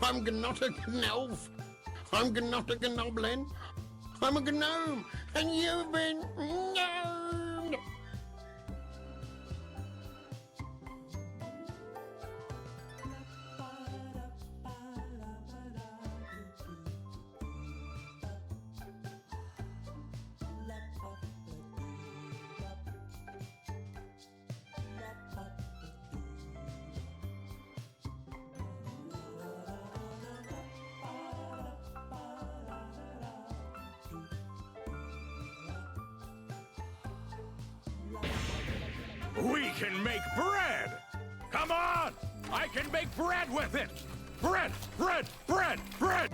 I'm not a gnolf. I'm not a gnoblin. I'm a gnome, and you've been gnomed. We can make bread! Come on! I can make bread with it! Bread! Bread! Bread! Bread!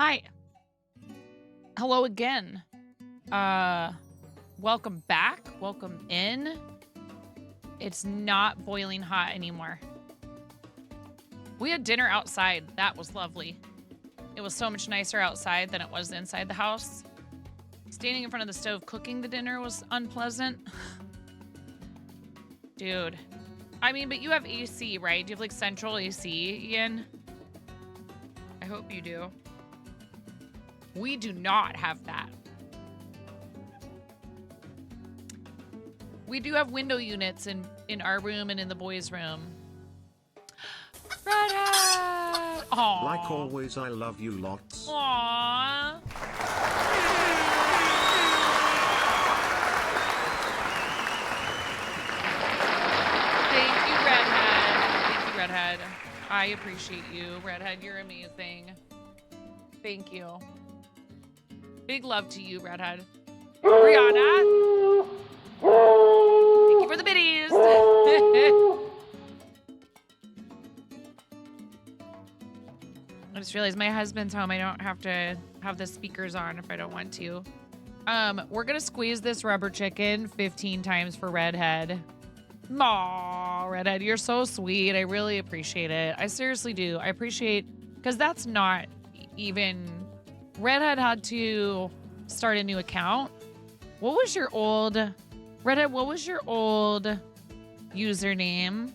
Hi. Hello again. Welcome back. Welcome in. It's not boiling hot anymore. We had dinner outside. That was lovely. It was so much nicer outside than it was inside the house. Standing in front of the stove cooking the dinner was unpleasant. Dude. I mean, but you have AC, right? Do you have like central AC, Ian? I hope you do. We do not have that. We do have window units in our room and in the boys' room. Redhead! Aww. Like always, I love you lots. Aww. Thank you, Redhead. Thank you, Redhead. I appreciate you, Redhead. You're amazing. Thank you. Big love to you, Redhead. Brianna. Thank you for the biddies. I just realized my husband's home. I don't have to have the speakers on if I don't want to. We're gonna squeeze this rubber chicken 15 times for Redhead. Aw, Redhead, you're so sweet. I really appreciate it. I seriously do. I appreciate, because that's not even, Redhead had to start a new account. What was your old, Redhead, what was your old username?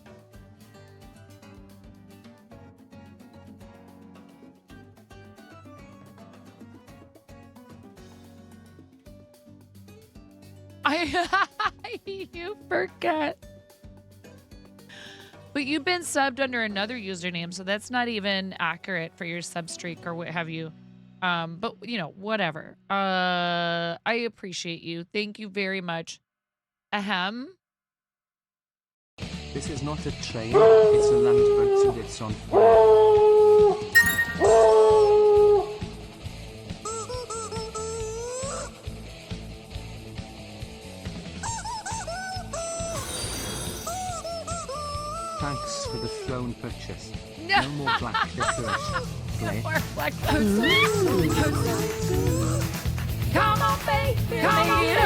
You forget. But you've been subbed under another username, so that's not even accurate for your sub streak or what have you. But you know, whatever. I appreciate you. Thank you very much. Ahem. This is not a train, it's a landboat and it's on fire. Thanks for the throne purchase. No more black licorice. Play. Come on, baby. Come on, make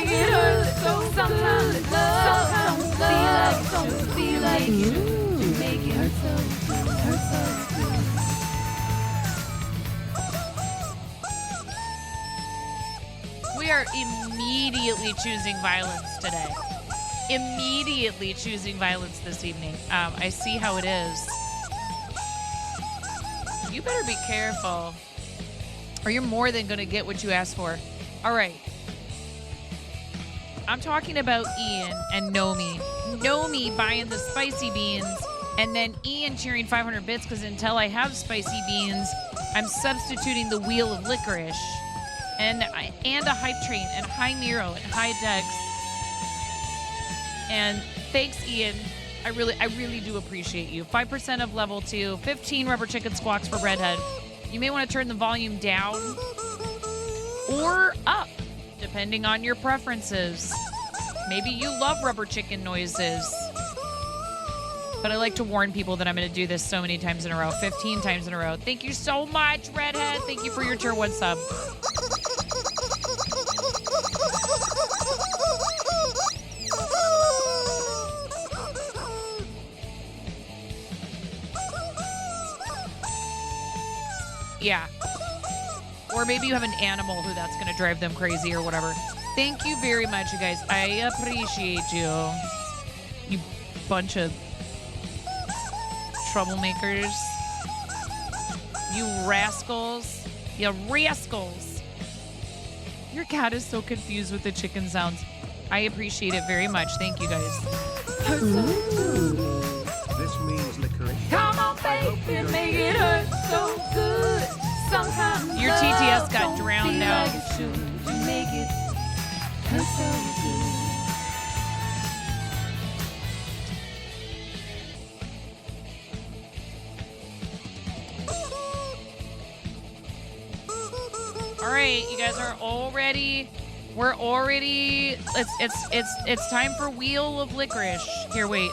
it hurt. So sometimes love don't feel like you. Make it hurt so We are immediately choosing violence today. Immediately choosing violence this evening. I see how it is. You better be careful, or you're more than going to get what you asked for. All right. I'm talking about Ian and Nomi. Nomi buying the spicy beans, and then Ian cheering 500 bits because until I have spicy beans, I'm substituting the wheel of licorice. And a hype train, and hi Miro, and hi Dex. And thanks, Ian. I really do appreciate you. 5% of level 2, 15 rubber chicken squawks for Redhead. You may want to turn the volume down or up, depending on your preferences. Maybe you love rubber chicken noises. But I like to warn people that I'm going to do this so many times in a row, 15 times in a row. Thank you so much, Redhead. Thank you for your tier 1 sub. Yeah. Or maybe you have an animal who that's going to drive them crazy or whatever. Thank you very much, you guys. I appreciate you. You bunch of troublemakers. You rascals. You rascals. Your cat is so confused with the chicken sounds. I appreciate it very much. Thank you, guys. This means licorice. Come on, baby, make it hurt so good. Sometimes your TTS got drowned out. Make it hurt so good. All right, you guys are all ready. We're already. It's time for Wheel of Licorice. Here, wait.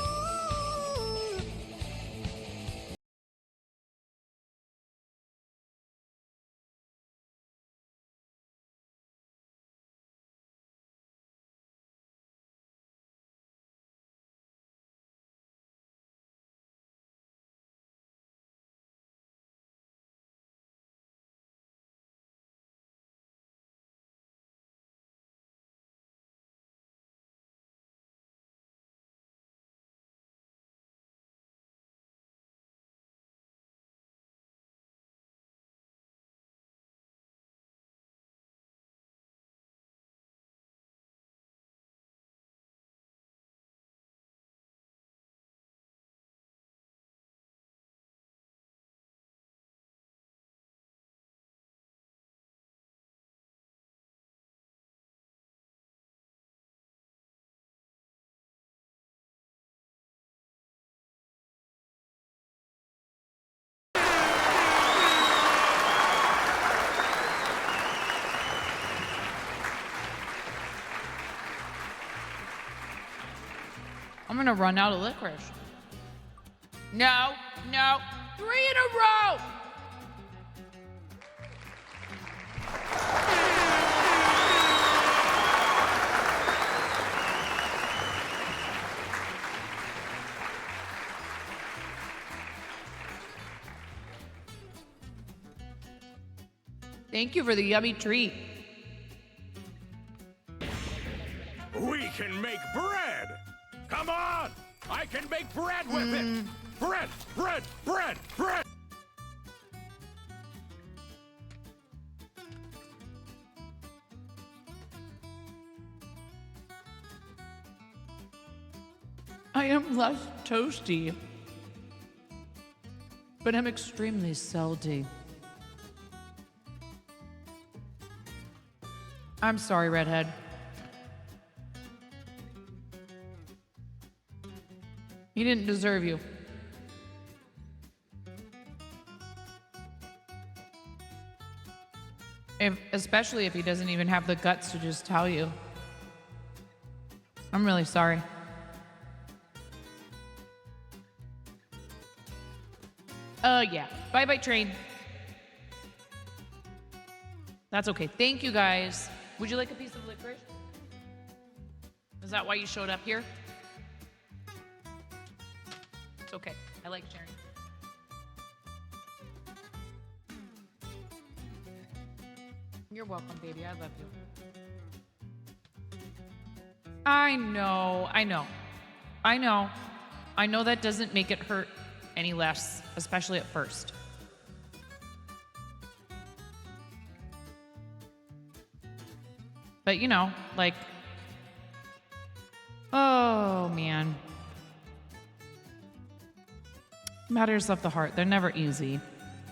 I'm gonna run out of licorice. No, no, 3 in a row. Thank you for the yummy treat. We can make bread! Come on! I can make bread with it! Bread! Bread! Bread! Bread! I am less toasty, but I'm extremely salty. I'm sorry, Redhead. He didn't deserve you. Especially if he doesn't even have the guts to just tell you. I'm really sorry. Yeah. Bye-bye, train. That's okay. Thank you, guys. Would you like a piece of licorice? Is that why you showed up here? It's okay. I like sharing. You're welcome, baby. I love you. I know. I know that doesn't make it hurt any less, especially at first. But, you know, like, oh, man. Matters of the heart. They're never easy,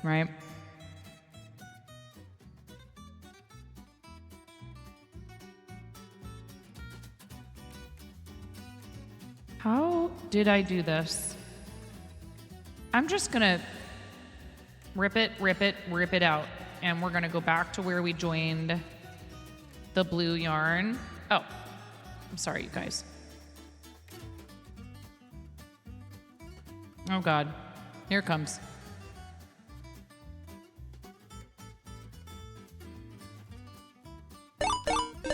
right? How did I do this? I'm just gonna rip it out. And we're gonna go back to where we joined the blue yarn. Oh, I'm sorry, you guys. Oh God, here it comes.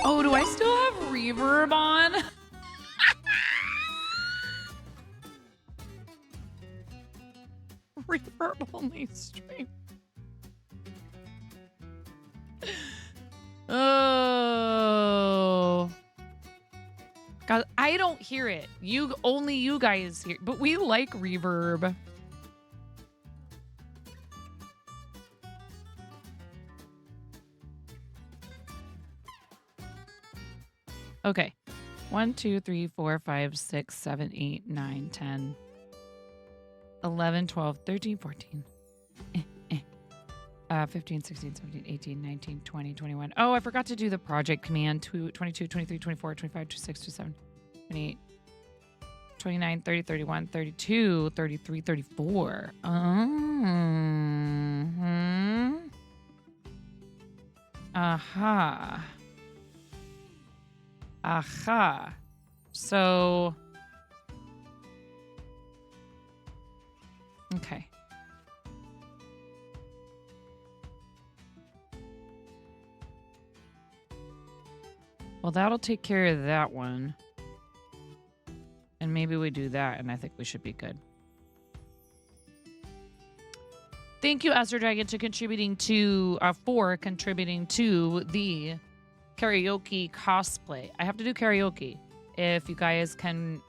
Oh, do I still have reverb on? Reverb only stream. Oh. God, I don't hear it. Only you guys hear, but we like reverb. Okay. 1, 2, 3, 4, 5, 6, 7, 8, 9, 10, 11, 12, 13, 14. 15, 16, 17, 18, 19, 20, 21. Oh, I forgot to do the project command. 22, 23, 24, 25, 26, 27, 28, 29, 30, 31, 32, 33, 34. Aha. Aha. So. Okay. Well, that'll take care of that one. And maybe we do that, and I think we should be good. Thank you, Esther Dragon, for contributing to the karaoke cosplay. I have to do karaoke. If you guys can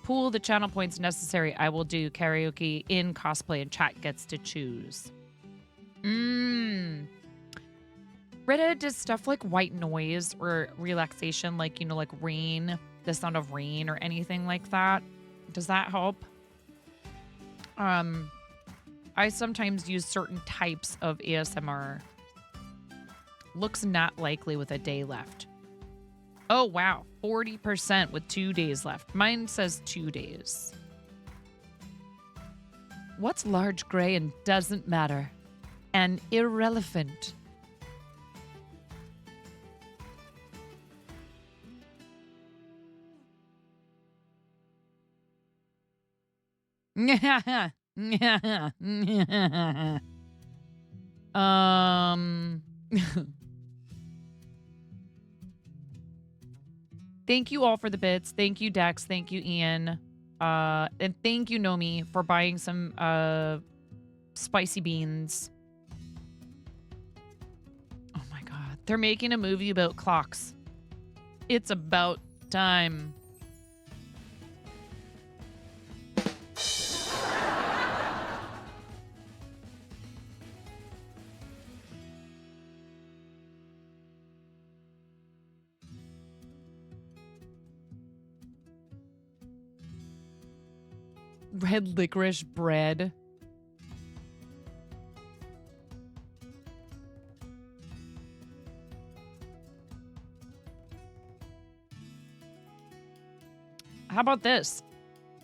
pool the channel points necessary, I will do karaoke in cosplay, and chat gets to choose. Reddit does stuff like white noise or relaxation, like, you know, like rain, the sound of rain or anything like that. Does that help? I sometimes use certain types of ASMR. Looks not likely with a day left. Oh, wow. 40% with 2 days left. Mine says 2 days. What's large gray and doesn't matter? And irrelevant. um Thank you all for the bits. Thank you, Dex. Thank you, Ian. And thank you, Nomi, for buying some spicy beans. Oh my god. They're making a movie about clocks. It's about time. Red licorice bread. How about this?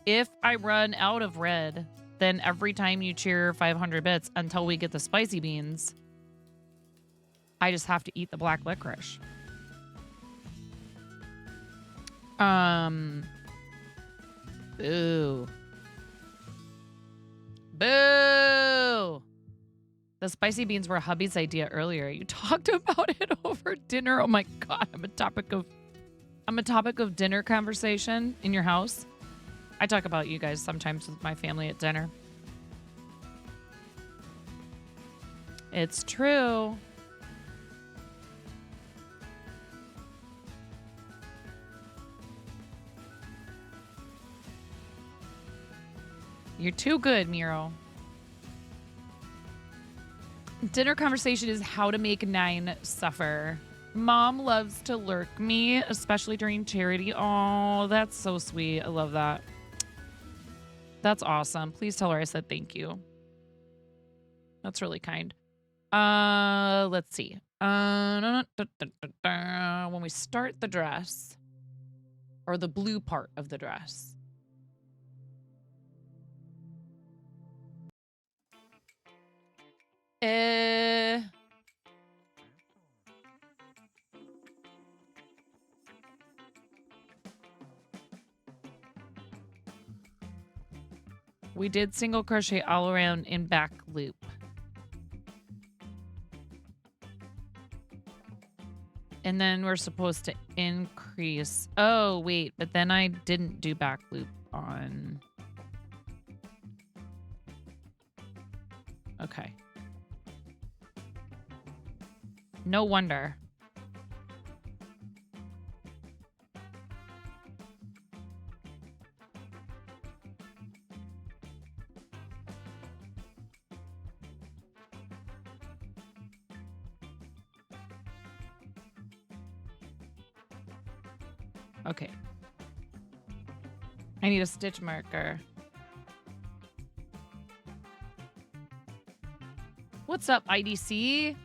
If I run out of red, then every time you cheer 500 bits until we get the spicy beans, I just have to eat the black licorice. Boo. Boo! The spicy beans were hubby's idea earlier. You talked about it over dinner. Oh my god, I'm a topic of dinner conversation in your house. I talk about you guys sometimes with my family at dinner. It's true. You're too good, Miro. Dinner conversation is how to make 9 suffer. Mom loves to lurk me, especially during charity. Oh, that's so sweet. I love that. That's awesome. Please tell her I said thank you. That's really kind. Let's see. When we start the dress, or the blue part of the dress. We did single crochet all around in back loop. And then we're supposed to increase. Oh, wait, but then I didn't do back loop on. Okay. No wonder. Okay. I need a stitch marker. What's up, IDC?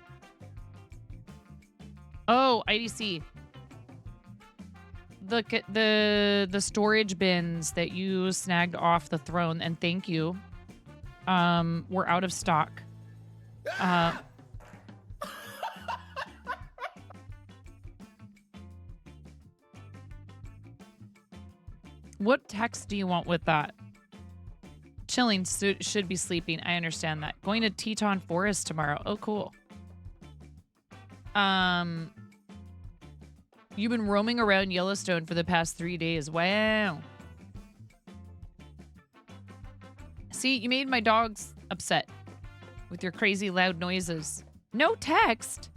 Oh, IDC. Look at the storage bins that you snagged off the throne, and thank you. We're out of stock. What text do you want with that? Chilling should be sleeping. I understand that. Going to Teton Forest tomorrow. Oh, cool. You've been roaming around Yellowstone for the past 3 days. Wow. See, you made my dogs upset with your crazy loud noises. No text.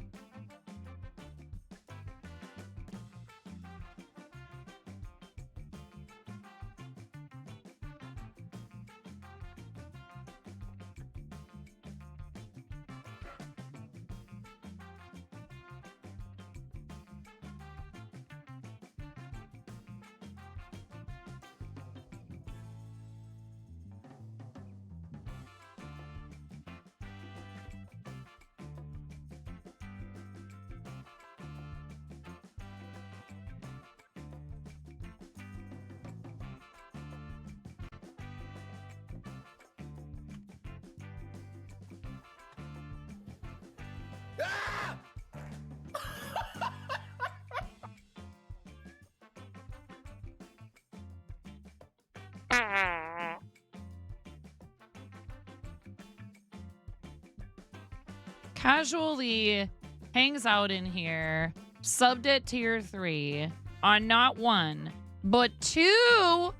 casually hangs out in here, subbed at tier 3 on not one, but 2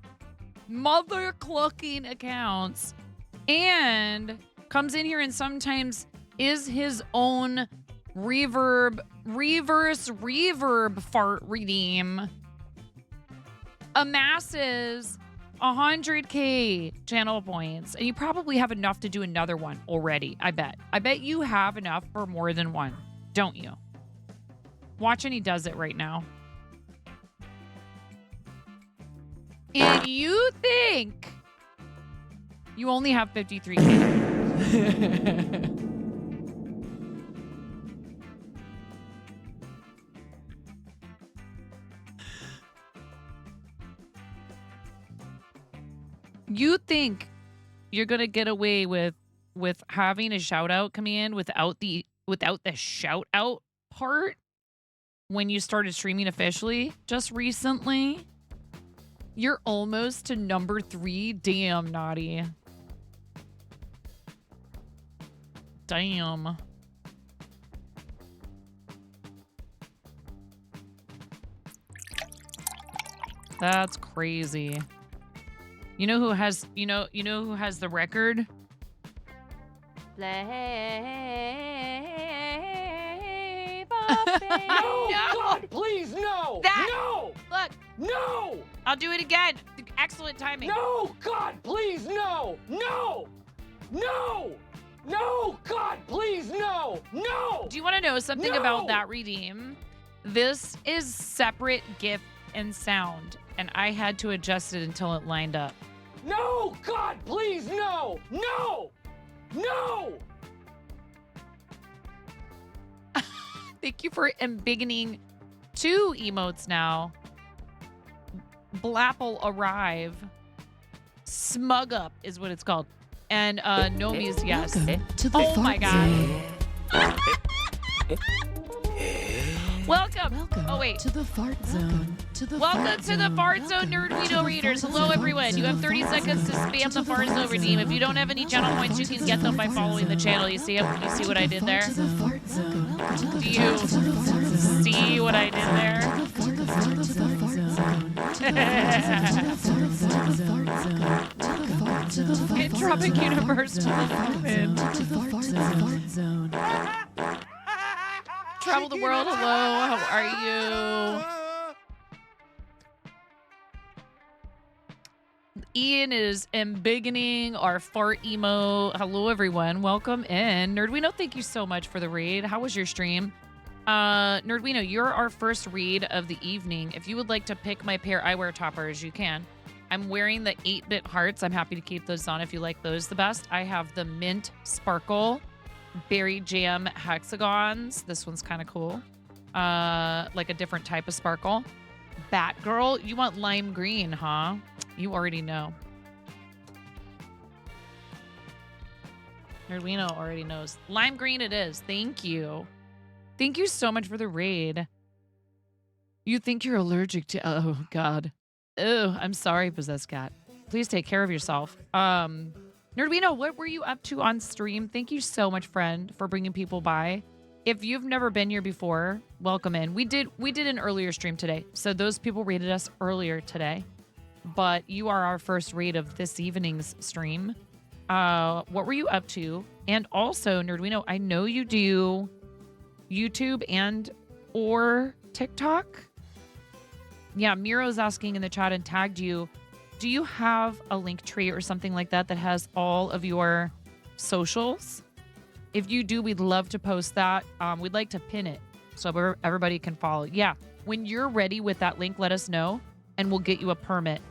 mother clucking accounts, and comes in here and sometimes is his own reverse reverb fart redeem, amasses 100k channel points, and you probably have enough to do another one already. I bet you have enough for more than one, don't you? Watch, and he does it right now. And you think you only have 53k. You think you're gonna get away with having a shout out command without the shout out part when you started streaming officially just recently? You're almost to number 3. Damn, Naughty. Damn. That's crazy. You know who has who has the record? Play No, God, please, no! That- No! Look, No! I'll do it again. Excellent timing. No, God, please, no! No! No! No, God, please, no! No! Do you want to know something No! about that redeem? This is separate GIF and sound, and I had to adjust it until it lined up. No, God, please, no! No! No! Thank you for embiggening 2 emotes now. Blapple arrive. Smug up is what it's called. And Nomi's yes. Oh my god. Welcome. Oh wait. To the fart zone. Welcome to the Fart Zone Nerdweedo readers. Hello everyone. You have 30 seconds to spam the Fart Zone redeem. If you don't have any channel points, you can get them by following the channel. You see them? You see what I did there? To the fart zone. Do you see what I did there? Entropic Universe to the fart zone. Travel the world. Hello. How are you? Ian is embiggening our fart emo. Hello, everyone. Welcome in. Nerdwino, thank you so much for the raid. How was your stream? Nerdwino, you're our first read of the evening. If you would like to pick my pair eyewear toppers, you can. I'm wearing the 8-bit hearts. I'm happy to keep those on if you like those the best. I have the mint sparkle berry jam hexagons. This one's kind of cool. Like a different type of sparkle. Batgirl, you want lime green, huh? You already know. Nerdwino already knows. Lime green it is. Thank you. Thank you so much for the raid. You think you're allergic to... Oh, God. Oh, I'm sorry, Possessed Cat. Please take care of yourself. Nerdwino, what were you up to on stream? Thank you so much, friend, for bringing people by. If you've never been here before, welcome in. We did an earlier stream today, so those people raided us earlier today. But you are our first raid of this evening's stream. What were you up to? And also, Nerdwino, I know you do YouTube and or TikTok. Yeah, Miro's asking in the chat and tagged you. Do you have a link tree or something like that that has all of your socials? If you do, we'd love to post that. We'd like to pin it so everybody can follow. Yeah, when you're ready with that link, let us know and we'll get you a permit.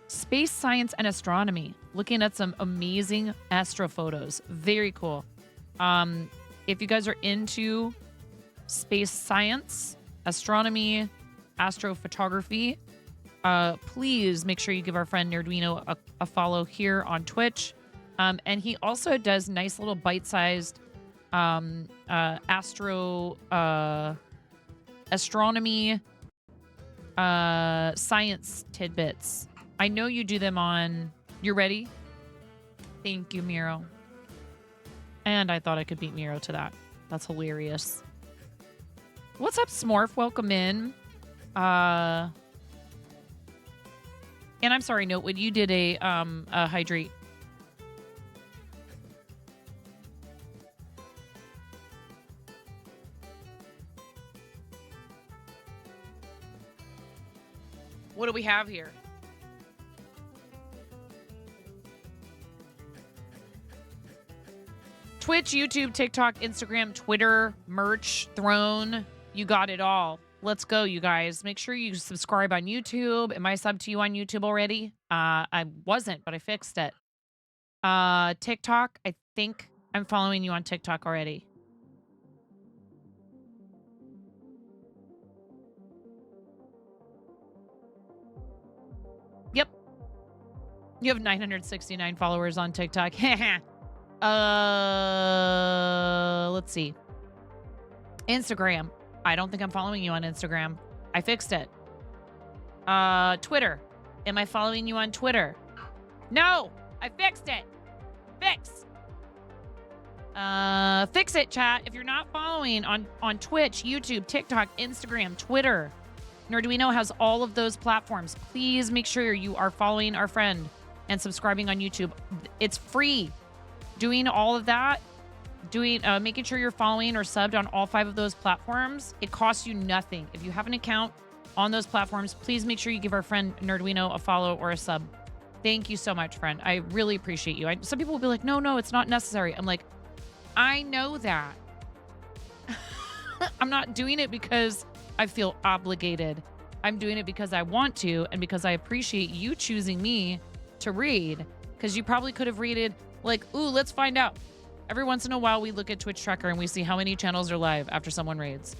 Space science and astronomy. Looking at some amazing astro photos. Very cool. If you guys are into space science, astronomy, astrophotography, please make sure you give our friend Nerdwino a follow here on Twitch. And he also does nice little bite-sized astronomy science tidbits. I know you do them on... You ready? Thank you, Miro. And I thought I could beat Miro to that. That's hilarious. What's up, Smorf? Welcome in. And I'm sorry, Notewood, you did a hydrate. What do we have here? Twitch, YouTube, TikTok, Instagram, Twitter, merch, Throne. You got it all. Let's go, you guys. Make sure you subscribe on YouTube. Am I subbed to you on YouTube already? I wasn't, but I fixed it. TikTok, I think I'm following you on TikTok already. Yep. You have 969 followers on TikTok. Let's see. Instagram. I don't think I'm following you on Instagram. I fixed it. Twitter. Am I following you on Twitter? No, I fixed it. Fix. Fix it, chat. If you're not following on Twitch, YouTube, TikTok, Instagram, Twitter, Nerduino has all of those platforms. Please make sure you are following our friend and subscribing on YouTube. It's free. Doing all of that, making sure you're following or subbed on all 5 of those platforms, it costs you nothing. If you have an account on those platforms, please make sure you give our friend Nerduino a follow or a sub. Thank you so much, friend. I really appreciate you. Some people will be like, no, it's not necessary. I'm like, I know that. I'm not doing it because I feel obligated. I'm doing it because I want to and because I appreciate you choosing me to raid, because you probably could have raided like, ooh, let's find out. Every once in a while, we look at Twitch Tracker and we see how many channels are live after someone raids.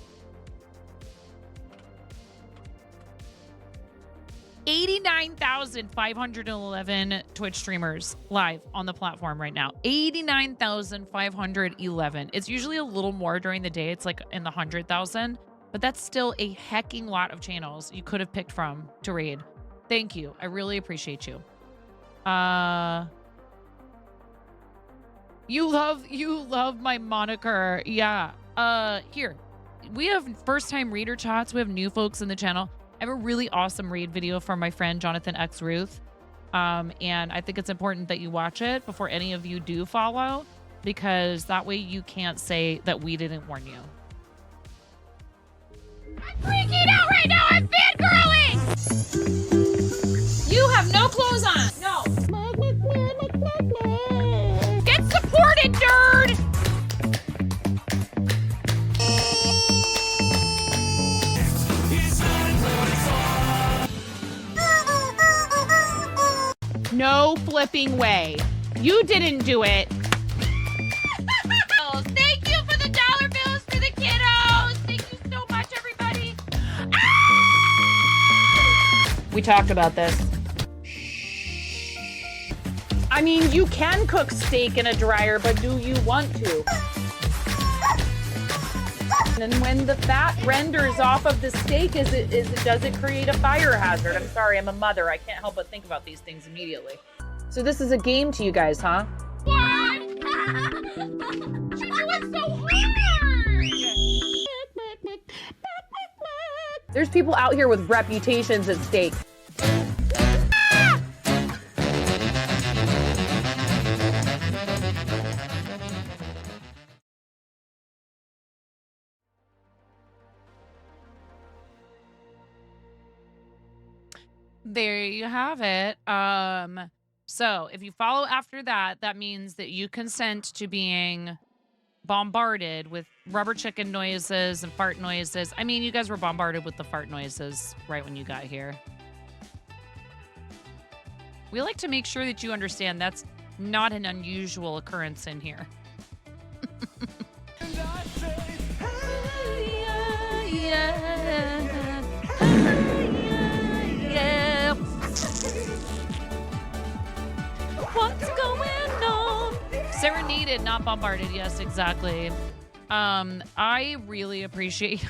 89,511 Twitch streamers live on the platform right now. 89,511. It's usually a little more during the day. It's like in the 100,000, but that's still a hecking lot of channels you could have picked from to raid. Thank you. I really appreciate you. You love my moniker. Yeah. Here. We have first-time reader chats. We have new folks in the channel. I have a really awesome raid video from my friend Jonathan X Ruth. And I think it's important that you watch it before any of you do follow, because that way you can't say that we didn't warn you. I'm freaking out right now. I'm fangirling. You have no clothes on. No. Get supported, nerd. No flipping way. You didn't do it. Oh, thank you for the dollar bills for the kiddos. Thank you so much, everybody. Ah! We talked about this. I mean, you can cook steak in a dryer, but do you want to? And when the fat renders off of the steak, does it create a fire hazard? I'm sorry, I'm a mother. I can't help but think about these things immediately. So this is a game to you guys, huh? What? She doing so hard! There's people out here with reputations at stake. There you have it. So if you follow after that, that means that you consent to being bombarded with rubber chicken noises and fart noises. I mean, you guys were bombarded with the fart noises right when you got here. We like to make sure that you understand that's not an unusual occurrence in here. What's going on? Serenaded, not bombarded. Yes, exactly. I really appreciate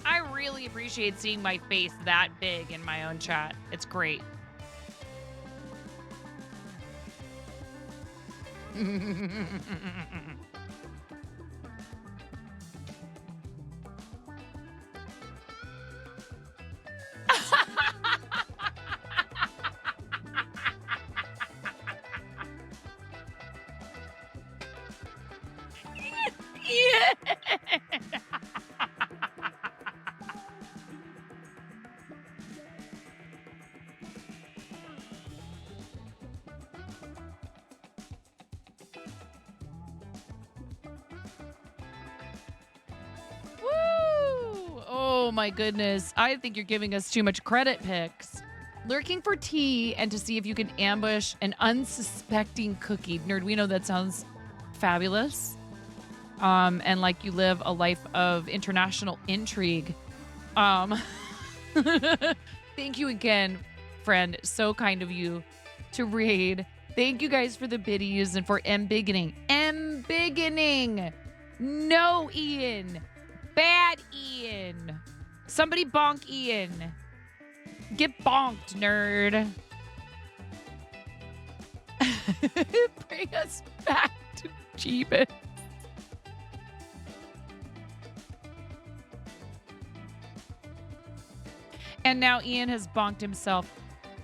I really appreciate seeing my face that big in my own chat. It's great. Yeah. Woo! Oh my goodness. I think you're giving us too much credit, Pix. Lurking for tea and to see if you can ambush an unsuspecting cookie. Nerd, we know that sounds fabulous. And like you live a life of international intrigue. Thank you again, friend. So kind of you to raid. Thank you guys for the biddies and for embiggening. Embiggening! No, Ian. Bad Ian. Somebody bonk Ian. Get bonked, nerd. Bring us back to Jeebus. And now Ian has bonked himself.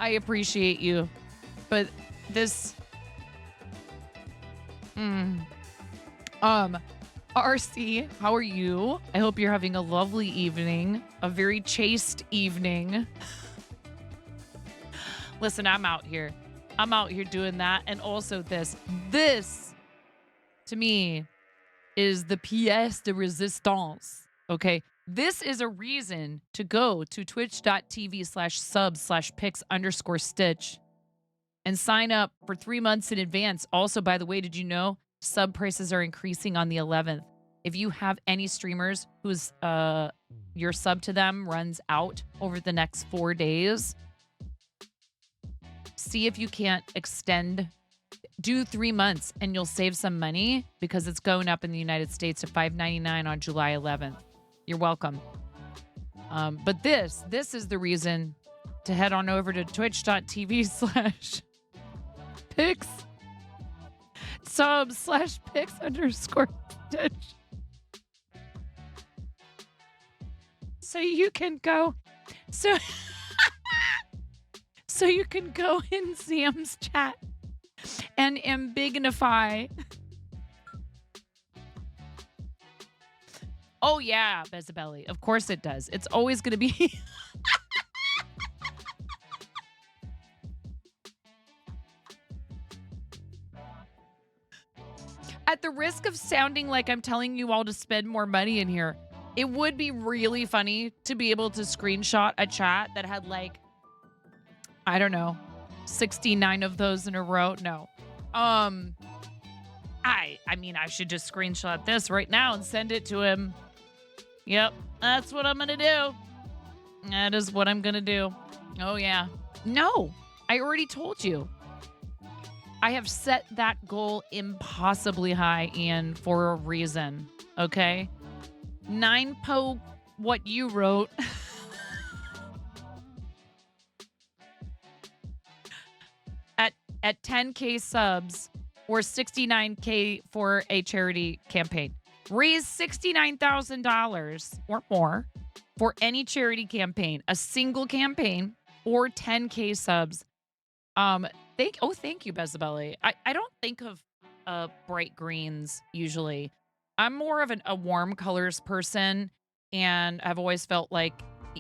I appreciate you. But this... RC, how are you? I hope you're having a lovely evening. A very chaste evening. Listen, I'm out here. I'm out here doing that. And also this. This, to me, is the pièce de résistance. Okay? This is a reason to go to twitch.tv/subs/pix_stitch and sign up for 3 months in advance. Also, by the way, did you know sub prices are increasing on the 11th? If you have any streamers whose your sub to them runs out over the next 4 days, see if you can't extend. Do 3 months and you'll save some money because it's going up in the United States to $5.99 on July 11th. You're welcome. But this is the reason to head on over to twitch.tv/pix sub/pix_stitch. So you can go. So you can go in Sam's chat and ambignify. Oh, yeah, Bezabelli. Of course it does. It's always going to be... At the risk of sounding like I'm telling you all to spend more money in here, it would be really funny to be able to screenshot a chat that had like, I don't know, 69 of those in a row. No. I mean, I should just screenshot this right now and send it to him. Yep, that's what I'm going to do. That is what I'm going to do. Oh, yeah. No, I already told you. I have set that goal impossibly high, Ian, for a reason. Okay? 9po what you wrote. At 10K subs or 69K for a charity campaign. Raise $69,000 or more for any charity campaign, a single campaign, or 10K subs. Thank you, Bezabelli. I don't think of bright greens usually. I'm more of a warm colors person, and I've always felt like,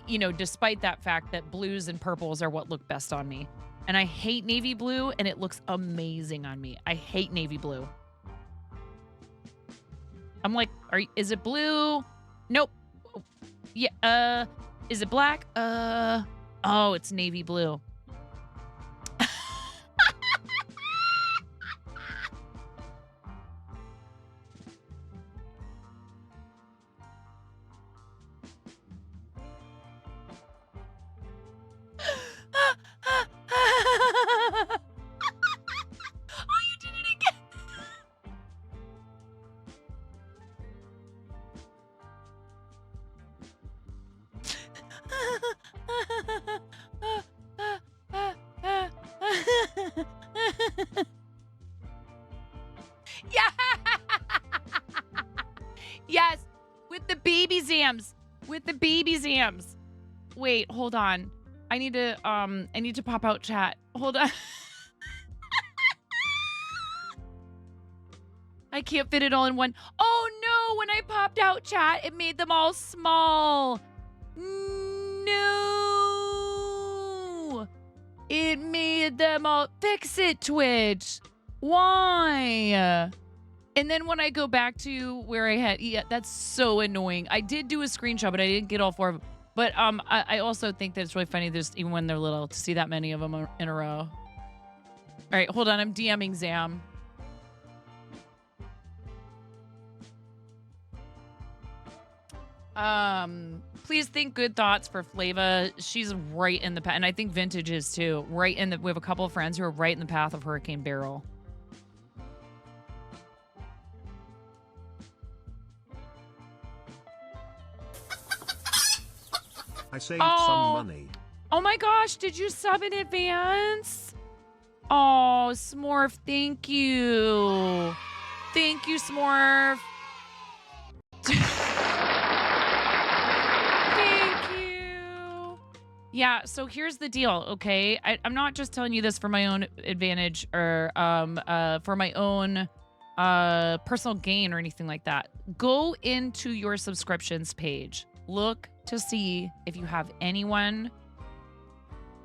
you know, despite that fact that blues and purples are what look best on me. And I hate navy blue, and it looks amazing on me. I hate navy blue. I'm like, is it blue? Nope. Yeah, is it black? Oh, it's navy blue. Zams. With the baby Zams. Wait, hold on. I need to pop out chat. Hold on. I can't fit it all in one. Oh no, when I popped out chat, it made them all small. No. It made them all... Fix it, Twitch. Why? And then when I go back to where I had... Yeah, that's so annoying. I did do a screenshot, but I didn't get all 4 of them. But I also think that it's really funny, just even when they're little, to see that many of them in a row. All right, hold on. I'm DMing Zam. Please think good thoughts for Flava. She's right in the path, and I think Vintage is too. Right in the. We have a couple of friends who are right in the path of Hurricane Beryl. I saved some money. Oh my gosh, did you sub in advance? Oh, Smurf, thank you. Thank you, Smurf. Thank you. Yeah, so here's the deal, okay? I'm not just telling you this for my own advantage or for my own personal gain or anything like that. Go into your subscriptions page. Look to see if you have anyone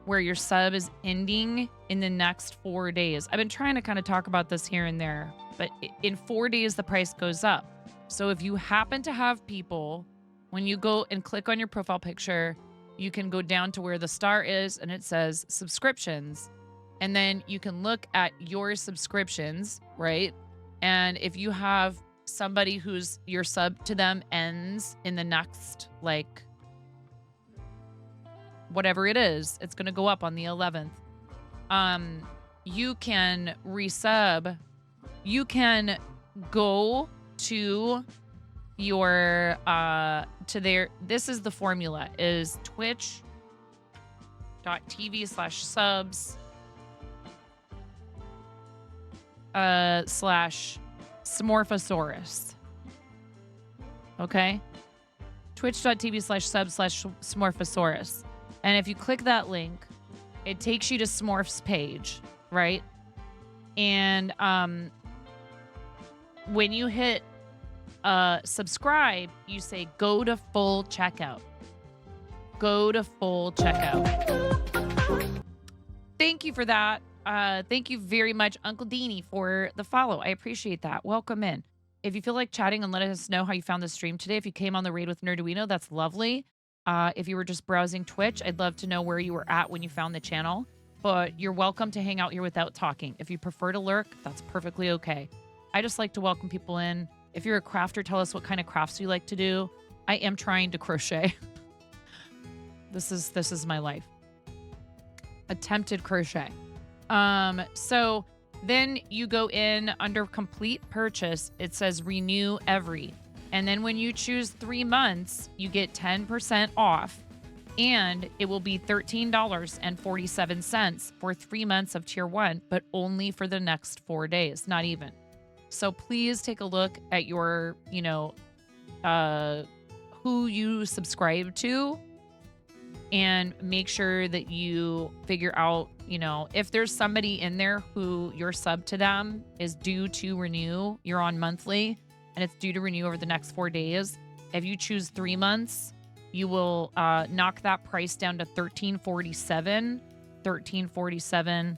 where your sub is ending in the next 4 days. I've been trying to kind of talk about this here and there, but in 4 days, the price goes up. So if you happen to have people, when you go and click on your profile picture, you can go down to where the star is and it says subscriptions. And then you can look at your subscriptions, right? And if you have somebody who's your sub to them ends in the next, like, whatever it is, it's going to go up on the 11th. You can resub. You can go to your, to their, this is the formula, is twitch.tv/subs /Smorphosaurus. Okay? Twitch.tv/subs /Smorphosaurus. And if you click that link, it takes you to Smurf's page, right? And when you hit subscribe, you say go to full checkout. Go to full checkout. Thank you for that. Thank you very much, Uncle Deanie, for the follow. I appreciate that. Welcome in. If you feel like chatting and letting us know how you found the stream today, if you came on the raid with Nerduino, that's lovely. If you were just browsing Twitch, I'd love to know where you were at when you found the channel. But you're welcome to hang out here without talking. If you prefer to lurk, that's perfectly okay. I just like to welcome people in. If you're a crafter, tell us what kind of crafts you like to do. I am trying to crochet. This is my life. Attempted crochet. So then you go in under complete purchase. It says renew every. And then when you choose 3 months, you get 10% off. And it will be $13.47 for 3 months of tier 1, but only for the next 4 days, not even. So please take a look at your, who you subscribe to and make sure that you figure out, if there's somebody in there who your sub to them is due to renew, you're on monthly, and it's due to renew over the next 4 days. If you choose 3 months, you will knock that price down to $13.47. $13.47.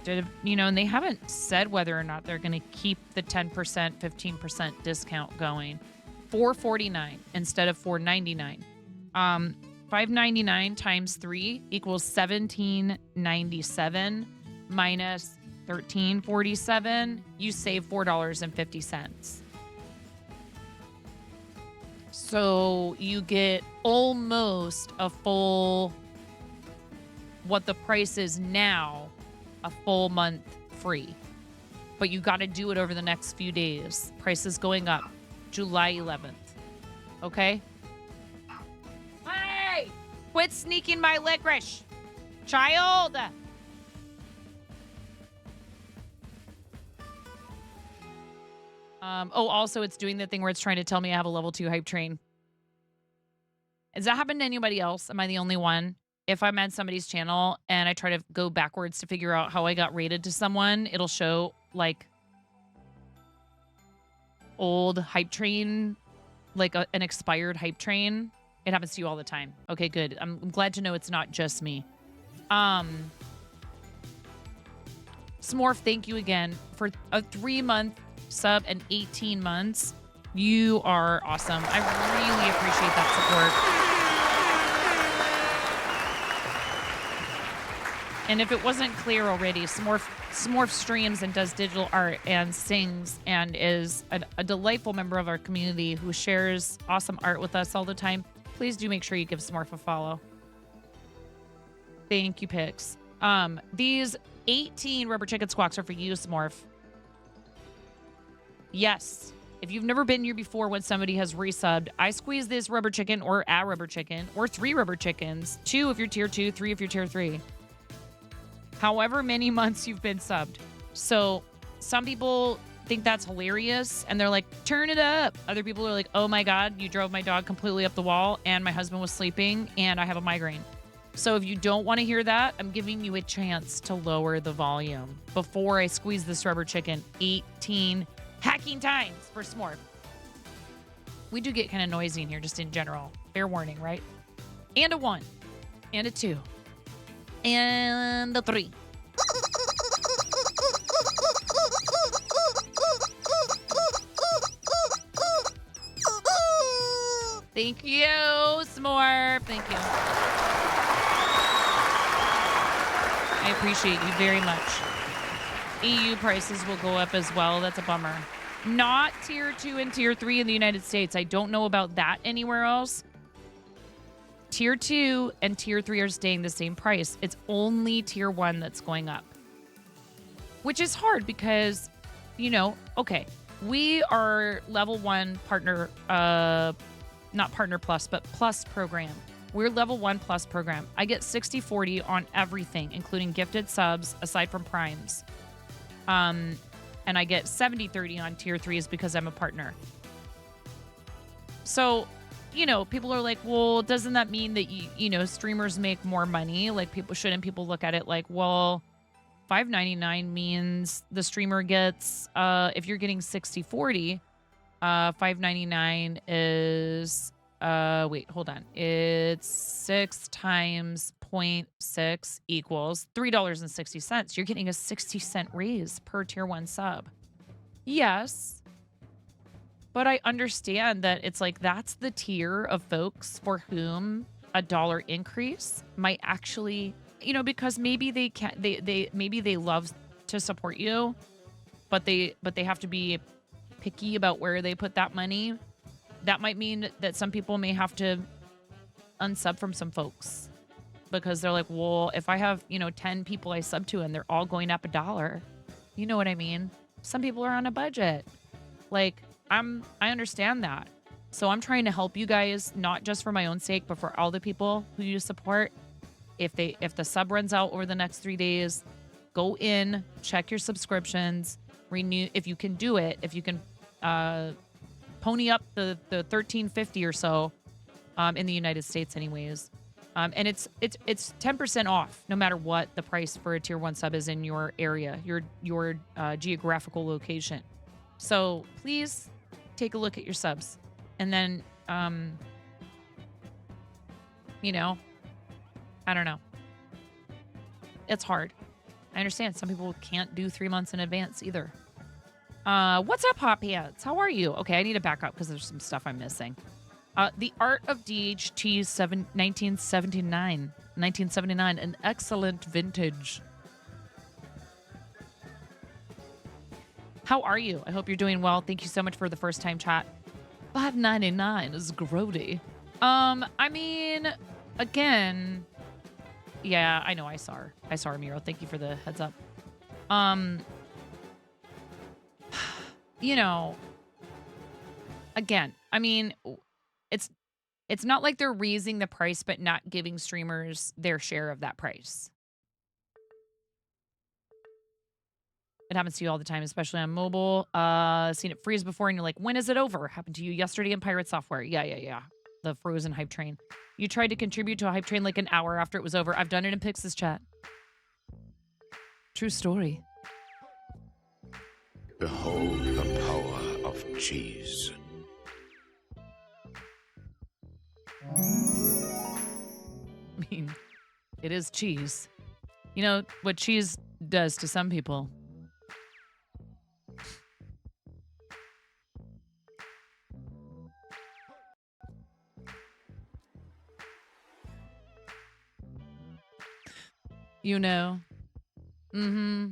And they haven't said whether or not they're going to keep the 10%, 15% discount going. $4.49 instead of $4.99. $5.99 times 3 equals $17.97 minus $13.47. You save $4.50. So you get almost a full, what the price is now, a full month free. But you got to do it over the next few days. Price is going up July 11th. Okay? Hey! Quit sneaking my licorice! Child! Oh, also, it's doing the thing where it's trying to tell me I have a level 2 hype train. Has that happened to anybody else? Am I the only one? If I'm at somebody's channel and I try to go backwards to figure out how I got rated to someone, it'll show, like, old hype train, like an expired hype train. It happens to you all the time. Okay, good. I'm glad to know it's not just me. Smorf, thank you again for a 3-month sub and 18 months. You are awesome. I really appreciate that support. And if it wasn't clear already, Smorf streams and does digital art and sings and is a delightful member of our community who shares awesome art with us all the time. Please do make sure you give Smorf a follow. Thank you, Pix. These 18 rubber chicken squawks are for you, Smorf. Yes. If you've never been here before when somebody has resubbed, I squeeze this rubber chicken or a rubber chicken or 3 rubber chickens. 2 if you're tier 2, 3 if you're tier 3. However many months you've been subbed. So some people think that's hilarious and they're like, turn it up. Other people are like, oh my God, you drove my dog completely up the wall and my husband was sleeping and I have a migraine. So if you don't want to hear that, I'm giving you a chance to lower the volume before I squeeze this rubber chicken 18 hacking times for Smorf. We do get kind of noisy in here just in general. Fair warning, right? And a 1. And a 2. And a 3. Thank you, Smorf. Thank you. I appreciate you very much. EU prices will go up as well. That's a bummer. Not tier 2 and tier 3 in the United States. I don't know about that anywhere else. Tier 2 and tier 3 are staying the same price. It's only tier 1 that's going up. Which is hard because, you know, okay, we are level 1 partner, not partner plus, but plus program. We're level 1 plus program. I get 60/40 on everything, including gifted subs, aside from primes. And I get 70/30 on tier 3s because I'm a partner. So, you know, people are like, well, doesn't that mean that, you know, streamers make more money? Like, shouldn't people look at it like, well, $5.99 means the streamer gets, if you're getting 60/40, $5.99 is, wait, hold on. It's 6 times 0.6 equals $3.60. You're getting a 60-cent raise per tier 1 sub. Yes. But I understand that it's like that's the tier of folks for whom a $1 increase might actually, you know, because maybe they can't, maybe they love to support you, but they have to be picky about where they put that money. That might mean that some people may have to unsub from some folks because they're like, well, if I have, you know, 10 people I sub to and they're all going up $1, you know what I mean? Some people are on a budget. Like, I understand that. So I'm trying to help you guys, not just for my own sake, but for all the people who you support. If the sub runs out over the next 3 days, go in, check your subscriptions, renew if you can do it. If you can pony up the $13.50 or so in the United States anyways. And it's 10% off no matter what the price for a tier 1 sub is in your area, your geographical location. So please take a look at your subs. And then, you know, I don't know. It's hard. I understand some people can't do 3 months in advance either. What's up, Hot Pants? How are you? Okay, I need to back up because there's some stuff I'm missing. The Art of DHT 1979, an excellent vintage. How are you? I hope you're doing well. Thank you so much for the first time chat. $5.99 is grody. I mean, again, yeah, I know I saw her, Miro. Thank you for the heads up. You know, again, I mean, it's not like they're raising the price but not giving streamers their share of that price. It happens to you all the time, especially on mobile. Seen it freeze before and you're like, when is it over? Happened to you yesterday in Pirate Software. Yeah. The frozen hype train. You tried to contribute to a hype train like an hour after it was over. I've done it in Pix's chat. True story. Behold the power of cheese. I mean, it is cheese. You know what cheese does to some people. You know. Mm-hmm.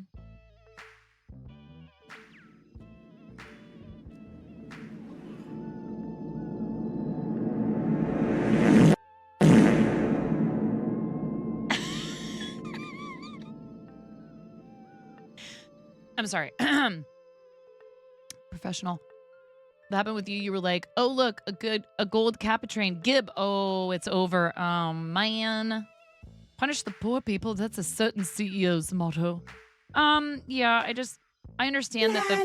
I'm sorry. Professional. That happened with you. You were like, oh, look, a gold Capitrain. Gib. Oh, it's over. Man. Punish the poor people. That's a certain CEO's motto. Yeah, I understand that La,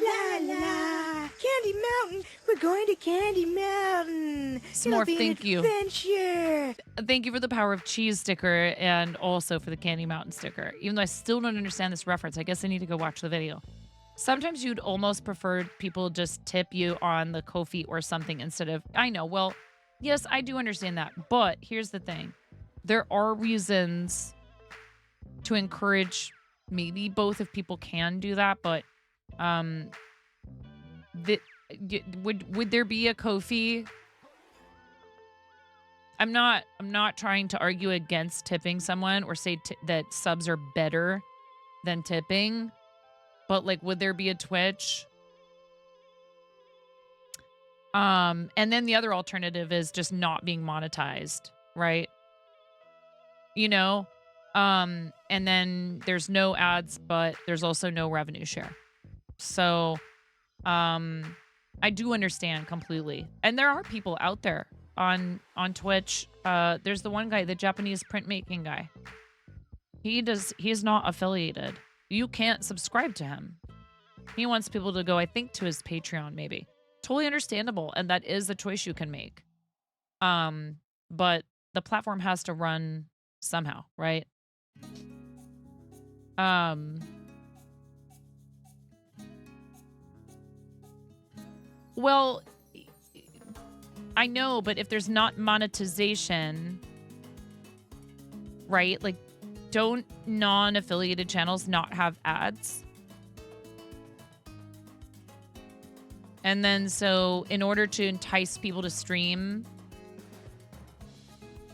la, la. Candy Mountain. We're going to Candy Mountain. Smorf, It'll be thank an you. Adventure. Thank you for the Power of Cheese sticker and also for the Candy Mountain sticker. Even though I still don't understand this reference, I guess I need to go watch the video. Sometimes you'd almost prefer people just tip you on the Ko-fi or something instead of, I know, well, yes, I do understand that. But here's the thing. There are reasons to encourage maybe both if people can do that, but would there be a Ko-fi? I'm not trying to argue against tipping someone or say that subs are better than tipping, but like, would there be a Twitch? And then the other alternative is just not being monetized, right? You know, and then there's no ads, but there's also no revenue share. So, I do understand completely. And there are people out there on Twitch. There's the one guy, the Japanese printmaking guy. He's not affiliated. You can't subscribe to him. He wants people to go, I think, to his Patreon, maybe. Totally understandable. And that is the choice you can make. But the platform has to run somehow, right? Well, I know, but if there's not monetization, right? Like, don't non-affiliated channels not have ads? And then so in order to entice people to stream,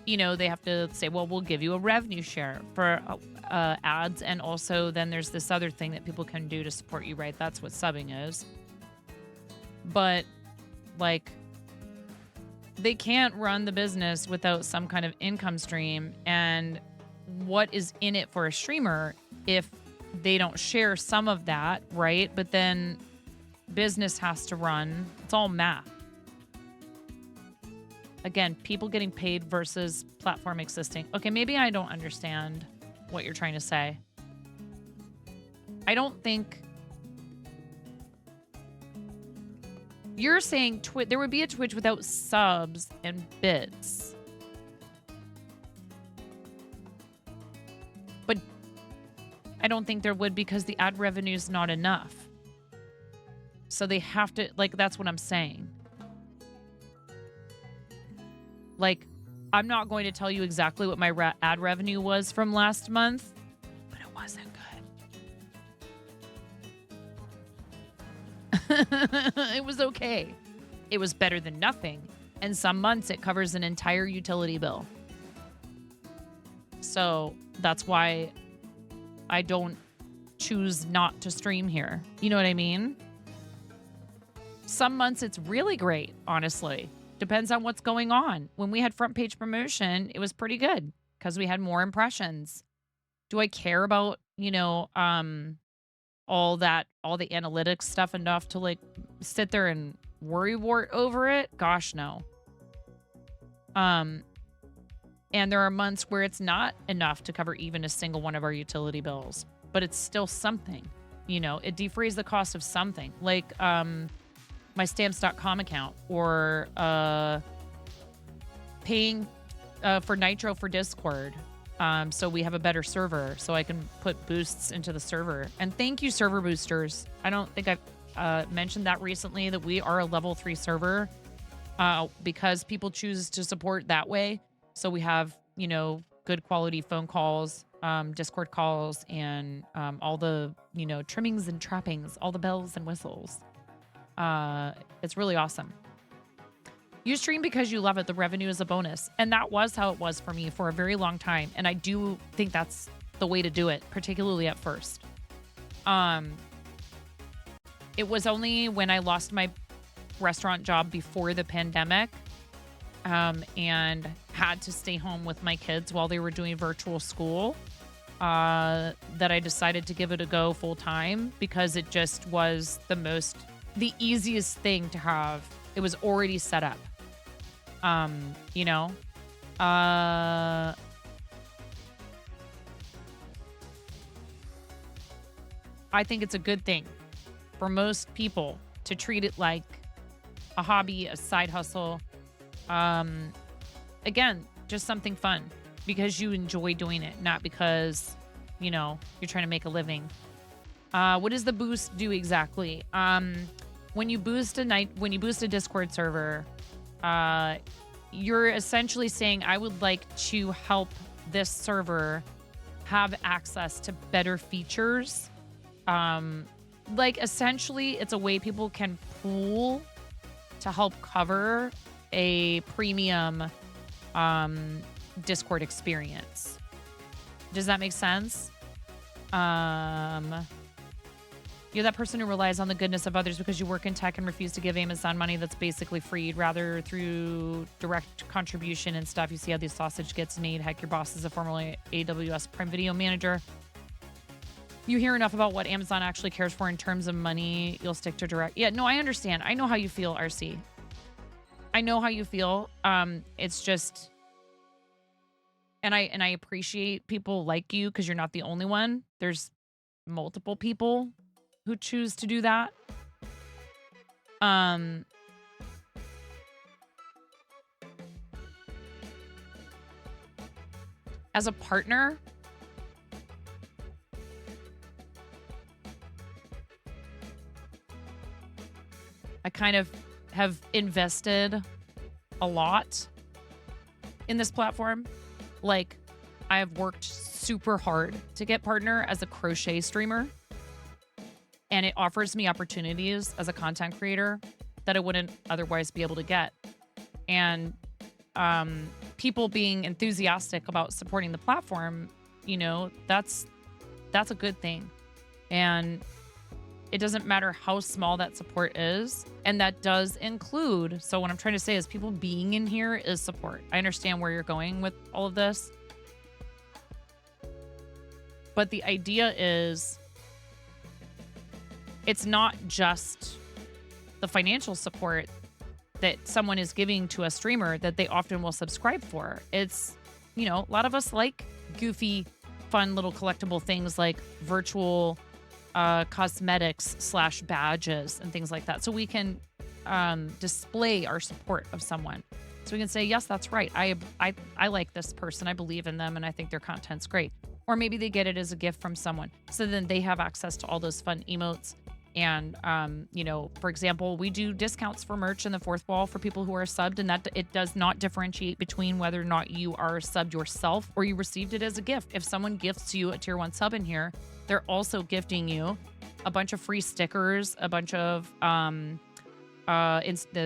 you know, they have to say, well, we'll give you a revenue share for ads. And also then there's this other thing that people can do to support you, right? That's what subbing is. But like, they can't run the business without some kind of income stream. And what is in it for a streamer if they don't share some of that, right? But then business has to run. It's all math. Again, people getting paid versus platform existing. Okay, maybe I don't understand what you're trying to say. I don't think... You're saying there would be a Twitch without subs and bits. But I don't think there would because the ad revenue is not enough. So they have to, like, that's what I'm saying. Like, I'm not going to tell you exactly what my ad revenue was from last month, but it wasn't good. It was okay. It was better than nothing. And some months it covers an entire utility bill. So that's why I don't choose not to stream here. You know what I mean? Some months it's really great, honestly. Depends on what's going on. When we had front page promotion, it was pretty good because we had more impressions. Do I care about, you know, all the analytics stuff enough to like sit there and worrywart over it? Gosh, no. And there are months where it's not enough to cover even a single one of our utility bills. but it's still something. You know, it defrays the cost of something, like my stamps.com account, or paying for Nitro for Discord, so we have a better server, so I can put boosts into the server. And thank you, server boosters. I don't think I've mentioned that recently, that we are a level 3 server because people choose to support that way. So we have, you know, good quality phone calls, Discord calls, and all the, you know, trimmings and trappings, all the bells and whistles. It's really awesome. You stream because you love it. The revenue is a bonus. And that was how it was for me for a very long time. And I do think that's the way to do it, particularly at first. It was only when I lost my restaurant job before the pandemic, and had to stay home with my kids while they were doing virtual school, that I decided to give it a go full time, because it just was the easiest thing to have. It was already set up. You know, I think it's a good thing for most people to treat it like a hobby, a side hustle. Again, just something fun because you enjoy doing it, not because, you know, you're trying to make a living. What does the boost do exactly? When you boost a Discord server, you're essentially saying, I would like to help this server have access to better features. Like, essentially, it's a way people can pool to help cover a premium Discord experience. Does that make sense? You're that person who relies on the goodness of others because you work in tech and refuse to give Amazon money that's basically free, rather through direct contribution and stuff. You see how the sausage gets made. Heck, your boss is a former AWS Prime Video manager. You hear enough about what Amazon actually cares for in terms of money, you'll stick to direct. Yeah, no, I understand. I know how you feel, RC. I know how you feel. It's just, and I appreciate people like you because you're not the only one. There's multiple people who choose to do that. As a partner, I kind of have invested a lot in this platform. Like, I have worked super hard to get partner as a crochet streamer. And it offers me opportunities as a content creator that I wouldn't otherwise be able to get. And people being enthusiastic about supporting the platform, you know, that's a good thing. And it doesn't matter how small that support is. And that does include, so what I'm trying to say is people being in here is support. I understand where you're going with all of this. But the idea is, it's not just the financial support that someone is giving to a streamer that they often will subscribe for. It's, you know, a lot of us like goofy, fun little collectible things like virtual cosmetics / badges and things like that. So we can display our support of someone. So we can say, yes, that's right. I like this person. I believe in them and I think their content's great. Or maybe they get it as a gift from someone. So then they have access to all those fun emotes. And, you know, for example, we do discounts for merch in the fourth wall for people who are subbed, and that it does not differentiate between whether or not you are subbed yourself or you received it as a gift. If someone gifts you a tier 1 sub in here, they're also gifting you a bunch of free stickers, a bunch of the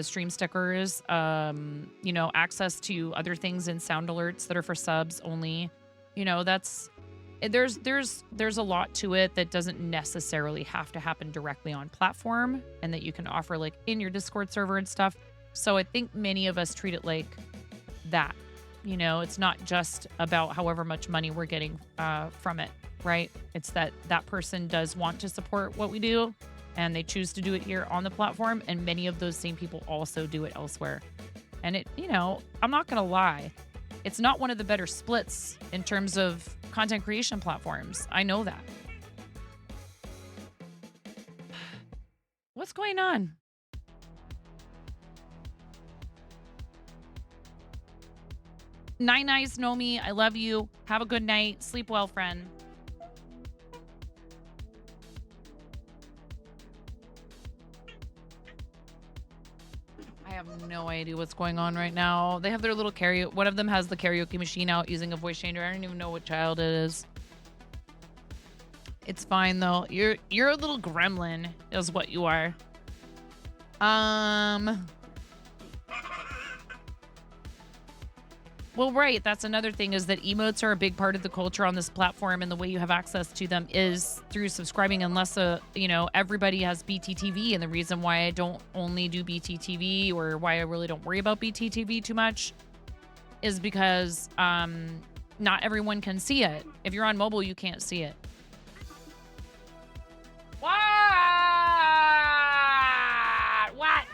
stream stickers, you know, access to other things in sound alerts that are for subs only. You know, there's a lot to it that doesn't necessarily have to happen directly on platform, and that you can offer like in your Discord server and stuff. So I think many of us treat it like that. You know, it's not just about however much money we're getting from it, right? It's that person does want to support what we do, and they choose to do it here on the platform, and many of those same people also do it elsewhere. And it, you know, I'm not gonna lie, it's not one of the better splits in terms of content creation platforms. I know that. What's going on? Nine Eyes Nomi, I love you. Have a good night. Sleep well, friend. I have no idea what's going on right now. They have their little karaoke. One of them has the karaoke machine out using a voice changer. I don't even know what child it is. It's fine though. You're a little gremlin, is what you are. Well, right. That's another thing, is that emotes are a big part of the culture on this platform, and the way you have access to them is through subscribing, unless, everybody has BTTV. And the reason why I don't only do BTTV, or why I really don't worry about BTTV too much, is because not everyone can see it. If you're on mobile, you can't see it. What? What?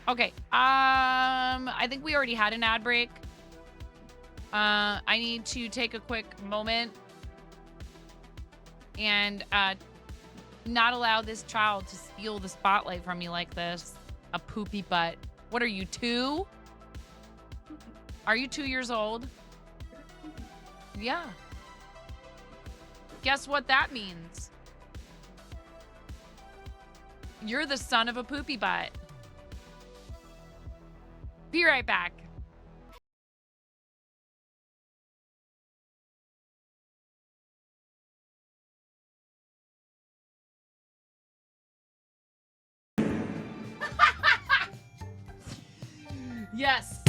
Okay. I think we already had an ad break. I need to take a quick moment and not allow this child to steal the spotlight from me like this. A poopy butt. What are you, 2? Are you 2 years old? Yeah. Guess what that means? You're the son of a poopy butt. Be right back. Yes.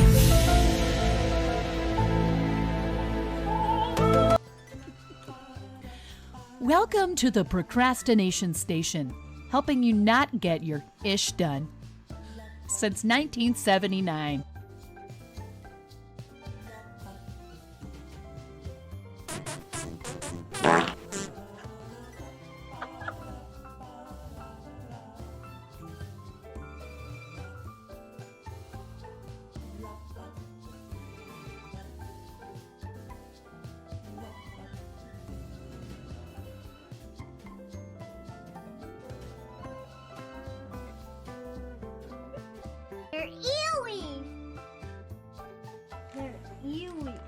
Welcome to the Procrastination Station, helping you not get your ish done. Since 1979. They're ewy. They're ewy.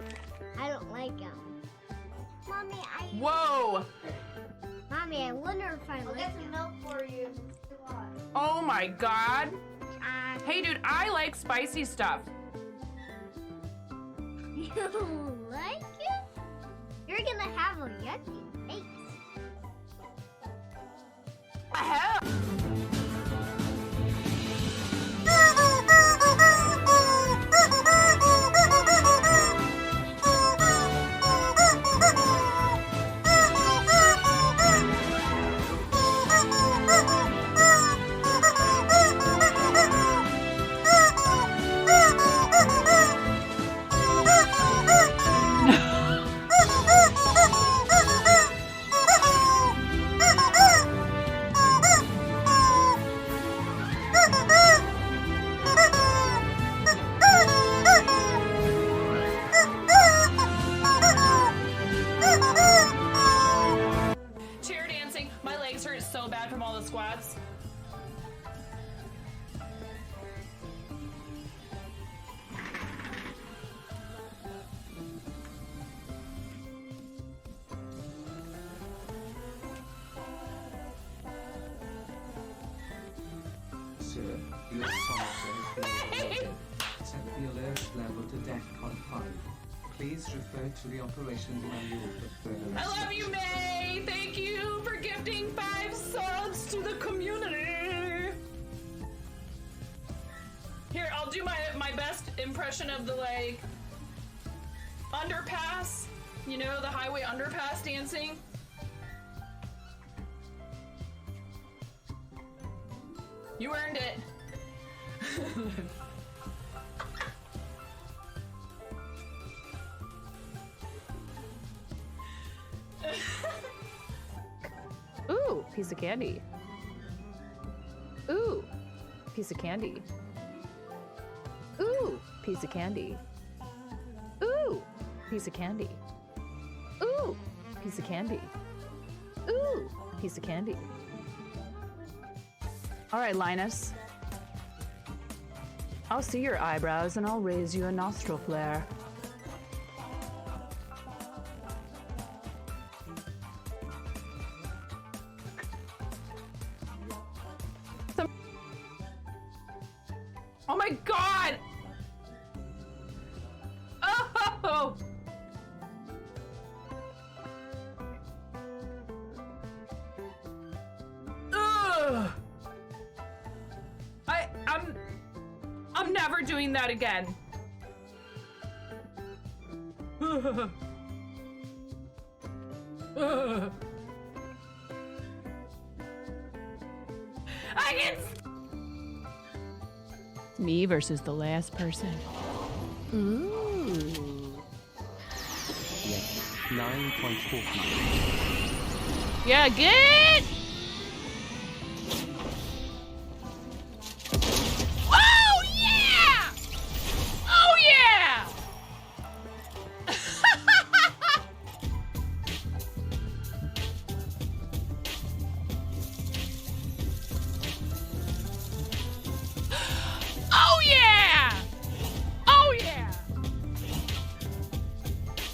I don't like them. Mommy, Whoa! Mommy, I wonder if I like them. I'll get some milk for you. Oh my god. Hey dude, I like spicy stuff. You like it? You're gonna have a yucky face. Chair dancing. My legs hurt so bad from all the squats. Sir, your song set the alert level to DEFCON 5. Please refer to the operations manual for further I love you, May. Thank you for gifting 5 subs to the community. Here, I'll do my best impression of the underpass. You know, the highway underpass dancing. You earned it. piece of candy. Ooh, piece of candy. Ooh, piece of candy. Ooh, piece of candy. Ooh, piece of candy. Ooh, piece of candy. All right, Linus. I'll see your eyebrows and I'll raise you a nostril flare. Oh my God! Oh! Ugh! I'm never doing that again. I can. Me versus the last person. Ooh. Yes, 9.40. Yeah, good. Oh yeah! Oh yeah! Oh yeah! Oh yeah!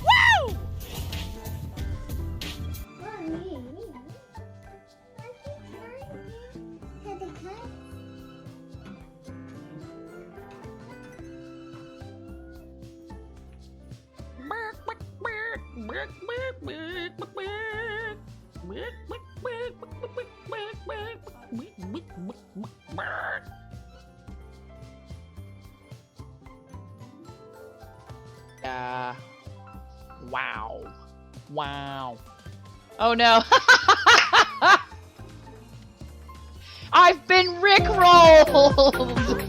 Woo! Wow. Wow. Oh no. I've been rickrolled.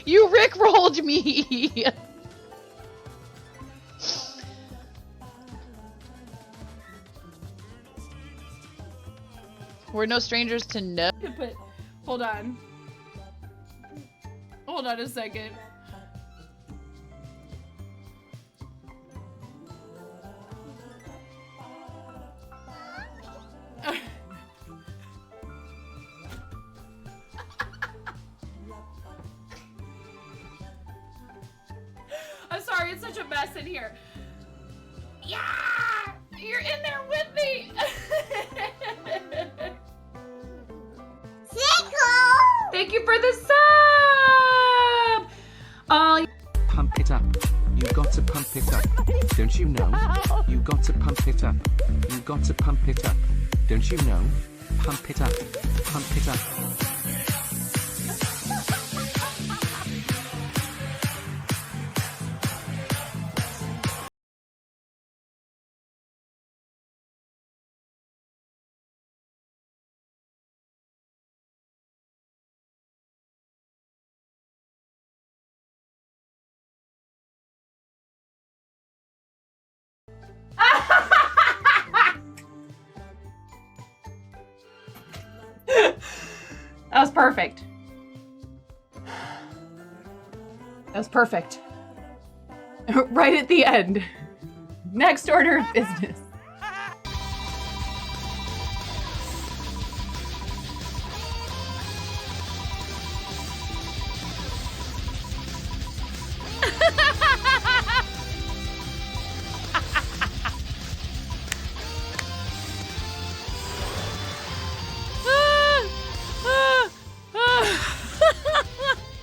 You rickrolled me. We're no strangers to no. But hold on. Hold on a second. I'm sorry, it's such a mess in here. Yeah! You're in there with me! Thank you for the sub! Oh, Pump it up. You got to pump it up. Don't you know? You got to pump it up. You got to pump it up. Don't you know? Pump it up. Pump it up. that was perfect. That was perfect. Right at the end. Next order of business.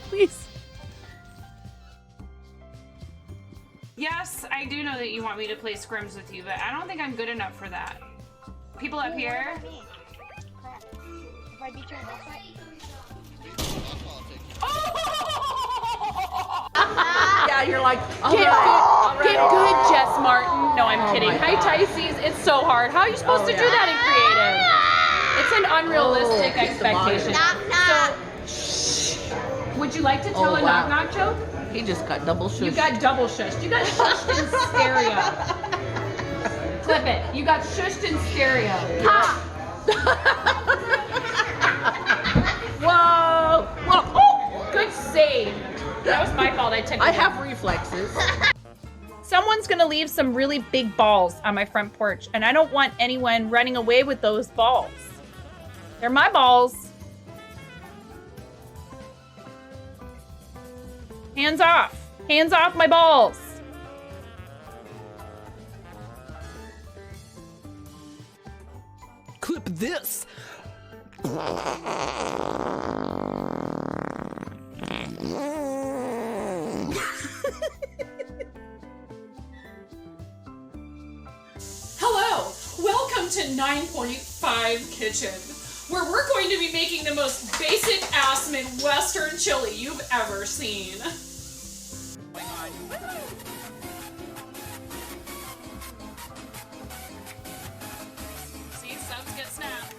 Please. Yes, I do know that you want me to play scrims with you, but I don't think I'm good enough for that. People up here? If I beat you in that fight? Yeah, you're like, get good, Jess Martin. No, I'm kidding. Hi, Tysees. It's so hard. How are you supposed to do that in creative? It's an unrealistic expectation. So, would you like to tell a knock-knock joke? He just got double shushed. You got double shushed. You got shushed in stereo. Clip it. You got shushed in stereo. Ha! Whoa! Whoa! Oh! Good save. That was my fault. I have reflexes. Someone's gonna leave some really big balls on my front porch, and I don't want anyone running away with those balls. They're my balls. Hands off. Hands off my balls. Clip this. Hello, welcome to 9.5 Kitchen, where we're going to be making the most basic ass Midwestern chili you've ever seen. See, subs get snapped.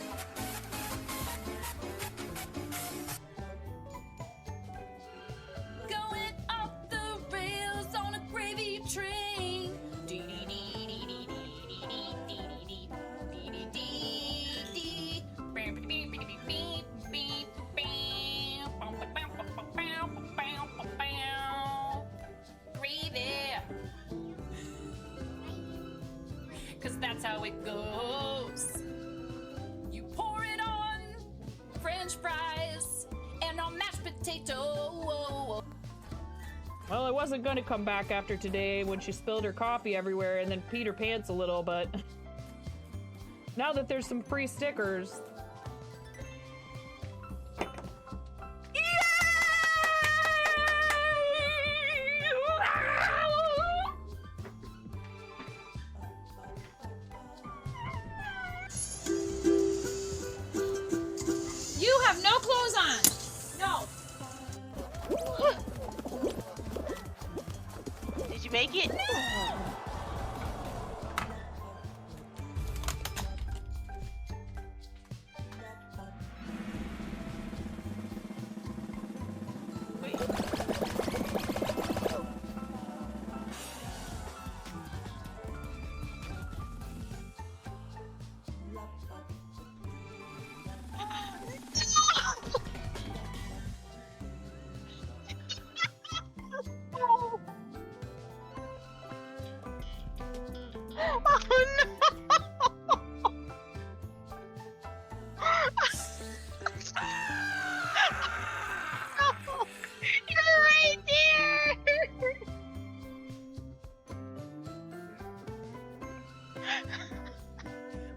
Going off the rails on a gravy train. Cause that's how it goes. You pour it on French fries and on mashed potato. Well, I wasn't gonna come back after today when she spilled her coffee everywhere and then peed her pants a little, but now that there's some free stickers. You have no clothes on. No. Did you make it?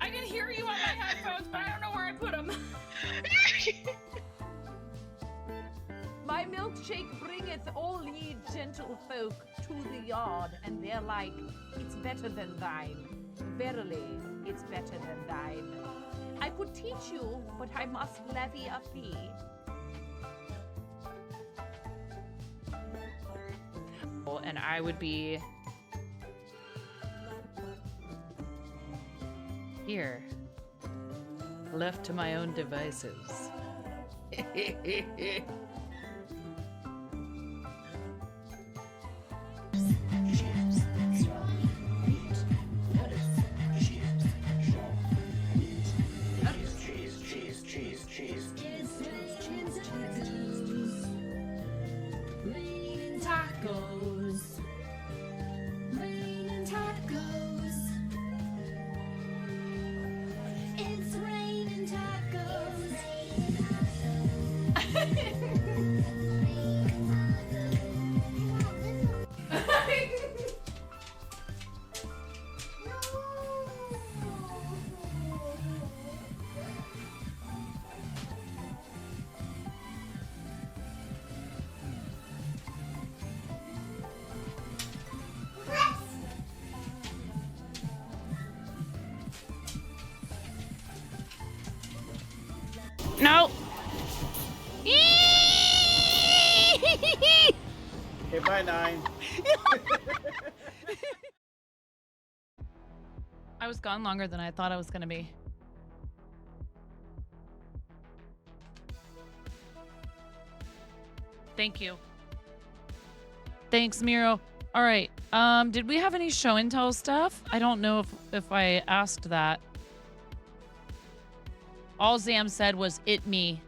I can hear you on my headphones, but I don't know where I put them. My milkshake bringeth all ye gentle folk to the yard, and they're like, it's better than thine. Verily, it's better than thine. I could teach you, but I must levy a fee. And I would be here, left to my own devices. Tacos. Raining tacos. It's raining tacos. No. Okay, bye, 9. I was gone longer than I thought I was gonna be. Thank you. Thanks, Miro. All right. Did we have any show and tell stuff? I don't know if I asked that. All Zam said was "it me."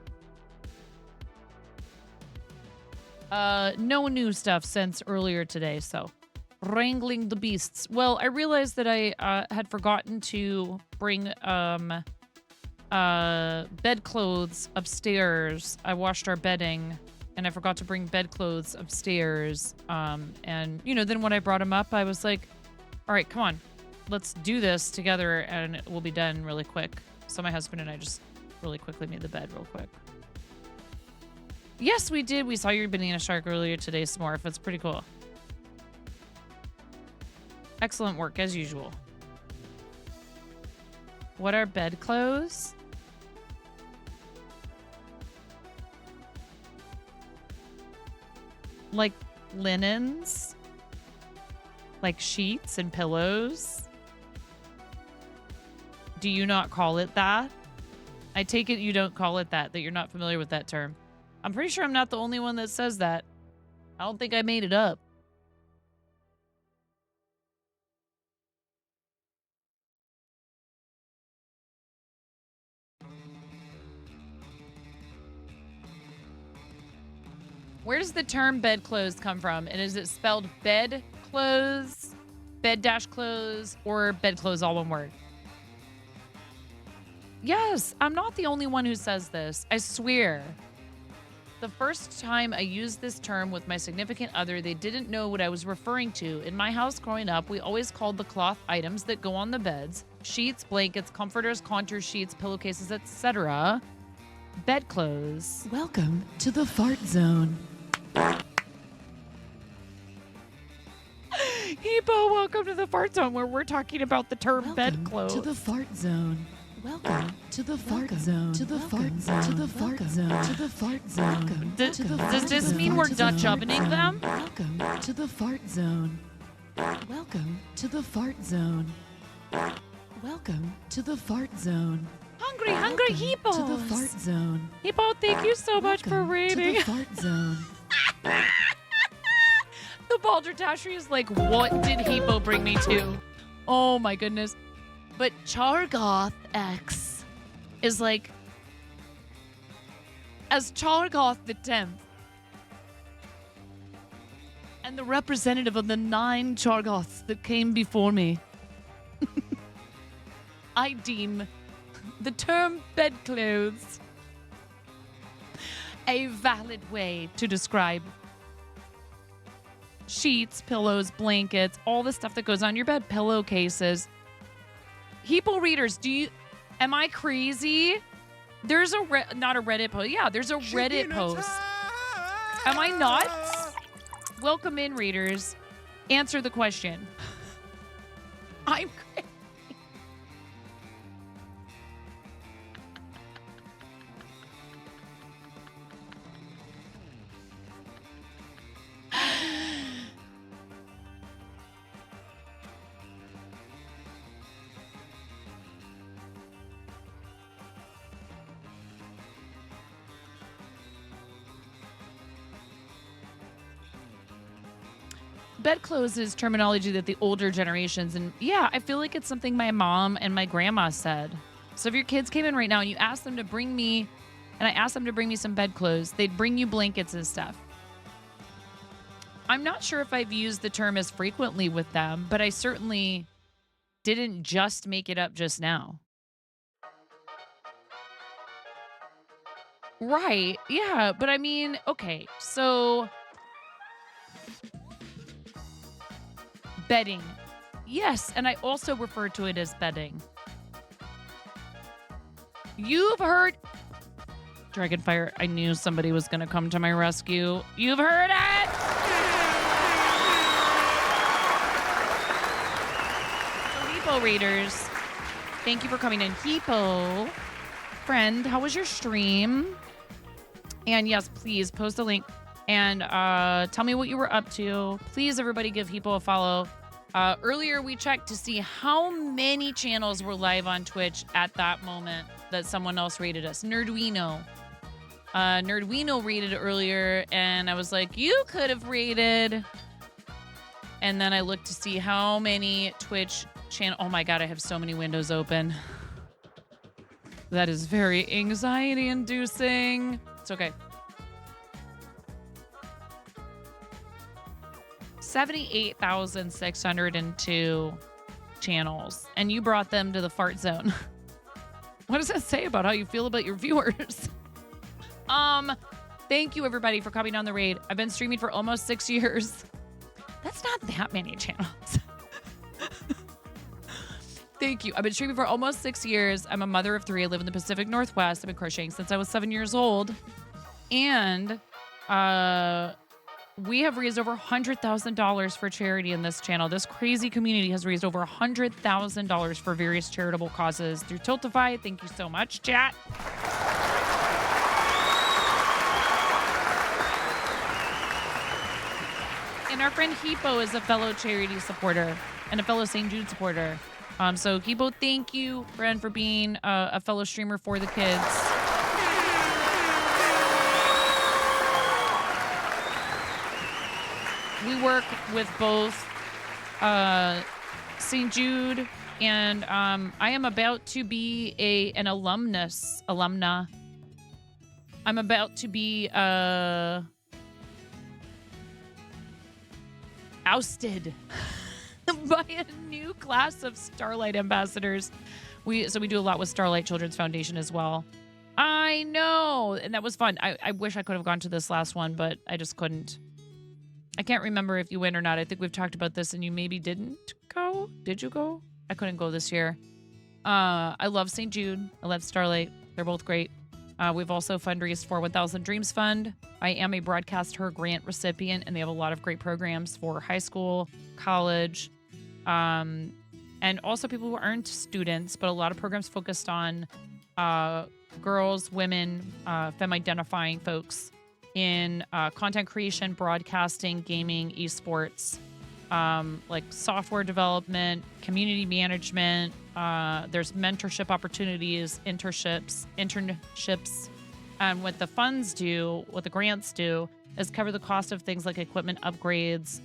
No new stuff since earlier today, so wrangling the beasts. Well, I realized that I had forgotten to bring bedclothes upstairs. I washed our bedding and I forgot to bring bedclothes upstairs. And you know, then when I brought them up, I was like, all right, come on, let's do this together and we'll be done really quick. So my husband and I just really quickly made the bed real quick. Yes, we did. We saw your banana shark earlier today, Smorf. It's pretty cool. Excellent work, as usual. What are bedclothes? Like linens? Like sheets and pillows? Do you not call it that? I take it you don't call it that you're not familiar with that term. I'm pretty sure I'm not the only one that says that. I don't think I made it up. Where does the term bedclothes come from? And is it spelled bedclothes, bed-clothes, or bedclothes all one word? Yes, I'm not the only one who says this. I swear. The first time I used this term with my significant other, they didn't know what I was referring to. In my house growing up, we always called the cloth items that go on the beds, sheets, blankets, comforters, contour sheets, pillowcases, etc., bedclothes. Welcome to the fart zone. Hippo, welcome to the fart zone where we're talking about the term bedclothes. To the fart zone. Welcome to the fart zone. To the fart zone. To the fart zone. To the fart zone. Does this mean we're Dutch ovening them? Welcome to the fart zone. Welcome to the fart zone. Welcome to the fart zone. Hungry hippos. To the fart zone. Hippo, thank you so much for reading. To the fart zone. The Baldertashery is like, what did Hippo bring me to? Oh my goodness. But Chargoth X is like, as Chargoth the 10th, and the representative of the 9 Chargoths that came before me, I deem the term bedclothes a valid way to describe sheets, pillows, blankets, all the stuff that goes on your bed, pillowcases. Hippo readers, am I crazy? There's not a Reddit post. Yeah, there's a Reddit post. Am I nuts? Welcome in, readers. Answer the question. I'm crazy. Bedclothes is terminology that the older generations, and yeah, I feel like it's something my mom and my grandma said. So if your kids came in right now and you asked them to bring me, and I asked them to bring me some bedclothes, they'd bring you blankets and stuff. I'm not sure if I've used the term as frequently with them, but I certainly didn't just make it up just now. Right, yeah, but I mean, okay, so bedding. Yes, and I also refer to it as bedding. You've heard... Dragonfire, I knew somebody was going to come to my rescue. You've heard it! So, Hippo readers, thank you for coming in. Hippo, friend, how was your stream? And yes, please post a link and tell me what you were up to. Please, everybody, give Hippo a follow. Earlier, we checked to see how many channels were live on Twitch at that moment that someone else rated us. Nerdwino. Nerdwino rated earlier, and I was like, you could have rated And then I look to see how many Twitch channel. Oh my God, I have so many windows open. That is very anxiety inducing. It's okay. 78,602 channels, and you brought them to the fart zone. What does that say about how you feel about your viewers? Thank you everybody for coming on the raid. I've been streaming for almost 6 years. That's not that many channels. Thank you. I've been streaming for almost 6 years. I'm a mother of 3. I live in the Pacific Northwest. I've been crocheting since I was 7 years old. And we have raised over $100,000 for charity in this channel. This crazy community has raised over $100,000 for various charitable causes through Tiltify. Thank you so much, chat. And our friend Hippo is a fellow charity supporter and a fellow St. Jude supporter. So Hippo, thank you, friend, for being a fellow streamer for the kids. We work with both St. Jude and I am about to be an alumna. I'm about to be ousted by a new class of Starlight ambassadors. We do a lot with Starlight Children's Foundation as well. I know, and that was fun. I wish I could have gone to this last one, but I just couldn't. I can't remember if you went or not. I think we've talked about this and you maybe didn't go. Did you go? I couldn't go this year. I love St. Jude. I love Starlight. They're both great. We've also fundraised for 1000 Dreams Fund. I am a Broadcast Her grant recipient, and they have a lot of great programs for high school, college, and also people who aren't students, but a lot of programs focused on girls, women, femme-identifying folks in content creation, broadcasting, gaming, esports, like software development, community management. There's mentorship opportunities, internships. And what the funds do, what the grants do, is cover the cost of things like equipment upgrades,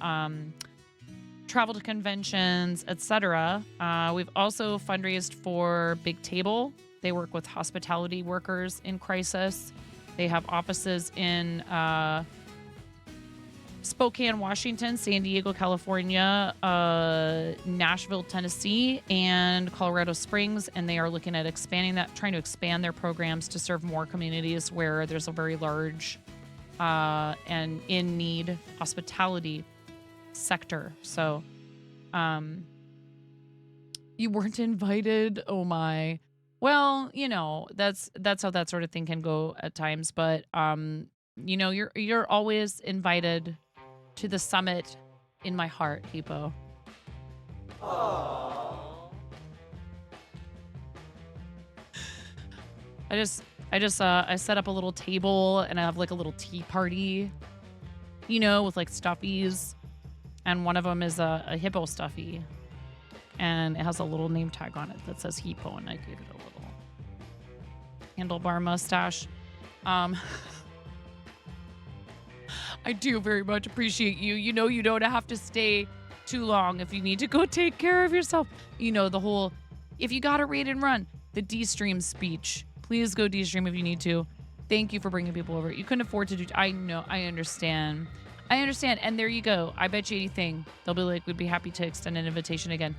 travel to conventions, etc. We've also fundraised for Big Table. They work with hospitality workers in crisis. They have offices in Spokane, Washington, San Diego, California, Nashville, Tennessee, and Colorado Springs. And they are looking at expanding that, trying to expand their programs to serve more communities where there's a very large and in need hospitality sector. So you weren't invited. Oh my. Well, you know, that's how that sort of thing can go at times. But you know, you're always invited to the summit in my heart, Hippo. Aww. I set up a little table and I have like a little tea party, you know, with like stuffies, and one of them is a hippo stuffy, and it has a little name tag on it that says Hippo, and I gave it a little handlebar mustache. I do very much appreciate you. You know, you don't have to stay too long if you need to go take care of yourself. You know, the whole, if you got to read and run, the D-Stream speech. Please go D-Stream if you need to. Thank you for bringing people over. You couldn't afford to do, I know, I understand. And there you go. I bet you anything. They'll be like, we'd be happy to extend an invitation again.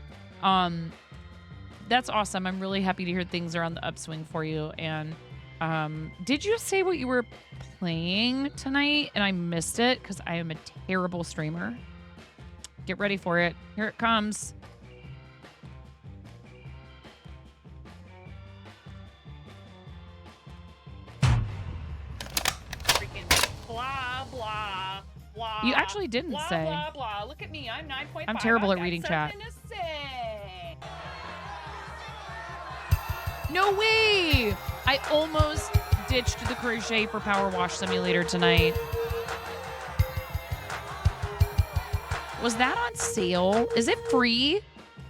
That's awesome. I'm really happy to hear things are on the upswing for you. And did you say what you were playing tonight and I missed it because I am a terrible streamer? Get ready for it. Here it comes. Freaking blah, blah, blah. You actually didn't blah, say. Blah, blah. Look at me. I'm 9.5. I'm terrible I've at got reading chat. something to say. No way! I almost ditched the crochet for Power Wash Simulator tonight. Was that on sale? Is it free?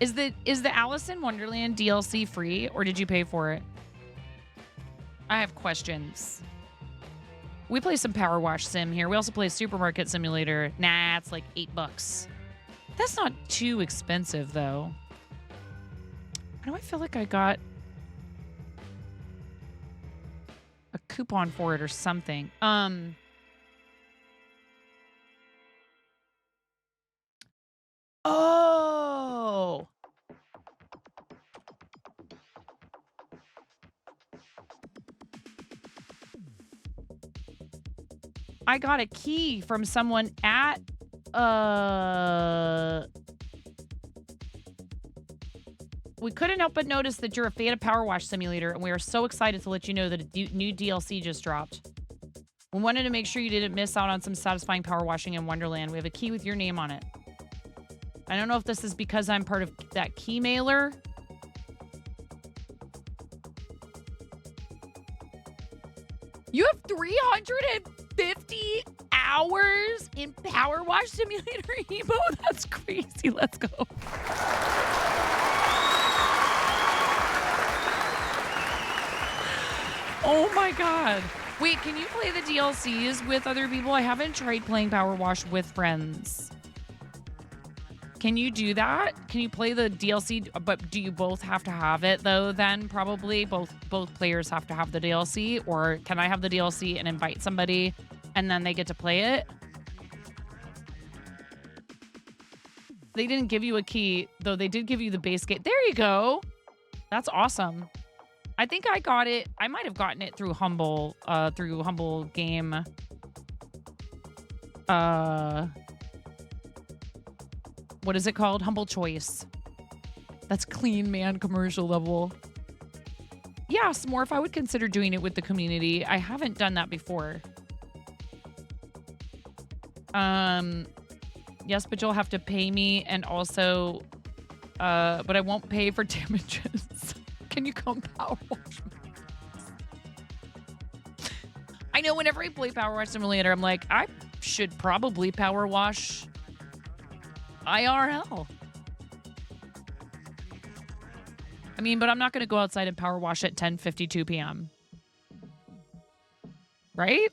Is the Alice in Wonderland DLC free, or did you pay for it? I have questions. We play some Power Wash Sim here. We also play Supermarket Simulator. Nah, it's like $8. That's not too expensive, though. Why do I feel like I got a coupon for it or something? Oh! I got a key from someone at we couldn't help but notice that you're a fan of Power Wash Simulator, and we are so excited to let you know that a new DLC just dropped. We wanted to make sure you didn't miss out on some satisfying power washing in Wonderland. We have a key with your name on it. I don't know if this is because I'm part of that key mailer. You have 350 hours in Power Wash Simulator, Emo? That's crazy. Let's go. Oh my god. Wait, can you play the DLCs with other people? I haven't tried playing Power Wash with friends. Can you do that? Can you play the DLC? But do you both have to have it though? Then probably both players have to have the DLC, or can I have the DLC and invite somebody and then they get to play it? They didn't give you a key, though they did give you the base game. There you go. That's awesome. I think I got it. I might have gotten it through Humble Game. What is it called? Humble Choice. That's clean man commercial level. Yeah, Smorf, I would consider doing it with the community. I haven't done that before. Yes, but you'll have to pay me, and also, but I won't pay for damages. Can you come Power Wash me? I know whenever I play Power Wash Simulator, I'm like, I should probably Power Wash IRL. I mean, but I'm not going to go outside and Power Wash at 10:52 p.m. Right?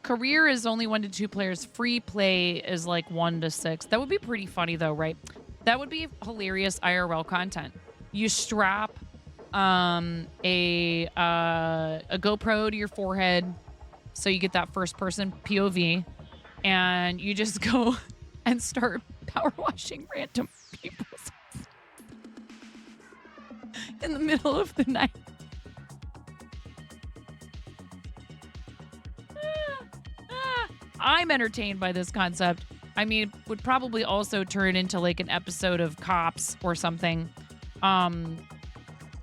Career is only 1 to 2 players. Free play is like 1 to 6. That would be pretty funny though, right? That would be hilarious IRL content. You strap a GoPro to your forehead so you get that first person POV, and you just go and start power washing random people in the middle of the night. I'm entertained by this concept. I mean, it would probably also turn into like an episode of Cops or something. Damn,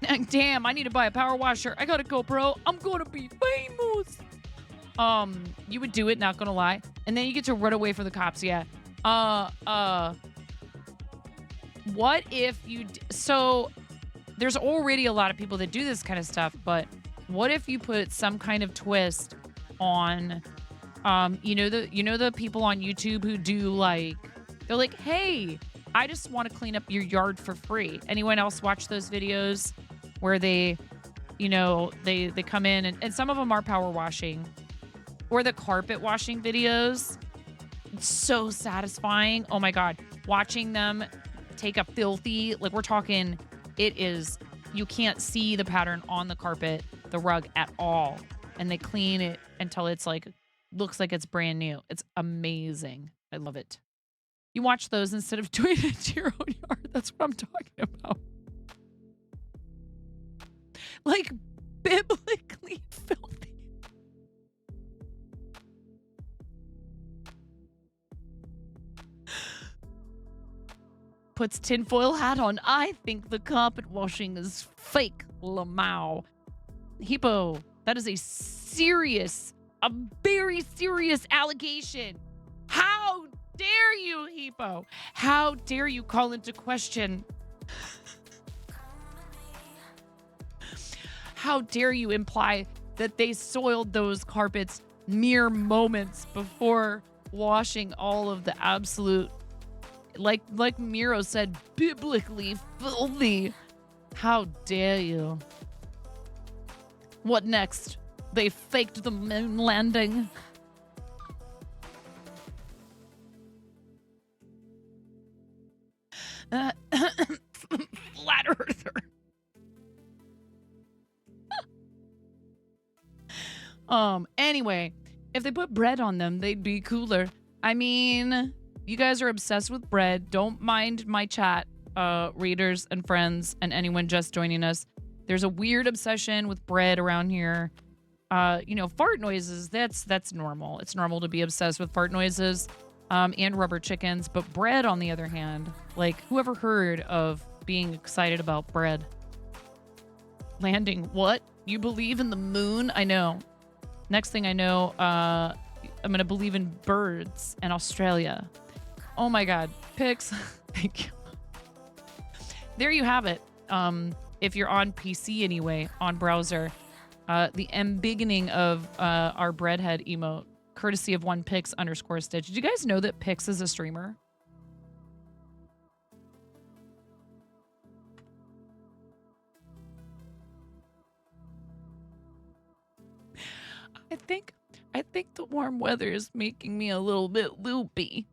I need to buy a power washer. I got a GoPro. I'm gonna be famous. You would do it, not gonna lie. And then you get to run away from the cops, yeah. What if you... So, there's already a lot of people that do this kind of stuff, but what if you put some kind of twist on... you know the people on YouTube who do like, they're like, hey, I just want to clean up your yard for free. Anyone else watch those videos where they, you know, they come in and some of them are power washing, or the carpet washing videos. It's so satisfying. Oh my God. Watching them take a filthy, like we're talking, it is, you can't see the pattern on the carpet, the rug at all. And they clean it until it's like, looks like it's brand new. It's amazing. I love it. You watch those instead of doing it to your own yard. That's what I'm talking about. Like biblically filthy. Puts tinfoil hat on. I think the carpet washing is fake, Lamau. Hippo, that is a very serious allegation. How dare you, Hippo? How dare you call into question? How dare you imply that they soiled those carpets mere moments before washing all of the absolute, like Miro said, biblically filthy. How dare you? What next? They faked the moon landing. Flat earther. Anyway, if they put bread on them, they'd be cooler. I mean, you guys are obsessed with bread. Don't mind my chat, readers and friends and anyone just joining us. There's a weird obsession with bread around here. Fart noises, that's normal. It's normal to be obsessed with fart noises, and rubber chickens. But bread, on the other hand, like, whoever heard of being excited about bread? Landing what? You believe in the moon? I know. Next thing I know, I'm going to believe in birds and Australia. Oh my God. Pics. Thank you. There you have it. If you're on PC anyway, on browser, the beginning of our breadhead emote, courtesy of @1pix_Stitch. Did you guys know that Pix is a streamer? I think the warm weather is making me a little bit loopy.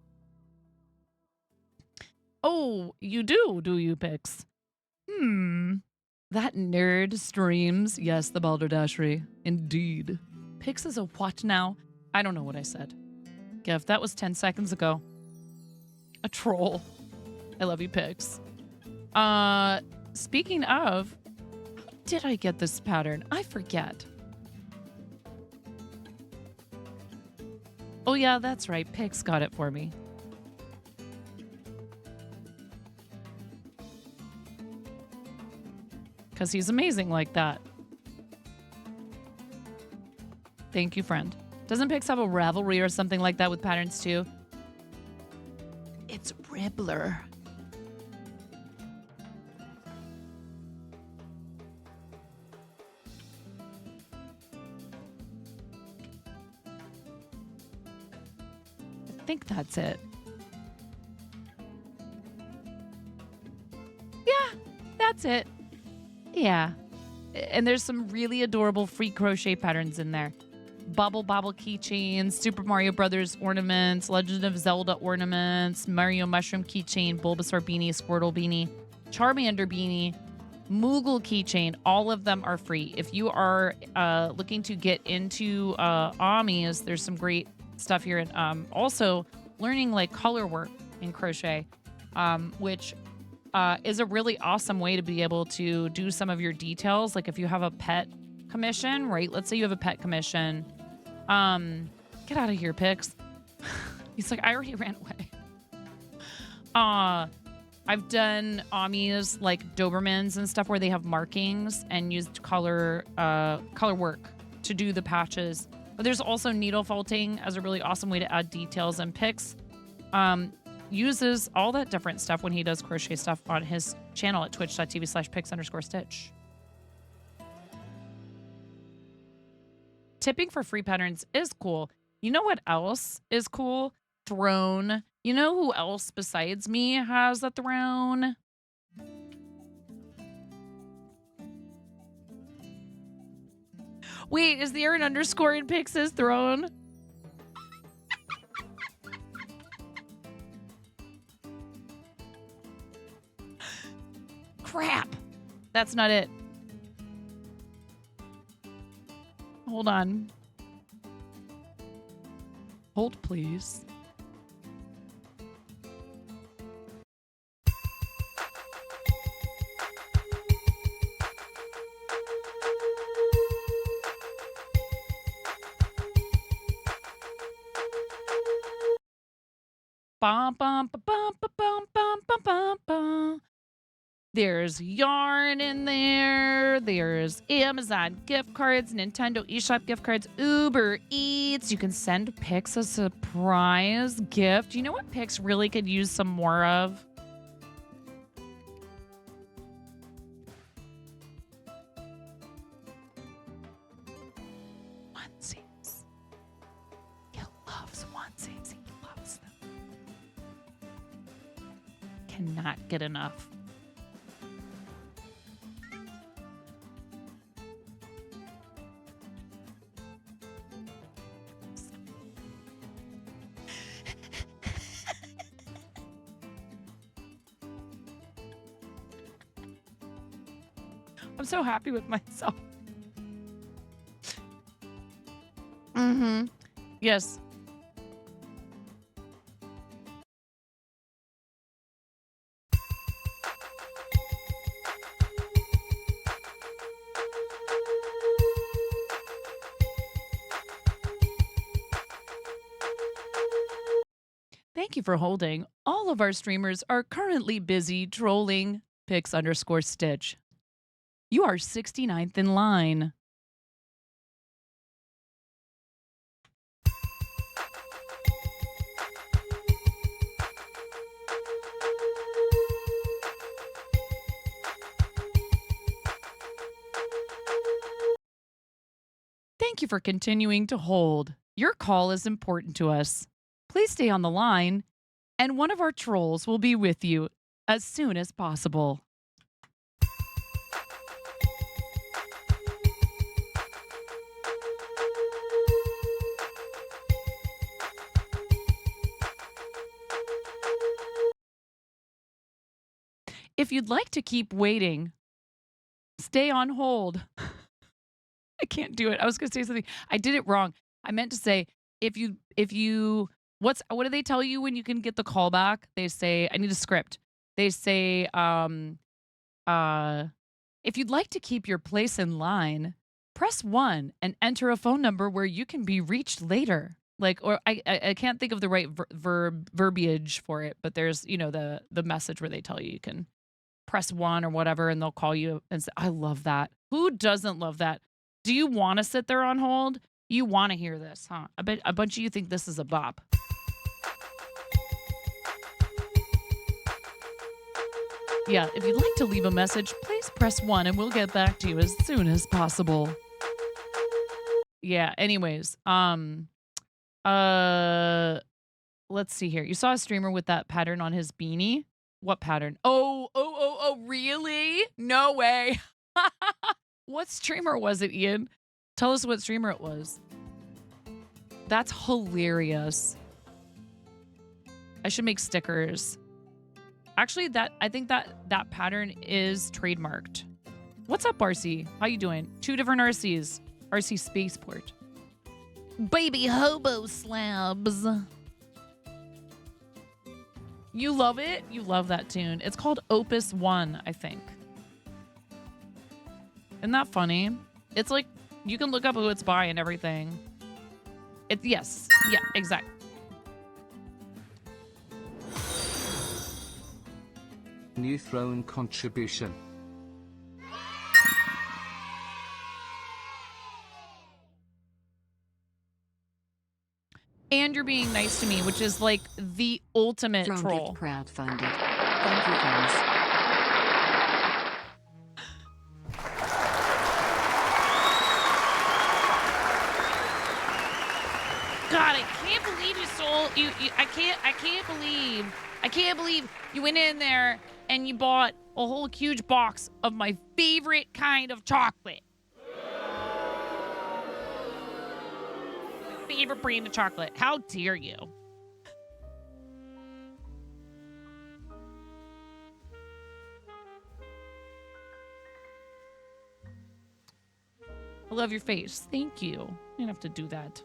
Oh, you do you, Pix? That nerd streams. Yes, the Balderdashery. Indeed. Pix is a what now? I don't know what I said. Gift, that was 10 seconds ago. A troll. I love you, Pix. Speaking of, how did I get this pattern? I forget. Oh yeah, that's right. Pix got it for me. Because he's amazing like that. Thank you, friend. Doesn't Pix have a Ravelry or something like that with patterns too? It's Ribbler. I think that's it. Yeah, that's it. Yeah. And there's some really adorable free crochet patterns in there. Bobble Bobble keychains, Super Mario Brothers ornaments, Legend of Zelda ornaments, Mario Mushroom keychain, Bulbasaur beanie, Squirtle beanie, Charmander beanie, Moogle keychain. All of them are free. If you are looking to get into Amis, there's some great stuff here. And also learning like color work in crochet, which is a really awesome way to be able to do some of your details. Like if you have a pet commission, right? Let's say you have a pet commission. Get out of here, Pix. He's like, I already ran away. I've done Amis like Dobermans and stuff where they have markings and used color work to do the patches. But there's also needle felting as a really awesome way to add details. And Pix uses all that different stuff when he does crochet stuff on his channel at twitch.tv/pix_stitch. Tipping for free patterns is cool. You know what else is cool? Throne. You know who else besides me has a throne? Wait, is there an underscore in Pix's throne? Crap. That's not it. Hold on. Hold, please. Bum, bum, ba, bum, ba, bum, bum, bum, bum, bum. There's yarn in there. There's Amazon gift cards, Nintendo eShop gift cards, Uber Eats. You can send Pix a surprise gift. You know what Pix really could use some more of? Onesies. He loves onesies. He loves them. Cannot get enough. I'm so happy with myself. Yes. Thank you for holding. All of our streamers are currently busy trolling Pix_Stitch. You are 69th in line. Thank you for continuing to hold. Your call is important to us. Please stay on the line, and one of our trolls will be with you as soon as possible. If you'd like to keep waiting, stay on hold. I can't do it. I was going to say something. I did it wrong. I meant to say, what do they tell you when you can get the call back? They say, I need a script. They say, if you'd like to keep your place in line, press 1 and enter a phone number where you can be reached later. Or I can't think of the right verbiage for it, but there's, the message where they tell you can press 1 or whatever, and they'll call you and say, I love that. Who doesn't love that? Do you want to sit there on hold? You want to hear this, huh? I bet a bunch of you think this is a bop. Yeah, if you'd like to leave a message, please press 1 and we'll get back to you as soon as possible. Yeah, anyways, let's see here. You saw a streamer with that pattern on his beanie? What pattern? Oh, really? No way. What streamer was it, Ian? Tell us what streamer it was. That's hilarious. I should make stickers. Actually, I think that pattern is trademarked. What's up, RC? How you doing? 2 different RCs. RC Spaceport. Baby hobo slabs. You love it? You love that tune. It's called Opus 1, I think. Isn't that funny? It's like, you can look up who it's by and everything. Yes. Yeah, exactly. New throne contribution. And you're being nice to me, which is like the ultimate troll. Crowdfunded. Thank you, guys. God, I can't believe you sold you. I can't believe you went in there and you bought a whole huge box of my favorite kind of chocolate. My favorite brand of chocolate. How dare you? I love your face. Thank you. You didn't have to do that.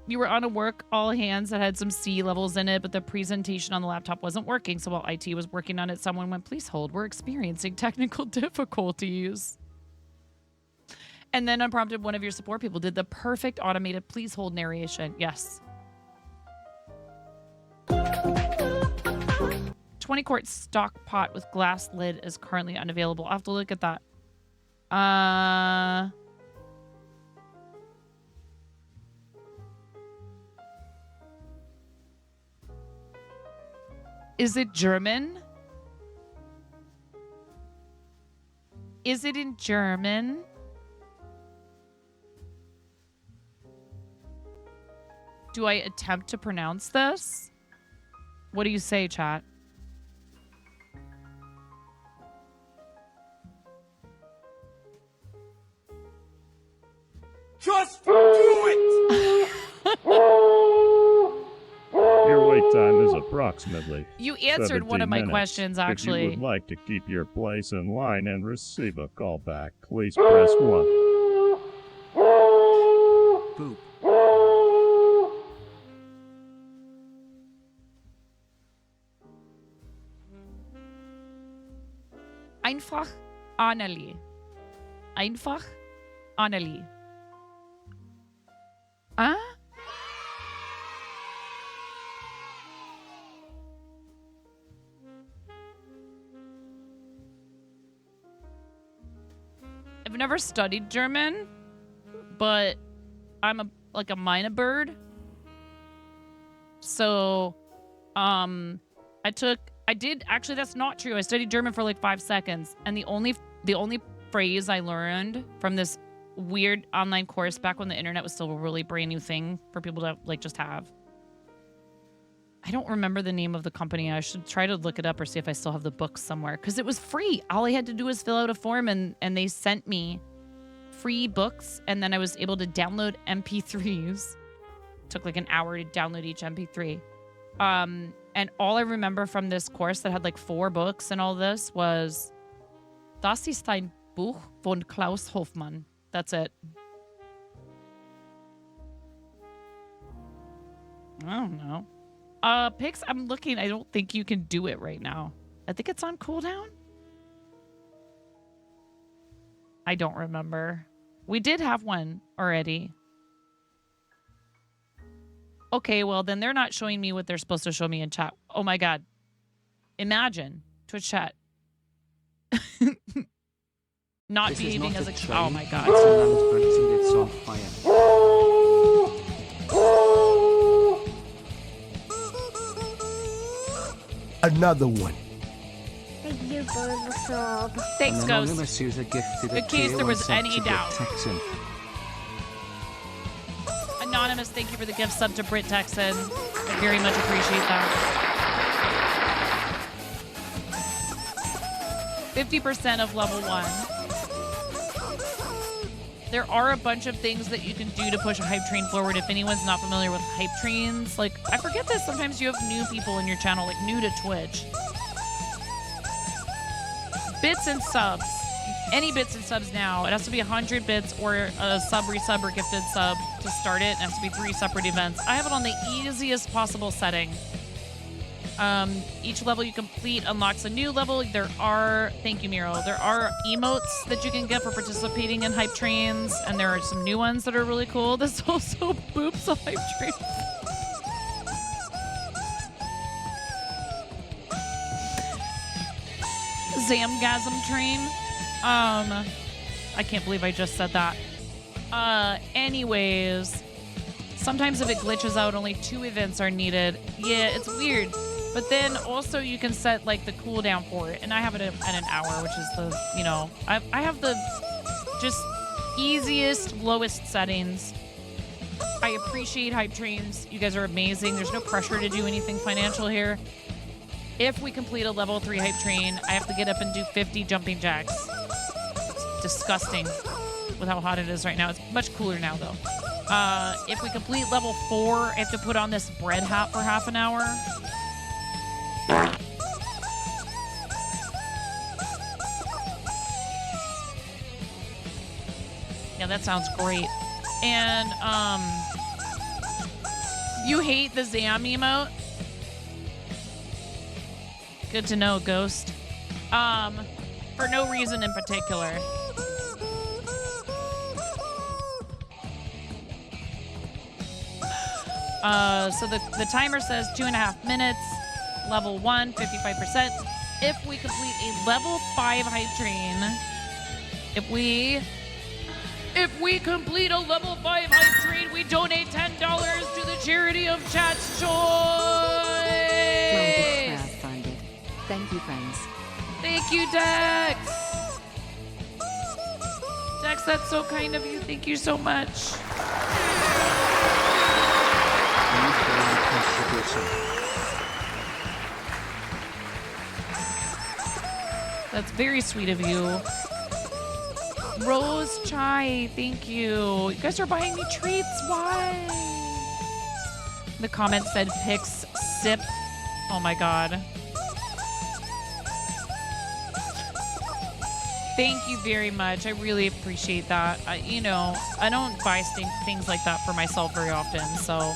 You were on a work all hands that had some C levels in it, but the presentation on the laptop wasn't working. So while IT was working on it, someone went, please hold. We're experiencing technical difficulties. And then unprompted, one of your support people did the perfect automated please hold narration. Yes. 20-quart stock pot with glass lid is currently unavailable. I'll have to look at that. Is it German? Is it in German? Do I attempt to pronounce this? What do you say, chat? Just do it! You're like time is approximately. You answered one of 17 my minutes. questions, If you actually. would like to keep your place in line and receive a call back, please press 1. Boop. Einfach Annelie. Einfach Annelie. Ah? I've never studied German, but I'm a minor bird. So, actually that's not true. I studied German for like 5 seconds, and the only phrase I learned from this weird online course back when the internet was still a really brand new thing for people to like just have. I don't remember the name of the company. I should try to look it up or see if I still have the book somewhere, because it was free. All I had to do was fill out a form, and they sent me free books, and then I was able to download MP3s. Took like an hour to download each MP3. And all I remember from this course that had like 4 books and all this was, Das ist ein Buch von Klaus Hofmann. That's it. I don't know. Pix, I'm looking. I don't think you can do it right now. I think it's on cooldown. I don't remember. We did have one already. Okay, well, then they're not showing me what they're supposed to show me in chat. Oh my God. Imagine Twitch chat. Not This is behaving not as a a... train. Oh my God. It's a lambert and it's on fire. Another one. Thank you for the sub. Thanks, An Ghost. anonymous user gifted a In case tier there 1 was sub any to Brit doubt. Texan. Anonymous, thank you for the gift sub to Brit Texan. I very much appreciate that. 50% of level 1. There are a bunch of things that you can do to push a hype train forward. If anyone's not familiar with hype trains, like, I forget this, sometimes you have new people in your channel, like new to Twitch. Bits and subs. Any bits and subs now. It has to be 100 bits or a sub, resub, or gifted sub to start it. It has to be 3 separate events. I have it on the easiest possible setting. Each level you complete unlocks a new level. There are, thank you, Miro, there are emotes that you can get for participating in hype trains, and there are some new ones that are really cool. This also boops a hype train. Zamgasm train. I can't believe I just said that. Anyways, sometimes if it glitches out, only 2 events are needed. Yeah, it's weird. But then also you can set like the cooldown for it. And I have it at an hour, which is the, you know, I have the just easiest, lowest settings. I appreciate hype trains. You guys are amazing. There's no pressure to do anything financial here. If we complete a level 3 hype train, I have to get up and do 50 jumping jacks. It's disgusting with how hot it is right now. It's much cooler now though. If we complete level 4, I have to put on this bread hat for half an hour. Yeah, that sounds great. And you hate the Zam emote? Good to know, Ghost. For no reason in particular. So the timer says 2.5 minutes. Level 1, 55%. If we complete a level 5 hype train, if we complete a level 5 hype train, we donate $10 to the charity of Chat's Choice. Crowdfunded. Thank you, friends. Thank you, Dex. Dex, that's so kind of you. Thank you so much. That's very sweet of you. Rose Chai, thank you. You guys are buying me treats. Why? The comment said Pix sip. Oh my God. Thank you very much. I really appreciate that. You know, I don't buy things like that for myself very often. So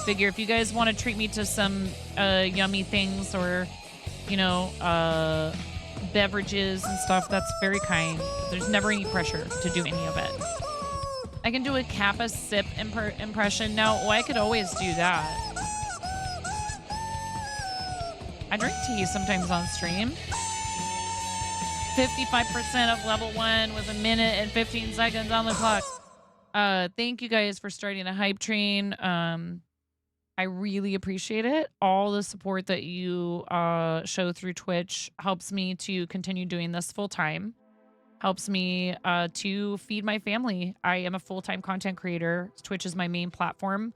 figure if you guys want to treat me to some yummy things or, you know, beverages and stuff, that's very kind. There's never any pressure to do any of it. I can do a Kappa sip impression now. Oh, I could always do that. I drink tea sometimes on stream. 55% of level 1 with 1 minute and 15 seconds on the clock. Thank you guys for starting a hype train. I really appreciate it. All the support that you show through Twitch helps me to continue doing this full time. Helps me to feed my family. I am a full-time content creator. Twitch is my main platform.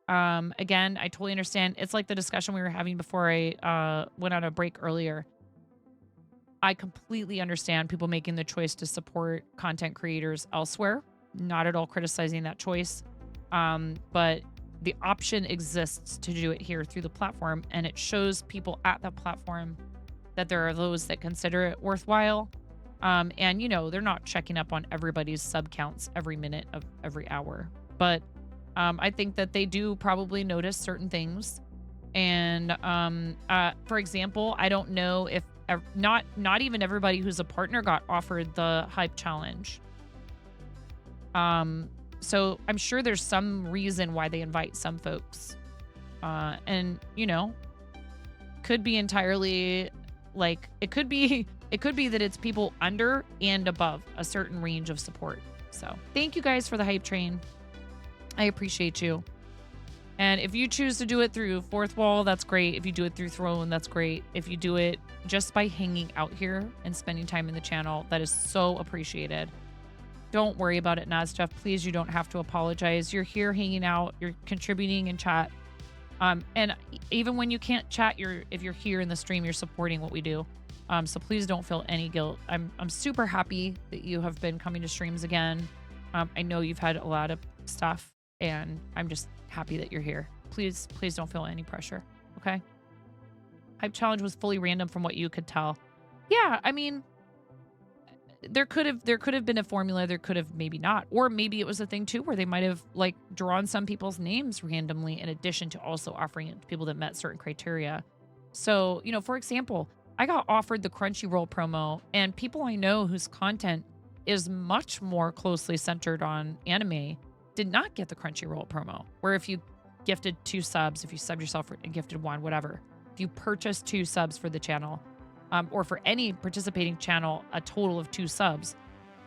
Again, I totally understand. It's like the discussion we were having before I went on a break earlier. I completely understand people making the choice to support content creators elsewhere. Not at all criticizing that choice. But the option exists to do it here through the platform, and it shows people at the platform that there are those that consider it worthwhile. And, you know, they're not checking up on everybody's sub counts every minute of every hour. But I think that they do probably notice certain things. And for example, I don't know if not even everybody who's a partner got offered the hype challenge. So I'm sure there's some reason why they invite some folks. And, you know, could be entirely like, it could be that it's people under and above a certain range of support. So thank you guys for the hype train. I appreciate you. And if you choose to do it through Fourth Wall, that's great. If you do it through Throne, that's great. If you do it just by hanging out here and spending time in the channel, that is so appreciated. Don't worry about it, Nazjeff. Please, you don't have to apologize. You're here hanging out. You're contributing in chat. And even when you can't chat, if you're here in the stream, you're supporting what we do. So please don't feel any guilt. I'm super happy that you have been coming to streams again. I know you've had a lot of stuff, and I'm just happy that you're here. Please don't feel any pressure. Okay. Hype challenge was fully random from what you could tell. Yeah, I mean, there could have been a formula. There could have maybe not, or maybe it was a thing too where they might have like drawn some people's names randomly in addition to also offering it to people that met certain criteria. So, you know, for example, I got offered the Crunchyroll promo, and people I know whose content is much more closely centered on anime did not get the Crunchyroll promo, where if you gifted 2 subs, if you subbed yourself and gifted 1, whatever, if you purchased 2 subs for the channel, or for any participating channel, a total of 2 subs,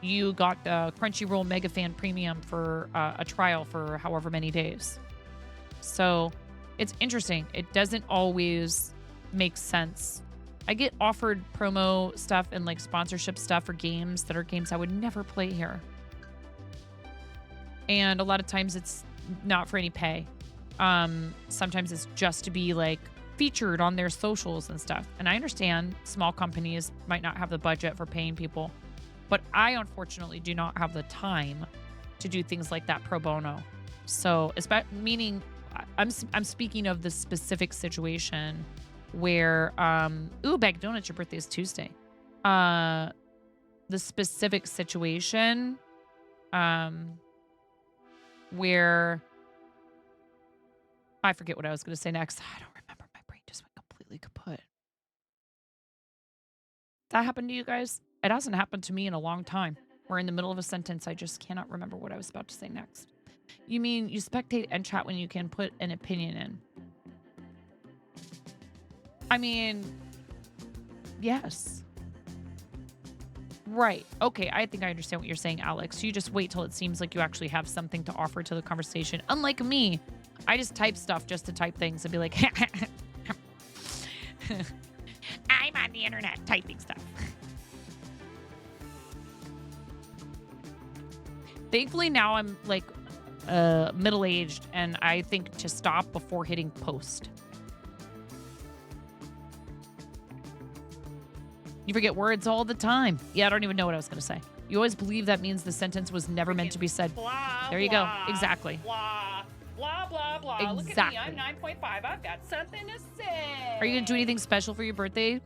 you got the Crunchyroll Mega Fan Premium for a trial for however many days. So it's interesting. It doesn't always make sense. I get offered promo stuff and like sponsorship stuff for games that are games I would never play here. And a lot of times it's not for any pay. Sometimes it's just to be like featured on their socials and stuff. And I understand small companies might not have the budget for paying people, but I unfortunately do not have the time to do things like that pro bono. So, meaning I'm speaking of the specific situation where, ooh, Bag Donuts, your birthday is Tuesday. The specific situation, where I forget what I was going to say next. I don't remember. My brain just went completely kaput. That happened to you guys? It hasn't happened to me in a long time. We're in the middle of a sentence. I just cannot remember what I was about to say next. You mean you spectate and chat when you can put an opinion in? I mean, yes. Right. Okay, I think I understand what you're saying, Alex. You just wait till it seems like you actually have something to offer to the conversation. Unlike me, I just type stuff just to type things and be like, I'm on the internet typing stuff. Thankfully, now I'm like middle-aged, and I think to stop before hitting post. You forget words all the time. Yeah, I don't even know what I was going to say. You always believe that means the sentence was never meant to be said. Blah, there you go. Exactly. Blah, blah, blah, blah. Look at me. I'm 9.5. I've got something to say. Are you gonna do anything special for your birthday,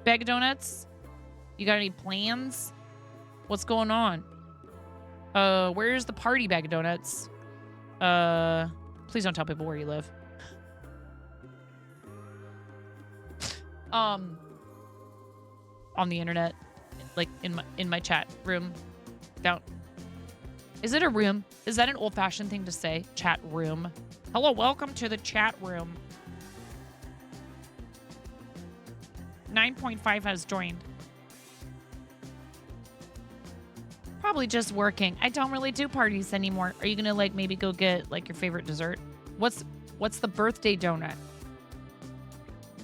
Bag of Donuts? You got any plans? What's going on? Where's the party, Bag of Donuts? Please don't tell people where you live. On the internet, like in my chat room. Down. Is it a room? Is that an old-fashioned thing to say? Chat room. Hello, welcome to the chat room. 9.5 has joined. Probably just working. I don't really do parties anymore. Are you gonna like maybe go get like your favorite dessert? What's the birthday donut?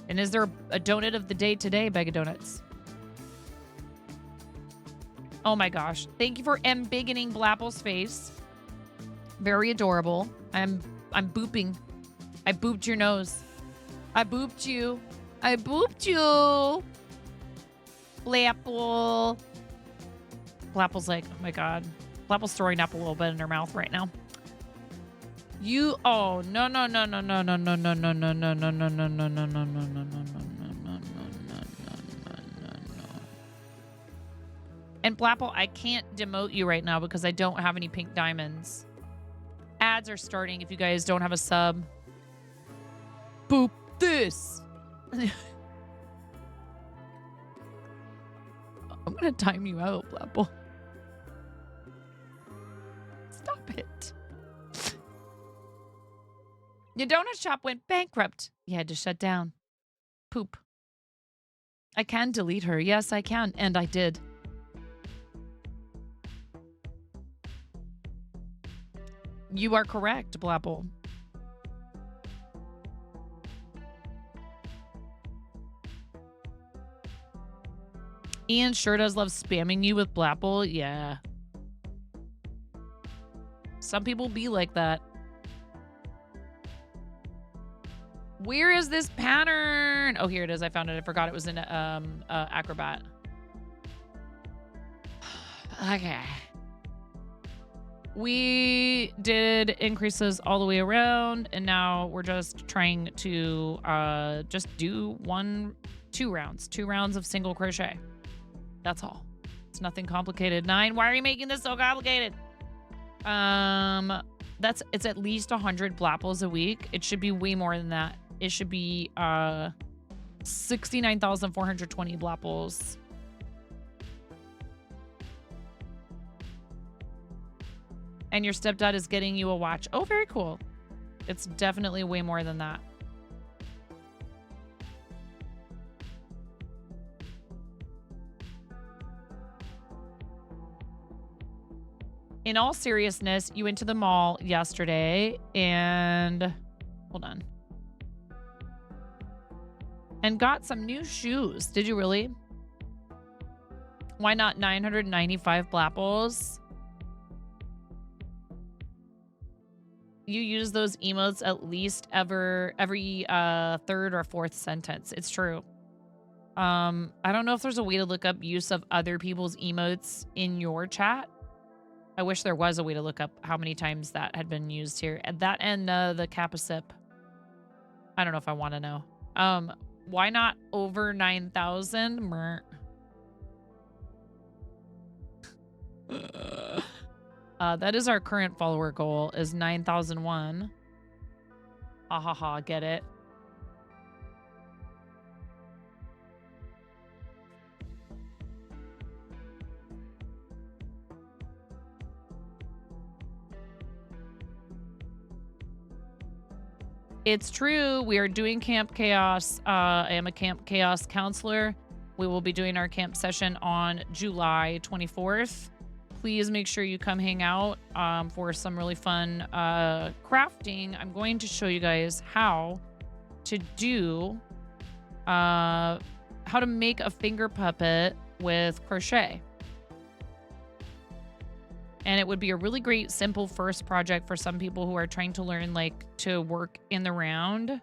And is there a donut of the day today, Bag of Donuts? Oh my gosh. Thank you for embiggening Blapple's face. Very adorable. I'm booping. I booped your nose. I booped you. I booped you. Blapple. Blapple's like, oh my god. Blapple's throwing up a little bit in her mouth right now. You oh no. And Blapple, I can't demote you right now because I don't have any pink diamonds. Ads are starting if you guys don't have a sub. Boop this. I'm gonna time you out, Blapple. Stop it. Your donut shop went bankrupt. You had to shut down. Poop. I can delete her. Yes, I can. And I did. You are correct, Blapple. Ian sure does love spamming you with Blapple. Yeah. Some people be like that. Where is this pattern? Oh, here it is. I found it. I forgot it was in Acrobat. Okay. We did increases all the way around, and now we're just trying to just do 2 rounds of single crochet. That's all. It's nothing complicated. 9. Why are you making this so complicated? It's at least 100 Blapples a week. It should be way more than that. It should be 69,420 Blapples. And your stepdad is getting you a watch. Oh, very cool. It's definitely way more than that. In all seriousness, you went to the mall yesterday and hold on. And got some new shoes. Did you really? Why not 995 Blapples? You use those emotes at least every third or fourth sentence. It's true. I don't know if there's a way to look up use of other people's emotes in your chat. I wish there was a way to look up how many times that had been used here. And that and the Capasip. I don't know if I want to know. Why not over 9,000? That is our current follower goal, is 9,001. Ha ha ha, get it? It's true. We are doing Camp Chaos. I am a Camp Chaos counselor. We will be doing our camp session on July 24th. Please make sure you come hang out for some really fun crafting. I'm going to show you guys how to do, how to make a finger puppet with crochet. And it would be a really great, simple first project for some people who are trying to learn, like, to work in the round.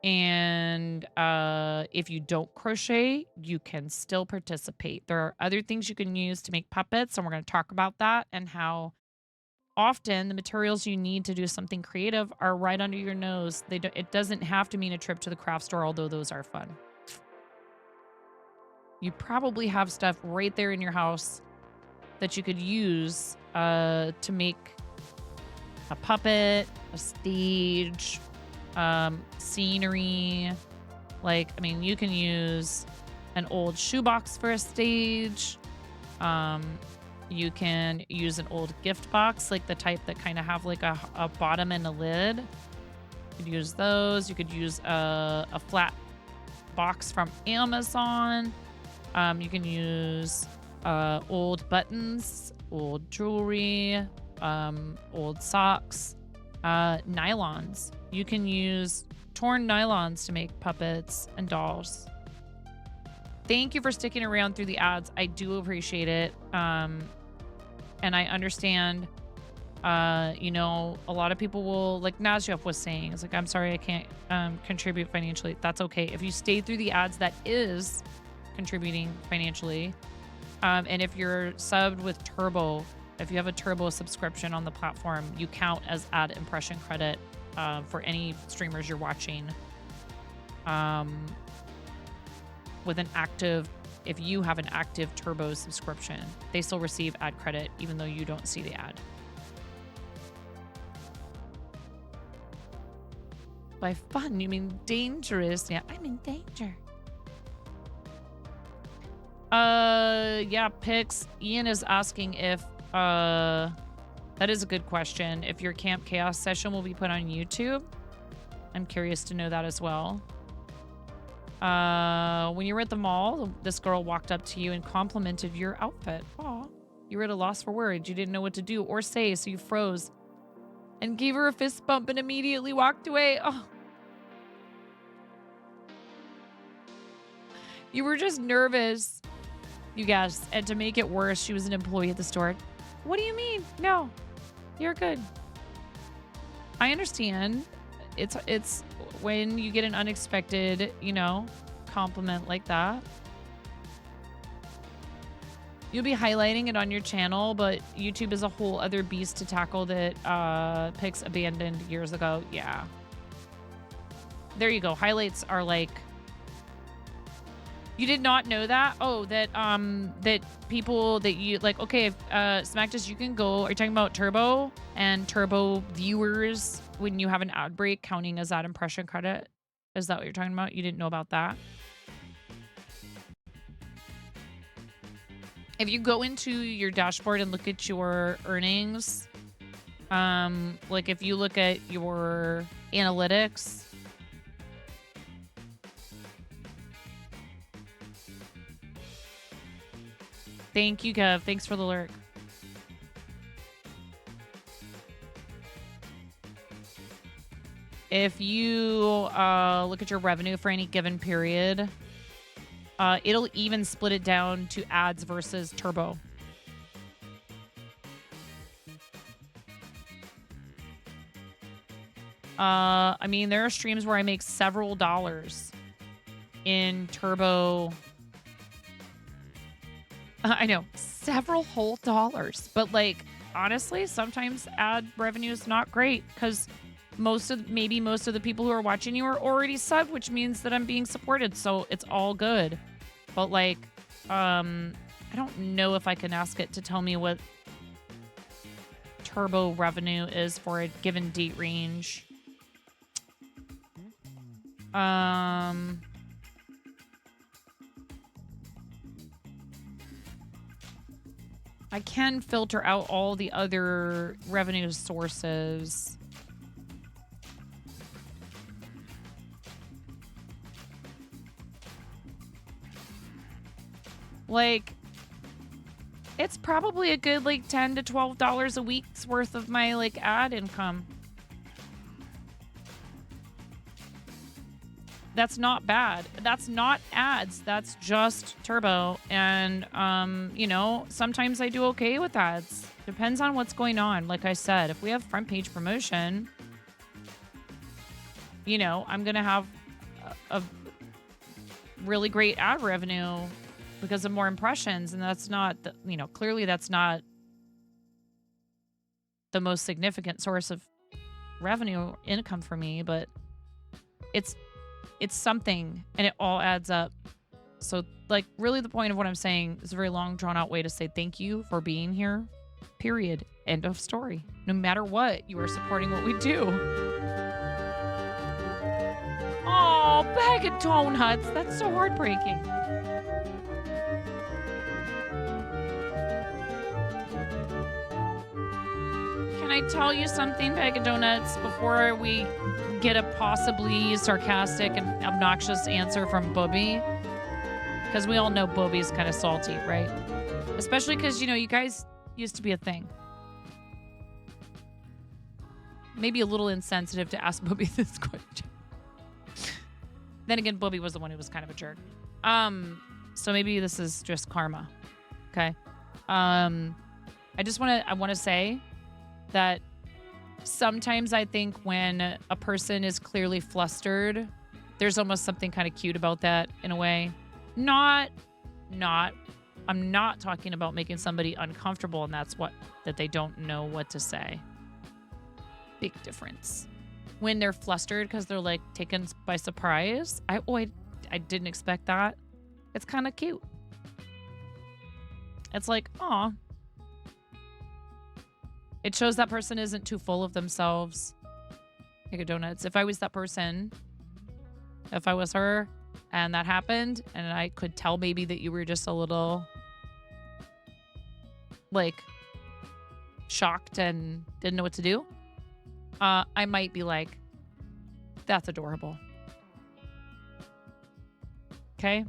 And if you don't crochet, you can still participate. There are other things you can use to make puppets, and we're going to talk about that and how Often, the materials you need to do something creative are right under your nose. It doesn't have to mean a trip to the craft store, although those are fun. You probably have stuff right there in your house that you could use to make a puppet, a stage, scenery. Like, I mean, you can use an old shoebox for a stage. You can use an old gift box, like the type that kind of have like a bottom and a lid. You could use those. You could use a flat box from Amazon. You can use old buttons, old jewelry, old socks, nylons. You can use torn nylons to make puppets and dolls. Thank you for sticking around through the ads. I do appreciate it. And I understand, you know, a lot of people will, like Nazjeff was saying, it's like, I'm sorry, I can't contribute financially. That's okay. If you stay through the ads, that is contributing financially. And if you're subbed with Turbo, if you have a Turbo subscription on the platform, you count as ad impression credit for any streamers you're watching. With an active, if you have an active Turbo subscription, they still receive ad credit even though you don't see the ad. By fun, you mean dangerous. Yeah, I'm in danger. Yeah, Pix. Ian is asking if, that is a good question. If your Camp Chaos session will be put on YouTube. I'm curious to know that as well. When you were at the mall, this girl walked up to you and complimented your outfit. Aw, you were at a loss for words. You didn't know what to do or say, so you froze and gave her a fist bump and immediately walked away. Oh. You were just nervous, you guys. And to make it worse, she was an employee at the store. What do you mean? No, you're good. I understand. It's when you get an unexpected, you know, compliment like that. You'll be highlighting it on your channel, but YouTube is a whole other beast to tackle that Pix abandoned years ago. Yeah. There you go. Highlights are like... You did not know that? Oh, that that people that you like, okay, Smacktus, you can go. Are you talking about Turbo and Turbo viewers when you have an ad break counting as ad impression credit? Is that what you're talking about? You didn't know about that? If you go into your dashboard and look at your earnings, like if you look at your analytics, thank you, Kev. Thanks for the lurk. If you look at your revenue for any given period, it'll even split it down to ads versus Turbo. I mean, there are streams where I make several dollars in Turbo. I know, several whole dollars. But like, honestly, sometimes ad revenue is not great because most of the people who are watching you are already subbed, which means that I'm being supported. So it's all good. But like, I don't know if I can ask it to tell me what Turbo revenue is for a given date range. I can filter out all the other revenue sources. Like, it's probably a good like $10 to $12 a week's worth of my like ad income. That's not bad. That's not ads. That's just Turbo. And, you know, sometimes I do okay with ads. Depends on what's going on. Like I said, if we have front page promotion, you know, I'm going to have a really great ad revenue because of more impressions. And that's not, you know, clearly that's not the most significant source of revenue or income for me, but it's something, and it all adds up. So, like, really the point of what I'm saying is a very long, drawn-out way to say thank you for being here, period. End of story. No matter what, you are supporting what we do. Oh, bag of donuts. That's so heartbreaking. Can I tell you something, bag of donuts, before we get a possibly sarcastic and obnoxious answer from Bobby? Because we all know Bobby's kind of salty, right? Especially because, you know, you guys used to be a thing. Maybe a little insensitive to ask Bobby this question. Then again, Bobby was the one who was kind of a jerk. So maybe this is just karma. Okay. I want to say that sometimes I think when a person is clearly flustered, there's almost something kind of cute about that in a way. I'm not talking about making somebody uncomfortable and that they don't know what to say. Big difference. When they're flustered because they're like taken by surprise. I didn't expect that. It's kind of cute. It's like, aw. It shows that person isn't too full of themselves. Bag of donuts. If I was that person, if I was her, and that happened, and I could tell maybe that you were just a little, like, shocked and didn't know what to do, I might be like, that's adorable. Okay?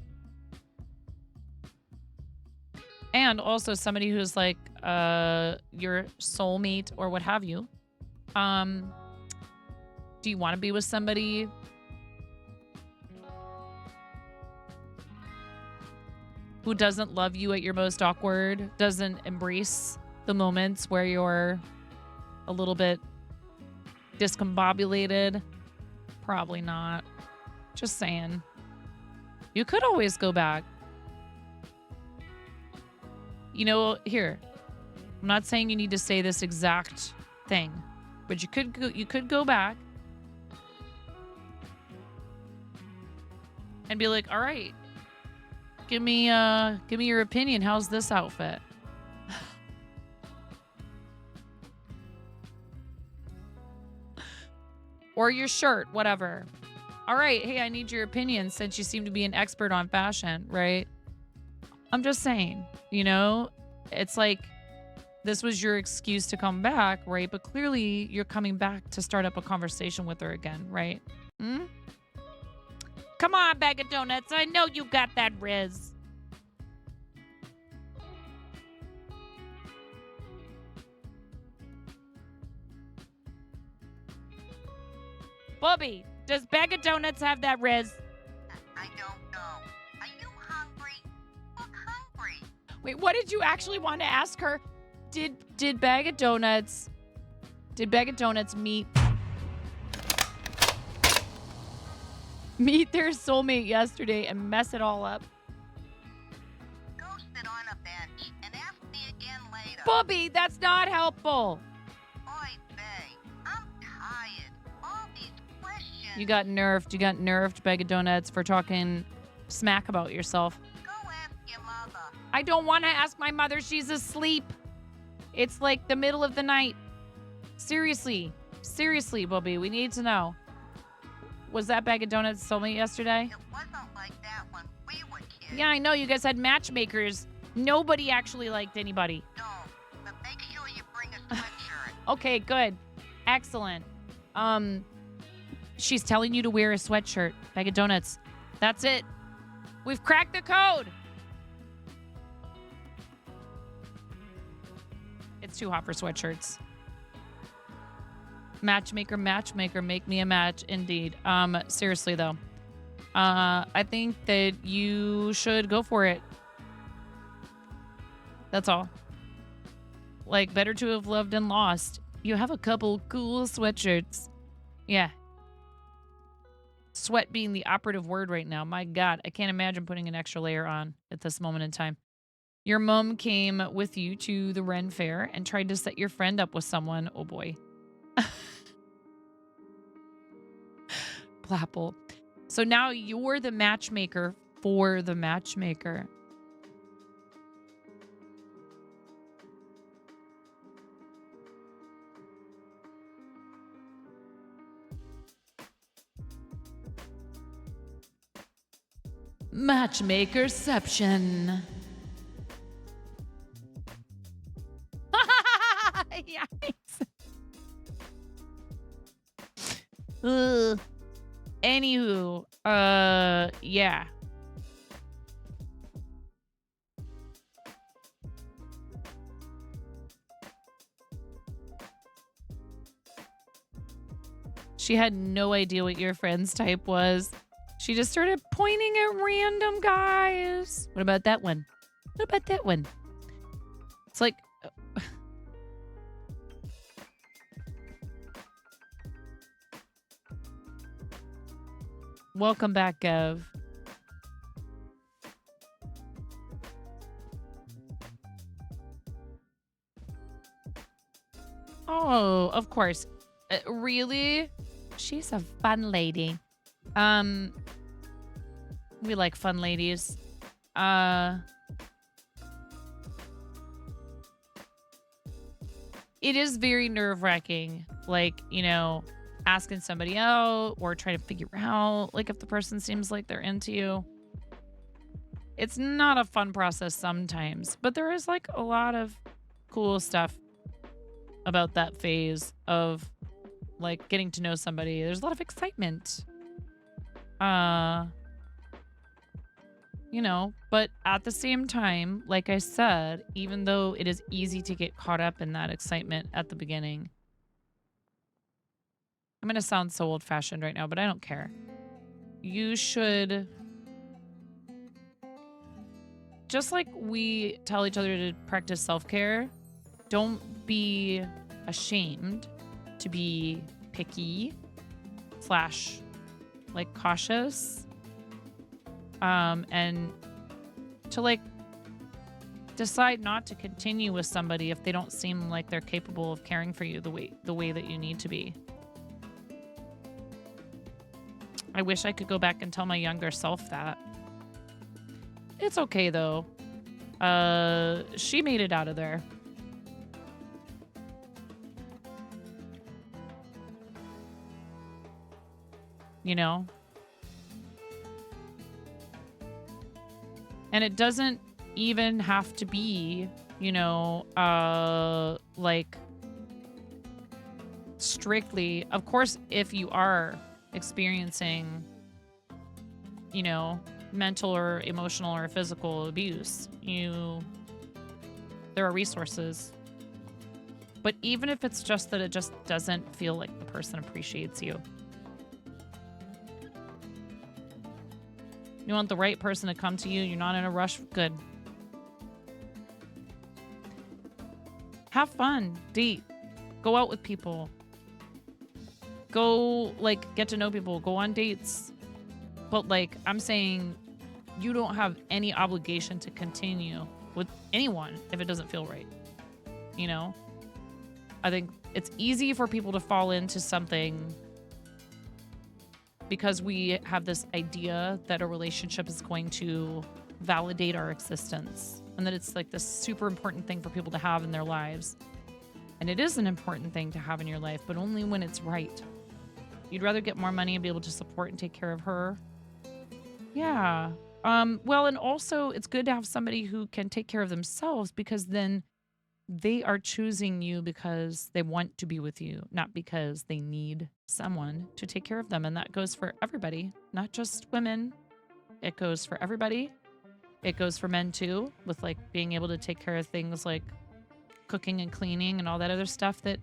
And also somebody who's like your soulmate or what have you. Do you want to be with somebody who doesn't love you at your most awkward, doesn't embrace the moments where you're a little bit discombobulated? Probably not. Just saying. You could always go back. You know, here. I'm not saying you need to say this exact thing, but you could go back and be like, "All right, give me your opinion. How's this outfit?" Or your shirt, whatever. All right, hey, I need your opinion since you seem to be an expert on fashion, right? I'm just saying, you know, it's like this was your excuse to come back, right? But clearly you're coming back to start up a conversation with her again, right? Come on, bag of donuts. I know you got that Riz. Bobby, does bag of donuts have that Riz? I don't know. Are you hungry? I'm hungry. Wait, what did you actually want to ask her? Did bag of donuts meet their soulmate yesterday and mess it all up? Go sit on a bench and ask me again later. Bobby, that's not helpful. Oy vey, I'm tired. All these questions. You got nerfed, bag of donuts, for talking smack about yourself. Go ask your mother. I don't want to ask my mother. She's asleep. It's like the middle of the night. Seriously, Bobby, we need to know. Was that bag of donuts soulmate yesterday? It wasn't like that when we were kids. Yeah, I know. You guys had matchmakers. Nobody actually liked anybody. No, but make sure you bring a sweatshirt. Okay, good. Excellent. She's telling you to wear a sweatshirt. Bag of donuts. That's it. We've cracked the code. It's too hot for sweatshirts. Matchmaker, make me a match. Indeed. Seriously though. I think that you should go for it. That's all. Like, better to have loved than lost. You have a couple cool sweatshirts. Yeah. Sweat being the operative word right now. My God, I can't imagine putting an extra layer on at this moment in time. Your mom came with you to the Ren Fair and tried to set your friend up with someone. Oh boy. Blapple. So now you're the matchmaker for the matchmaker. Matchmakerception. Yikes. Ugh. Anywho, yeah. She had no idea what your friend's type was. She just started pointing at random guys. What about that one? What about that one? It's like... Welcome back, Gev. Oh, of course. Really? She's a fun lady. We like fun ladies. It is very nerve-wracking. Like, you know, asking somebody out or trying to figure out, like, if the person seems like they're into you. It's not a fun process sometimes, but there is, like, a lot of cool stuff about that phase of, like, getting to know somebody. There's a lot of excitement. You know, but at the same time, like I said, even though it is easy to get caught up in that excitement at the beginning, I'm going to sound so old-fashioned right now, but I don't care. You should, just like we tell each other to practice self-care, don't be ashamed to be picky / like cautious, and to like decide not to continue with somebody if they don't seem like they're capable of caring for you the way that you need to be. I wish I could go back and tell my younger self that. It's okay though. She made it out of there. You know? And it doesn't even have to be, you know, like strictly, of course, if you are experiencing, you know, mental or emotional or physical abuse, there are resources. But even if it's just that it just doesn't feel like the person appreciates you. You want the right person to come to you. You're not in a rush. Good. Have fun. Date. Go out with people. Go, like, get to know people. Go on dates. But, like, I'm saying you don't have any obligation to continue with anyone if it doesn't feel right. You know? I think it's easy for people to fall into something because we have this idea that a relationship is going to validate our existence and that it's like this super important thing for people to have in their lives. And it is an important thing to have in your life, but only when it's right. You'd rather get more money and be able to support and take care of her. Yeah. Well, and also it's good to have somebody who can take care of themselves because then they are choosing you because they want to be with you, not because they need someone to take care of them. And that goes for everybody, not just women. It goes for everybody. It goes for men too, with like being able to take care of things like cooking and cleaning and all that other stuff that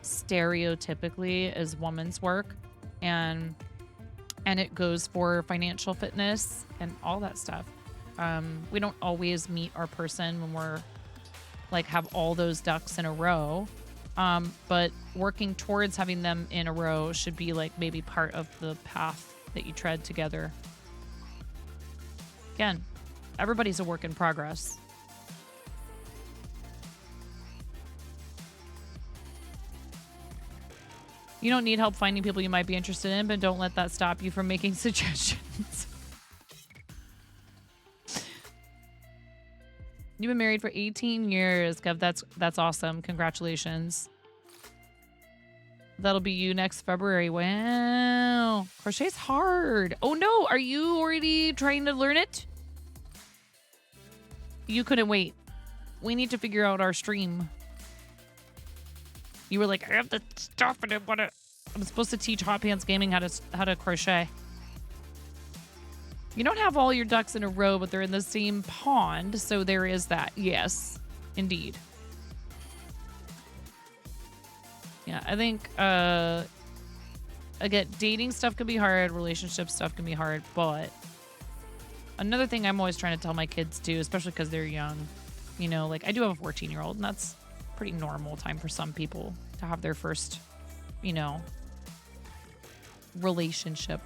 stereotypically is woman's work. And it goes for financial fitness and all that stuff. We don't always meet our person when we're like have all those ducks in a row. But working towards having them in a row should be like maybe part of the path that you tread together. Again, everybody's a work in progress. You don't need help finding people you might be interested in, but don't let that stop you from making suggestions. You've been married for 18 years, Kev. That's awesome. Congratulations. That'll be you next February. Wow. Crochet's hard. Oh no, are you already trying to learn it? You couldn't wait. We need to figure out our stream. You were like, I have the stuff and I'm supposed to teach Hot Pants Gaming how to crochet. You don't have all your ducks in a row, but they're in the same pond, so there is that. Yes, indeed. Yeah, I think, again, dating stuff can be hard, relationship stuff can be hard, but another thing I'm always trying to tell my kids too, especially because they're young, you know, like I do have a 14-year-old, and that's pretty normal time for some people to have their first, you know, relationship.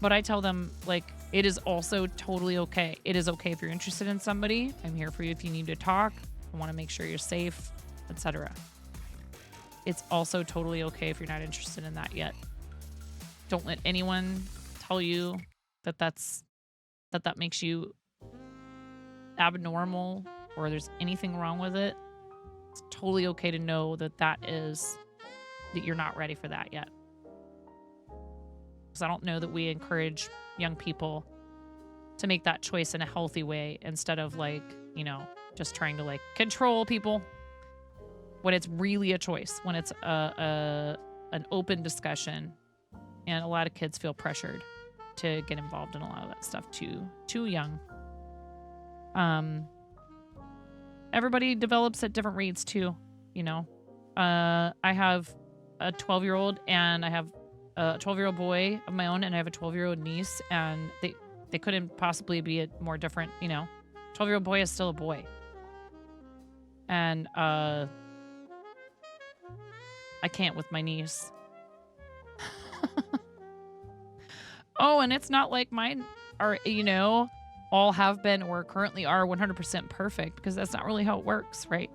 But I tell them, like, it is also totally okay. It is okay if you're interested in somebody. I'm here for you if you need to talk. I want to make sure you're safe, etc. It's also totally okay if you're not interested in that yet. Don't let anyone tell you that that makes you abnormal or there's anything wrong with it. It's totally okay to know that you're not ready for that yet. Because I don't know that we encourage young people to make that choice in a healthy way instead of, like, you know, just trying to, like, control people. When it's really a choice, when it's an open discussion, and a lot of kids feel pressured to get involved in a lot of that stuff too young. Everybody develops at different rates too, you know. I have a 12-year-old and I have a 12-year-old boy of my own, and I have a 12-year-old niece, and they couldn't possibly be a more different, you know. 12-year-old boy is still a boy. And I can't with my niece. Oh, and it's not like mine are, you know, all have been or currently are 100% perfect, because that's not really how it works, right?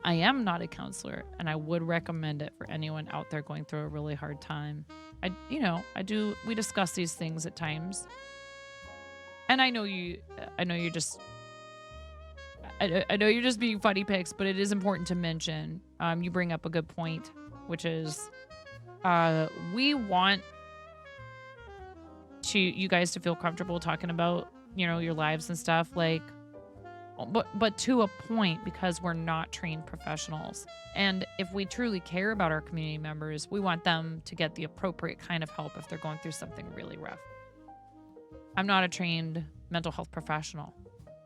I am not a counselor, and I would recommend it for anyone out there going through a really hard time. We discuss these things at times. And I know you're just being funny pics, but it is important to mention, you bring up a good point, which is, we want you guys to feel comfortable talking about, you know, your lives and stuff, like, but to a point, because we're not trained professionals. And if we truly care about our community members, we want them to get the appropriate kind of help if they're going through something really rough. I'm not a trained mental health professional,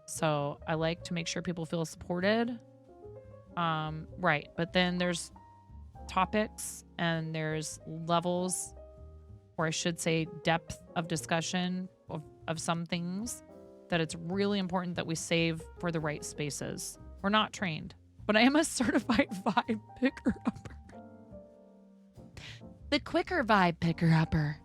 so I like to make sure people feel supported. Right. But then there's topics and there's levels, or I should say depth of discussion of some things that it's really important that we save for the right spaces. We're not trained, but I am a certified vibe picker-upper. The quicker vibe picker-upper.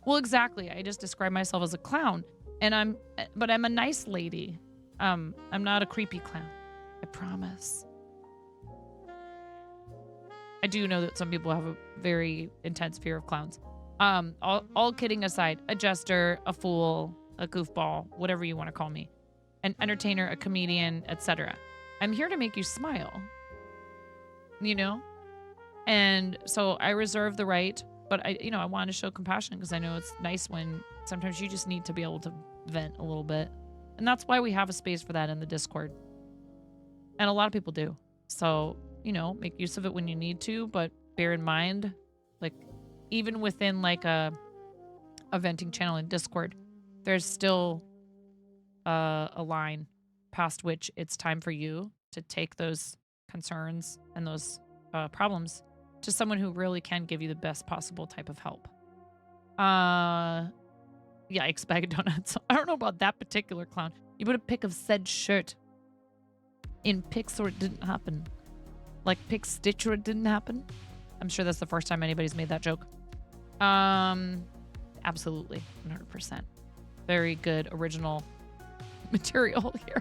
Well, exactly. I just describe myself as a clown, and I'm a nice lady. I'm not a creepy clown. I promise. I do know that some people have a very intense fear of clowns. All kidding aside, a jester, a fool, a goofball, whatever you want to call me, an entertainer, a comedian, etc. I'm here to make you smile, you know? And so I reserve the right, but I want to show compassion, because I know it's nice when sometimes you just need to be able to vent a little bit. And that's why we have a space for that in the Discord. And a lot of people do. So, you know, make use of it when you need to, but bear in mind, like, even within like a venting channel in Discord, there's still a line past which it's time for you to take those concerns and those problems to someone who really can give you the best possible type of help. Yikes, bag of donuts. I don't know about that particular clown. You put a pic of said shirt in pics or it didn't happen. Like pic stitch or it didn't happen. I'm sure that's the first time anybody's made that joke. Absolutely, 100%. Very good original material here.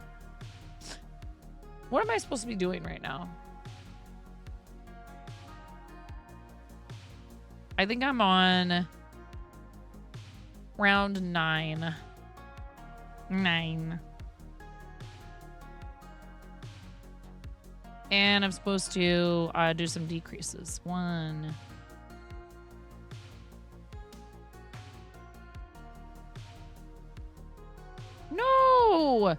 What am I supposed to be doing right now? I think I'm on round 9. 9. And I'm supposed to do some decreases. 1. No!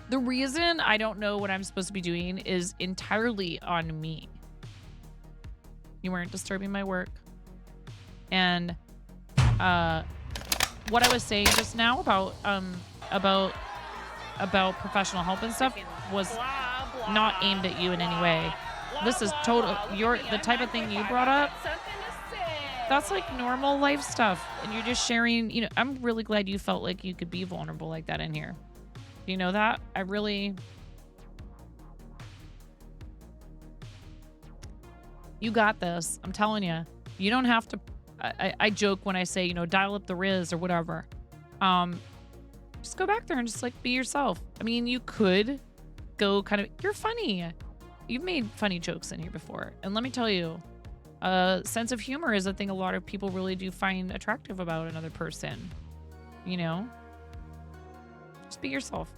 The reason I don't know what I'm supposed to be doing is entirely on me. You weren't disturbing my work. And what I was saying just now about professional help and stuff was not aimed at you in any way. This is total the type of thing you brought up. That's like normal life stuff, and you're just sharing, you know. I'm really glad you felt like you could be vulnerable like that in here. Do you know that? You got this. I'm telling you. You don't have to. I joke when I say, you know, dial up the Riz or whatever. Just go back there and just like be yourself. I mean, you could go kind of. You're funny. You've made funny jokes in here before, and let me tell you, sense of humor is a thing a lot of people really do find attractive about another person. You know, just be yourself.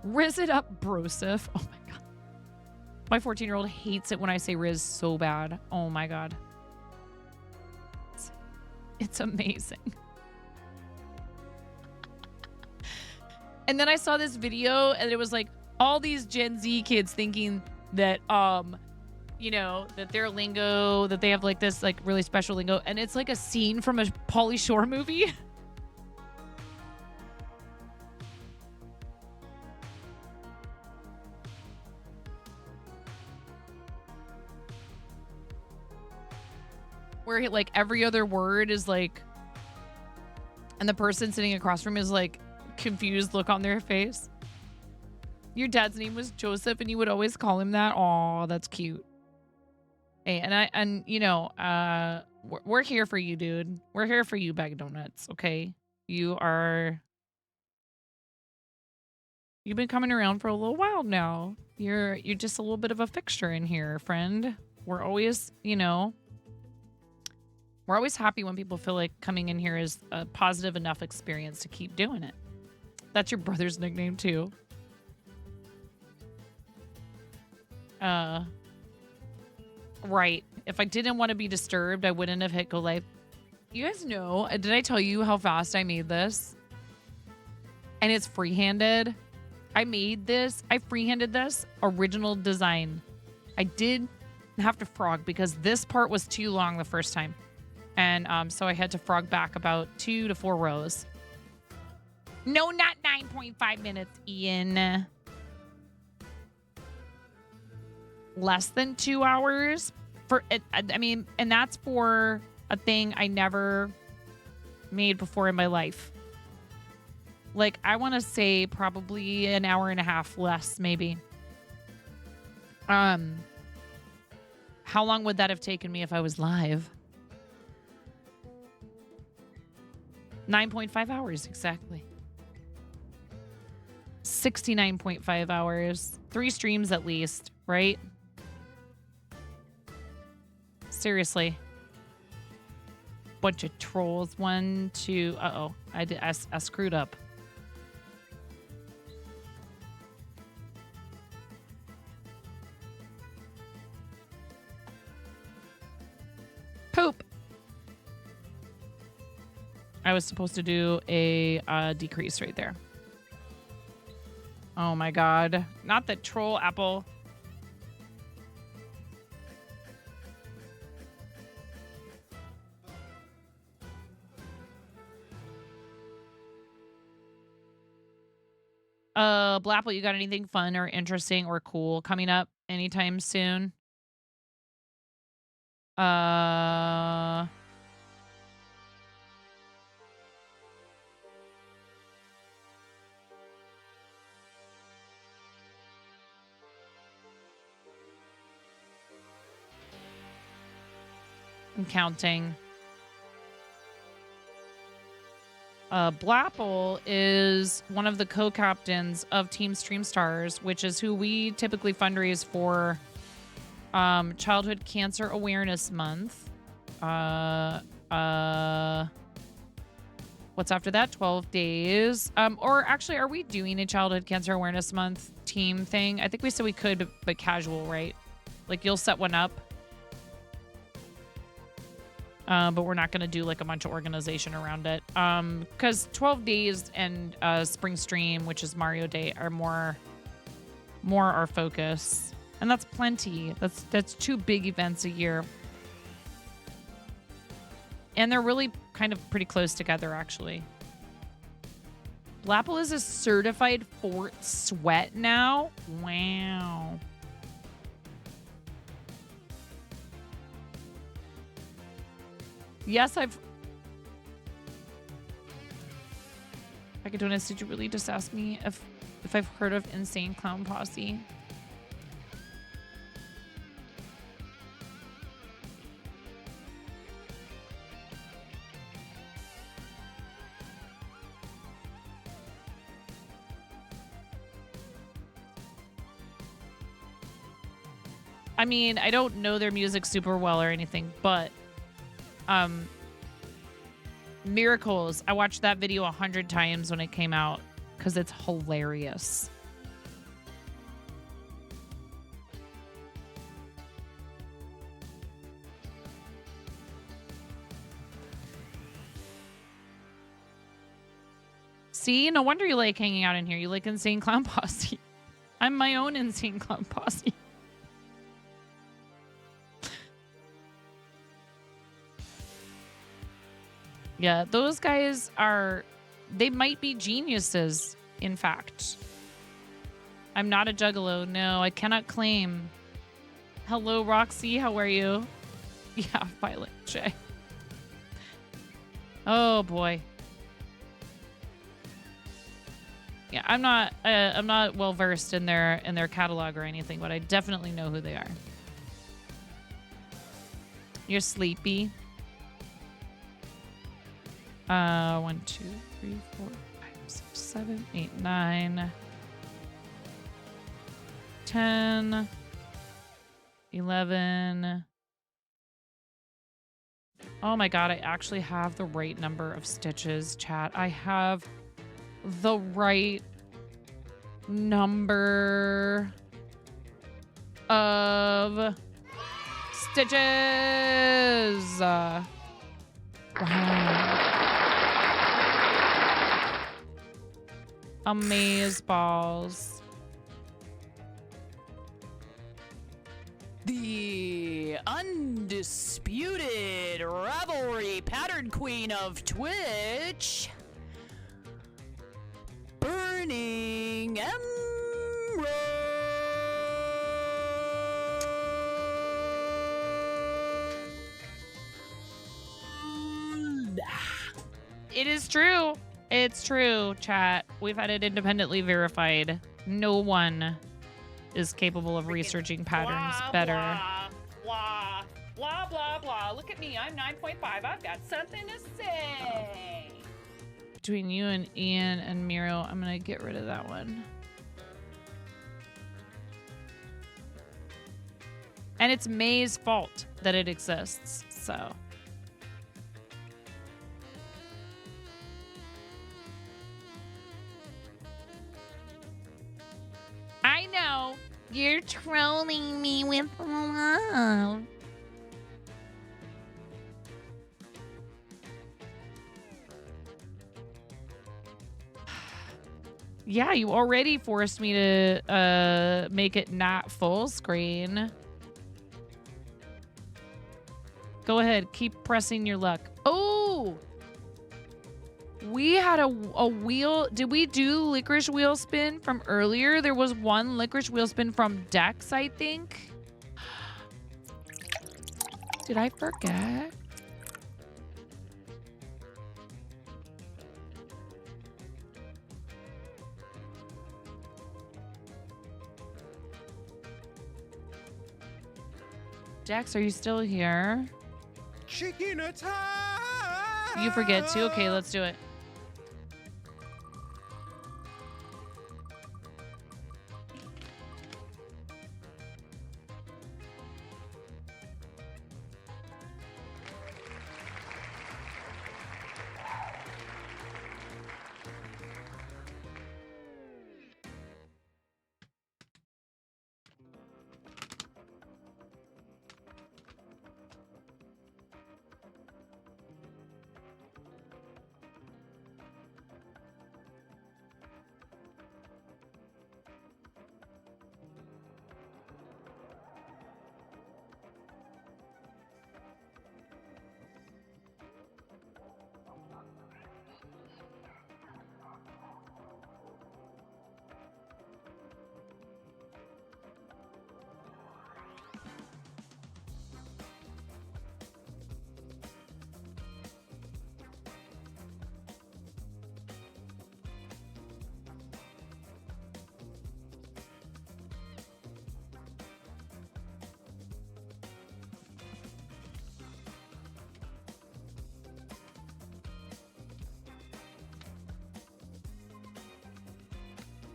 Riz it up, brosif. Oh my god. My 14-year-old hates it when I say Riz so bad. Oh my god. It's amazing. And then I saw this video and it was like all these Gen Z kids thinking that, you know, that their lingo, that they have like this like really special lingo. And it's like a scene from a Pauly Shore movie. Where like every other word is like, and the person sitting across from him is like confused look on their face. Your dad's name was Joseph and you would always call him that. Aw, that's cute. Hey, and you know, we're here for you, dude. We're here for you, Bag of Donuts, okay? You've been coming around for a little while now. You're just a little bit of a fixture in here, friend. We're always, you know, we're always happy when people feel like coming in here is a positive enough experience to keep doing it. That's your brother's nickname too. Right. If I didn't want to be disturbed, I wouldn't have hit go live. You guys know, did I tell you how fast I made this? And it's freehanded. I freehanded this original design. I did have to frog because this part was too long the first time. And so I had to frog back about 2 to 4 rows. No, not 9.5 minutes, Ian. Less than 2 hours for it. I mean, and that's for a thing I never made before in my life. Like, I want to say probably an hour and a half less, maybe. How long would that have taken me if I was live? 9.5 hours, exactly. 69.5 hours. 3 streams at least, right? Seriously. Bunch of trolls. 1, 2. Uh-oh. I screwed up. Poop. I was supposed to do a decrease right there. Oh my god. Not the troll apple. Blapple, you got anything fun or interesting or cool coming up anytime soon? I'm counting. Blapple is one of the co-captains of Team Stream Stars, which is who we typically fundraise for Childhood Cancer Awareness Month. What's after that? 12 days. Or actually, are we doing a Childhood Cancer Awareness Month team thing? I think we said we could, but casual, right? Like, you'll set one up. But we're not going to do, like, a bunch of organization around it. Because 12 days and Spring Stream, which is Mario Day, are more our focus. And that's plenty. That's 2 big events a year. And they're really kind of pretty close together, actually. Blapple is a certified Fort Sweat now? Wow. Yes, I could do this. Did you really just ask me if I've heard of Insane Clown Posse? I mean, I don't know their music super well or anything, but Miracles, I watched that video 100 times when it came out because it's hilarious. See, no wonder you like hanging out in here. You like Insane Clown Posse. I'm my own Insane Clown Posse. Yeah, those guys they might be geniuses, in fact. I'm not a juggalo. No, I cannot claim. Hello, Roxy. How are you? Yeah, Violet J. Oh, boy. Yeah, I'm not well versed in their catalog or anything, but I definitely know who they are. You're sleepy. 1, 2, 3, 4, 5, 6, 7, 8, 9, 10, 11. Oh my god, I actually have the right number of stitches, chat. I have the right number of stitches. Wow. Amaze balls. The undisputed rivalry pattern queen of Twitch, Burning Emerald. It is true. It's true, chat. We've had it independently verified. No one is capable of researching patterns better. Blah, blah, blah, blah. Look at me. I'm 9.5. I've got something to say. Between you and Ian and Miro, I'm going to get rid of that one. And it's May's fault that it exists, so... I know. You're trolling me with love. Yeah, you already forced me to make it not full screen. Go ahead. Keep pressing your luck. Oh! We had a wheel. Did we do licorice wheel spin from earlier? There was one licorice wheel spin from Dex, I think. Did I forget? Dex, are you still here? Chicken attack! You forget too? Okay, let's do it.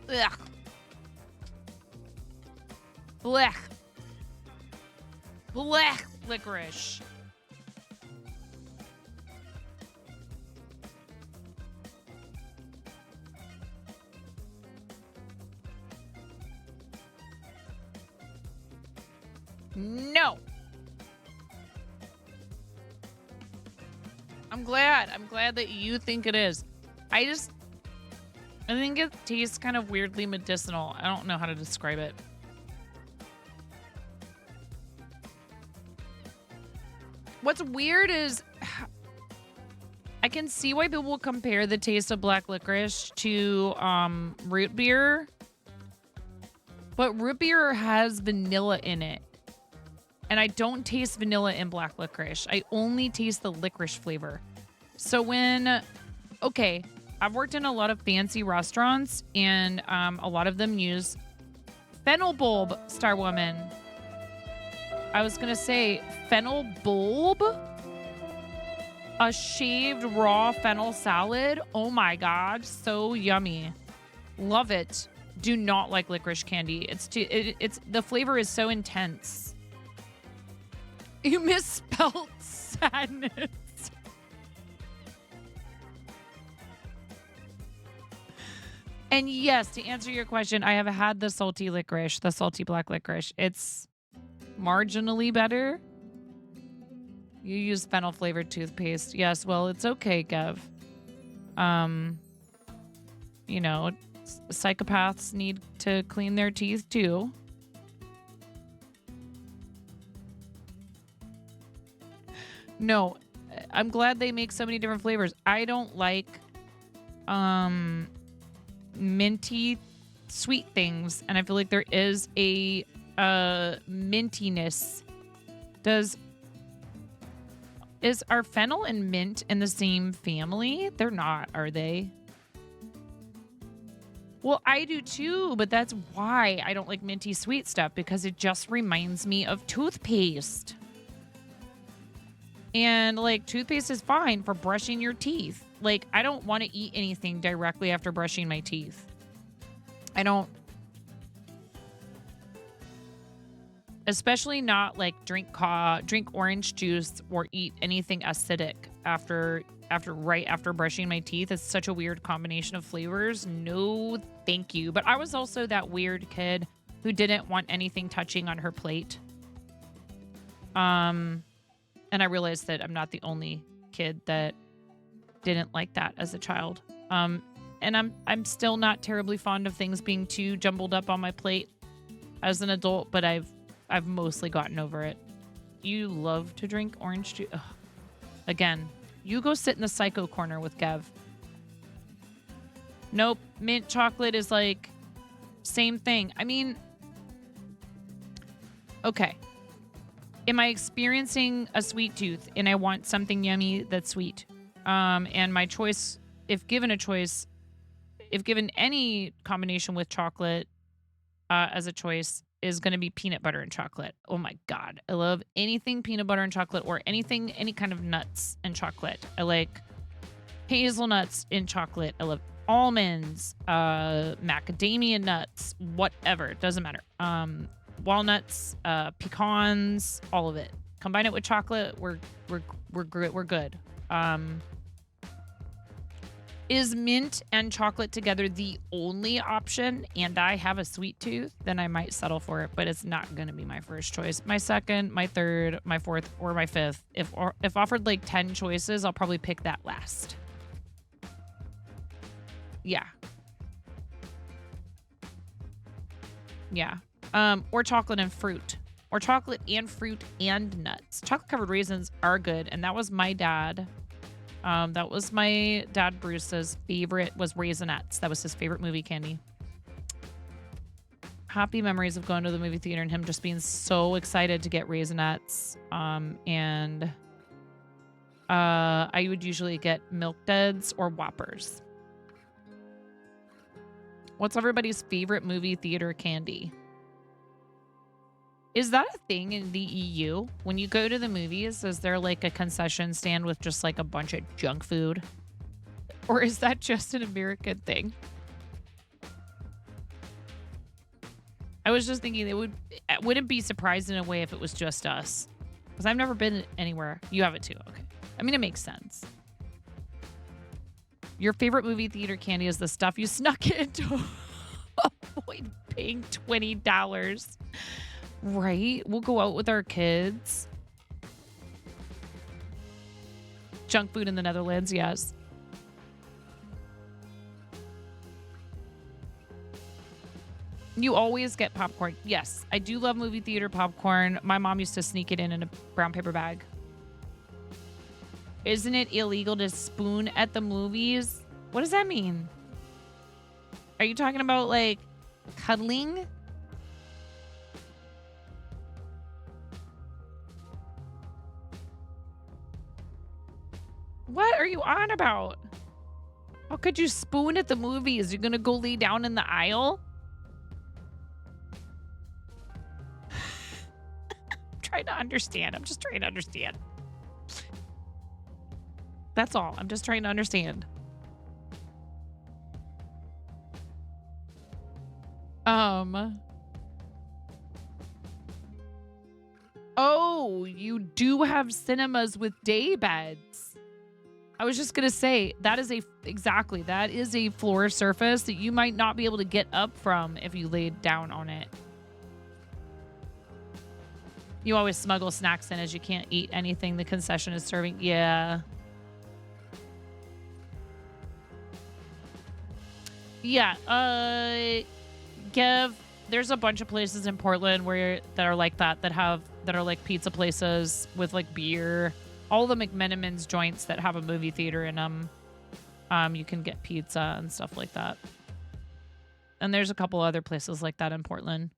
Ugh. Blech. Blech licorice. No. I'm glad. I'm glad that you think it is. I think it tastes kind of weirdly medicinal. I don't know how to describe it. What's weird is I can see why people will compare the taste of black licorice to root beer. But root beer has vanilla in it. And I don't taste vanilla in black licorice. I only taste the licorice flavor. So okay, I've worked in a lot of fancy restaurants, and a lot of them use fennel bulb, Star Woman. I was going to say fennel bulb? A shaved raw fennel salad? Oh my God, so yummy. Love it. Do not like licorice candy. It's the flavor is so intense. You misspelled sadness. And yes, to answer your question, I have had the salty licorice, the salty black licorice. It's marginally better. You use fennel flavored toothpaste. Yes, well, it's okay, Gev. You know, psychopaths need to clean their teeth too. No, I'm glad they make so many different flavors. I don't like minty sweet things, and I feel like there is a mintiness. Are fennel and mint in the same family? They're not, are they? Well, I do too, but that's why I don't like minty sweet stuff, because it just reminds me of toothpaste. And like toothpaste is fine for brushing your teeth. Like I don't want to eat anything directly after brushing my teeth. I don't. Especially not like drink orange juice or eat anything acidic right after brushing my teeth. It's such a weird combination of flavors. No, thank you. But I was also that weird kid who didn't want anything touching on her plate. And I realized that I'm not the only kid that didn't like that as a child. And I'm still not terribly fond of things being too jumbled up on my plate as an adult, but I've mostly gotten over it. You love to drink orange juice. Ugh. Again, you go sit in the psycho corner with Gev. Nope, mint chocolate is like same thing. I mean, okay. Am I experiencing a sweet tooth and I want something yummy that's sweet? And my choice, if given any combination with chocolate as a choice, is going to be peanut butter and chocolate. Oh my God. I love anything peanut butter and chocolate, or any kind of nuts and chocolate. I like hazelnuts in chocolate. I love almonds, macadamia nuts, whatever. It doesn't matter. Walnuts, pecans, all of it. Combine it with chocolate, we're good. Is mint and chocolate together the only option, and I have a sweet tooth, then I might settle for it, but it's not going to be my first choice. My second, my third, my fourth, or my fifth. If offered like 10 choices, I'll probably pick that last. Yeah. Yeah. Or chocolate and fruit. Or chocolate and fruit and nuts. Chocolate covered raisins are good, and that was my dad. That was my dad Bruce's favorite, was Raisinets. That was his favorite movie candy. Happy memories of going to the movie theater and him just being so excited to get Raisinets. And I would usually get Milk Duds or Whoppers. What's everybody's favorite movie theater candy? Is that a thing in the EU? When you go to the movies, is there like a concession stand with just like a bunch of junk food? Or is that just an American thing? I was just thinking it wouldn't be surprised in a way if it was just us. Because I've never been anywhere. You have it too. Okay. I mean, it makes sense. Your favorite movie theater candy is the stuff you snuck in to avoid paying $20. Right? We'll go out with our kids. Junk food in the Netherlands, yes. You always get popcorn. Yes, I do love movie theater popcorn. My mom used to sneak it in a brown paper bag. Isn't it illegal to spoon at the movies? What does that mean? Are you talking about like cuddling? What are you on about? How could you spoon at the movies? You're gonna go lay down in the aisle? Trying to understand. I'm just trying to understand. That's all. I'm just trying to understand. Oh, you do have cinemas with day beds. I was just gonna say that is a floor surface that you might not be able to get up from if you laid down on it. You always smuggle snacks in as you can't eat anything the concession is serving. Yeah. Yeah. Gev, there's a bunch of places in Portland that are like that are like pizza places with like beer. All the McMenamins joints that have a movie theater in them. You can get pizza and stuff like that. And there's a couple other places like that in Portland.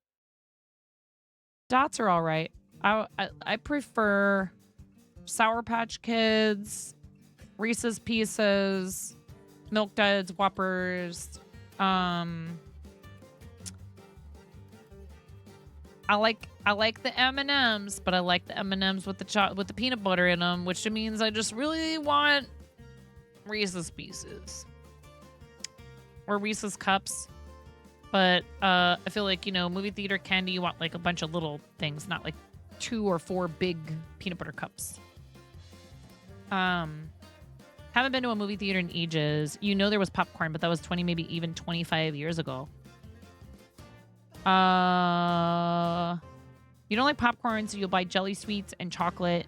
Dots are all right. I prefer Sour Patch Kids, Reese's Pieces, Milk Duds, Whoppers. I like the M&Ms, but I like the M&Ms with the peanut butter in them, which means I just really want Reese's Pieces or Reese's Cups. But I feel like, movie theater candy, you want like a bunch of little things, not like 2 or 4 big peanut butter cups. Haven't been to a movie theater in ages. There was popcorn, but that was 20, maybe even 25 years ago. You don't like popcorn, so you'll buy jelly sweets and chocolate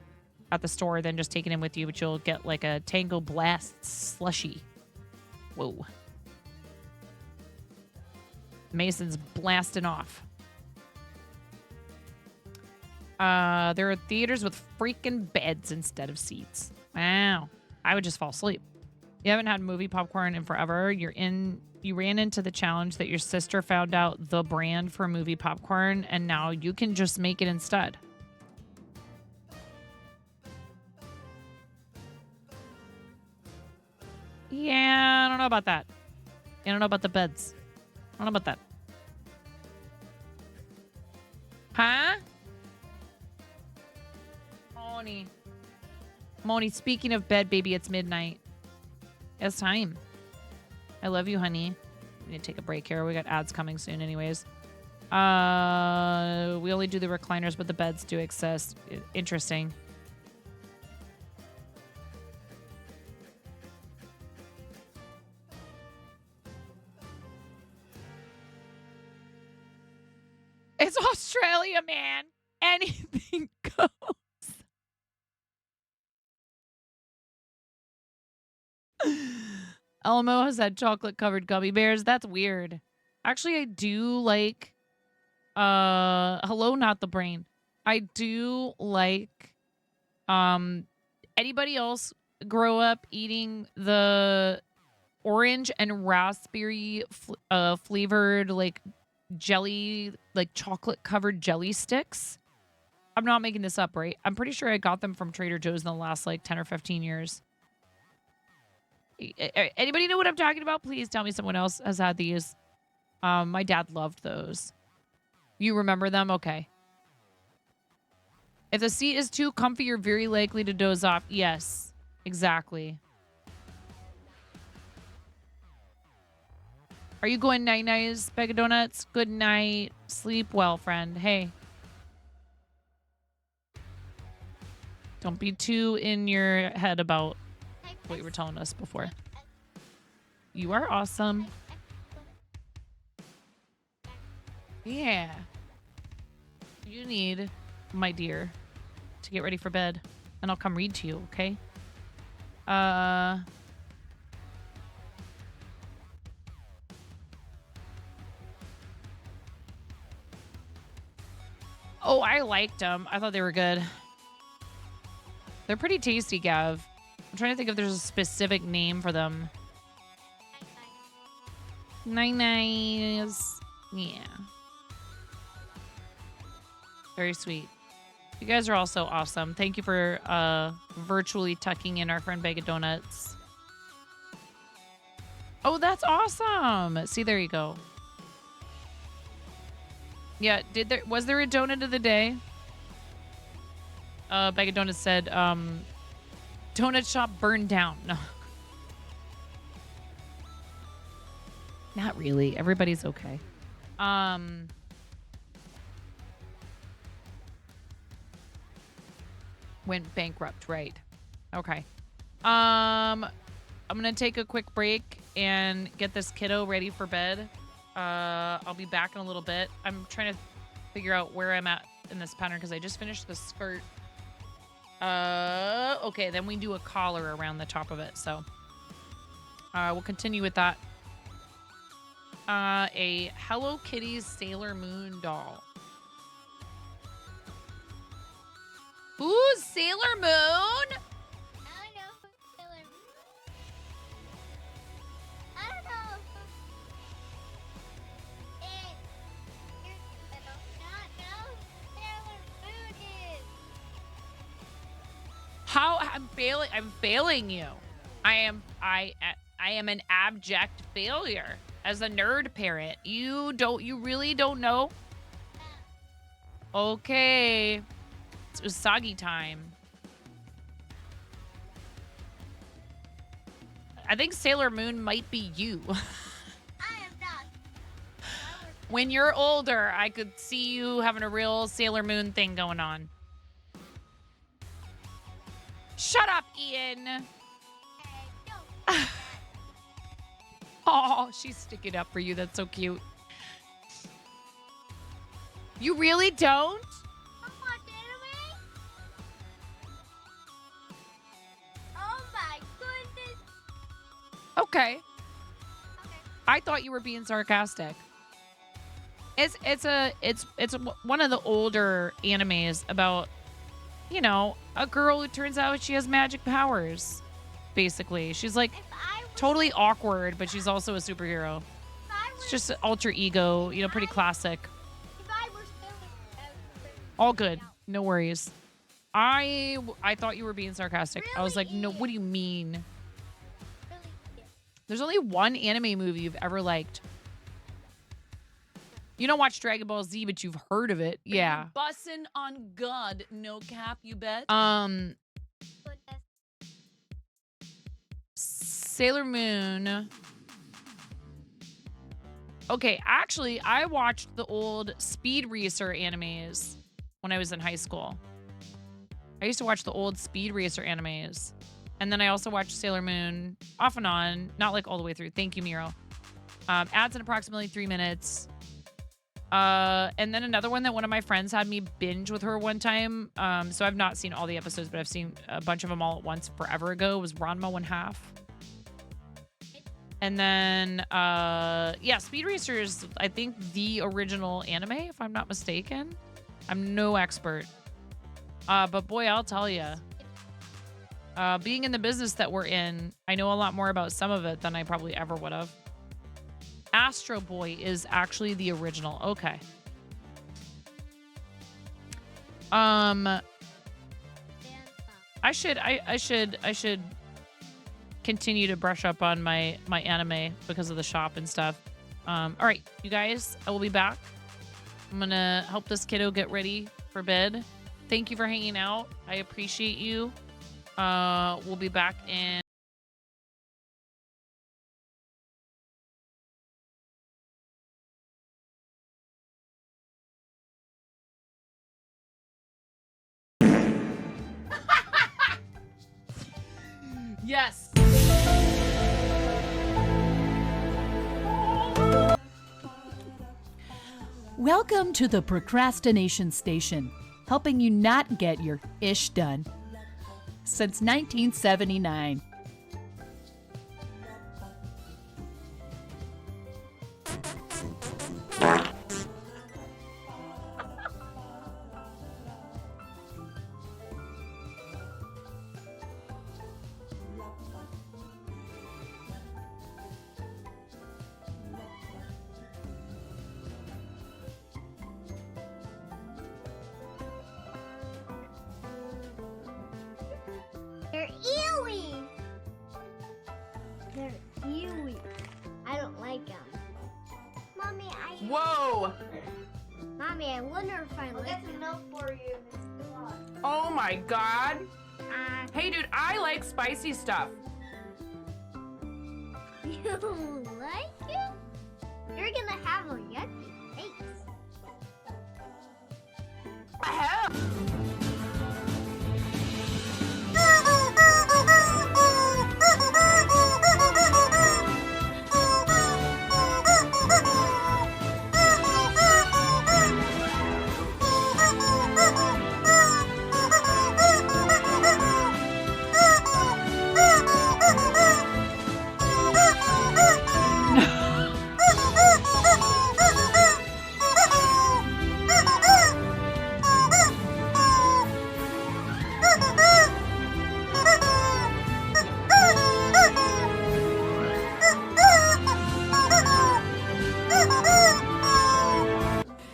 at the store, then just take it in with you, but you'll get like a Tango Blast slushie. Whoa. Mason's blasting off. There are theaters with freaking beds instead of seats. Wow. I would just fall asleep. You haven't had movie popcorn in forever. You ran into the challenge that your sister found out the brand for movie popcorn, and now you can just make it instead. Yeah, I don't know about that. I don't know about the beds. I don't know about that. Huh? Moni, speaking of bed, baby, it's midnight. It's time. I love you, honey. We need to take a break here. We got ads coming soon anyways. We only do the recliners, but the beds do exist. Interesting. It's Australia, man. Anything goes. Elmo has had chocolate-covered gummy bears. That's weird. Actually, I do like... hello, not the brain. I do like... anybody else grow up eating the orange and raspberry flavored, like, jelly, like, chocolate-covered jelly sticks? I'm not making this up, right? I'm pretty sure I got them from Trader Joe's in the last, like, 10 or 15 years. Anybody know what I'm talking about? Please tell me someone else has had these. My dad loved those. You remember them? Okay. If the seat is too comfy, you're very likely to doze off. Yes, exactly. Are you going night-nights, Bag of Donuts? Good night. Sleep well, friend. Hey. Don't be too in your head about what you were telling us before. You are awesome. Yeah. You need, my dear, to get ready for bed. And I'll come read to you, okay? Oh, I liked them. I thought they were good. They're pretty tasty, Gav. I'm trying to think if there's a specific name for them. Nice. Yeah. Very sweet. You guys are also awesome. Thank you for virtually tucking in our friend Bag of Donuts. Oh, that's awesome. See, there you go. Yeah, was there a donut of the day? Bag of Donuts said, donut shop burned down. No. Not really. Everybody's okay. Went bankrupt, right? Okay. I'm gonna take a quick break and get this kiddo ready for bed. I'll be back in a little bit. I'm trying to figure out where I'm at in this pattern because I just finished the skirt. Okay, then we do a collar around the top of it. So we'll continue with that. A Hello Kitty Sailor Moon doll. Ooh, Sailor Moon? I don't know who Sailor Moon. I don't know who. I do not know who Sailor Moon is. How I'm failing you. I am an abject failure as a nerd parent. You really don't know? Okay. It's Usagi time. I think Sailor Moon might be you. I am not. When you're older, I could see you having a real Sailor Moon thing going on. Shut up, Ian. Oh, she's sticking up for you. That's so cute. You really don't? Oh my goodness. Okay. I thought you were being sarcastic. It's one of the older animes about, you know, a girl who turns out she has magic powers. Basically, she's like totally awkward, but she's also a superhero. It's just an alter ego, you know, pretty classic. All good, no worries. I thought you were being sarcastic. I was like, no, what do you mean? There's only one anime movie you've ever liked. You don't watch Dragon Ball Z, but you've heard of it. Yeah. Bussin' on God, no cap, you bet. Sailor Moon. Okay, actually, I watched the old Speed Racer animes when I was in high school. I used to watch the old Speed Racer animes. And then I also watched Sailor Moon off and on, not like all the way through. Thank you, Miro. Adds in approximately 3 minutes. And then another one that one of my friends had me binge with her one time. So I've not seen all the episodes, but I've seen a bunch of them all at once forever ago. It was Ranma 1/2. And then, yeah, Speed Racer is, I think, the original anime, if I'm not mistaken. I'm no expert. But boy, I'll tell you. Being in the business that we're in, I know a lot more about some of it than I probably ever would have. Astro Boy is actually the original. Okay. I should continue to brush up on my anime because of the shop and stuff. All right, you guys, I will be back. I'm gonna help this kiddo get ready for bed. Thank you for hanging out. I appreciate you. We'll be back in Yes. Welcome to the Procrastination Station, helping you not get your ish done. Since 1979. They're ewy. They're ewy. I don't like them. Mommy, Whoa! Mommy, I wonder if I like them. I'll get some milk for you. Oh my god. Hey dude, I like spicy stuff. You like it? You're gonna have a yucky face. I have.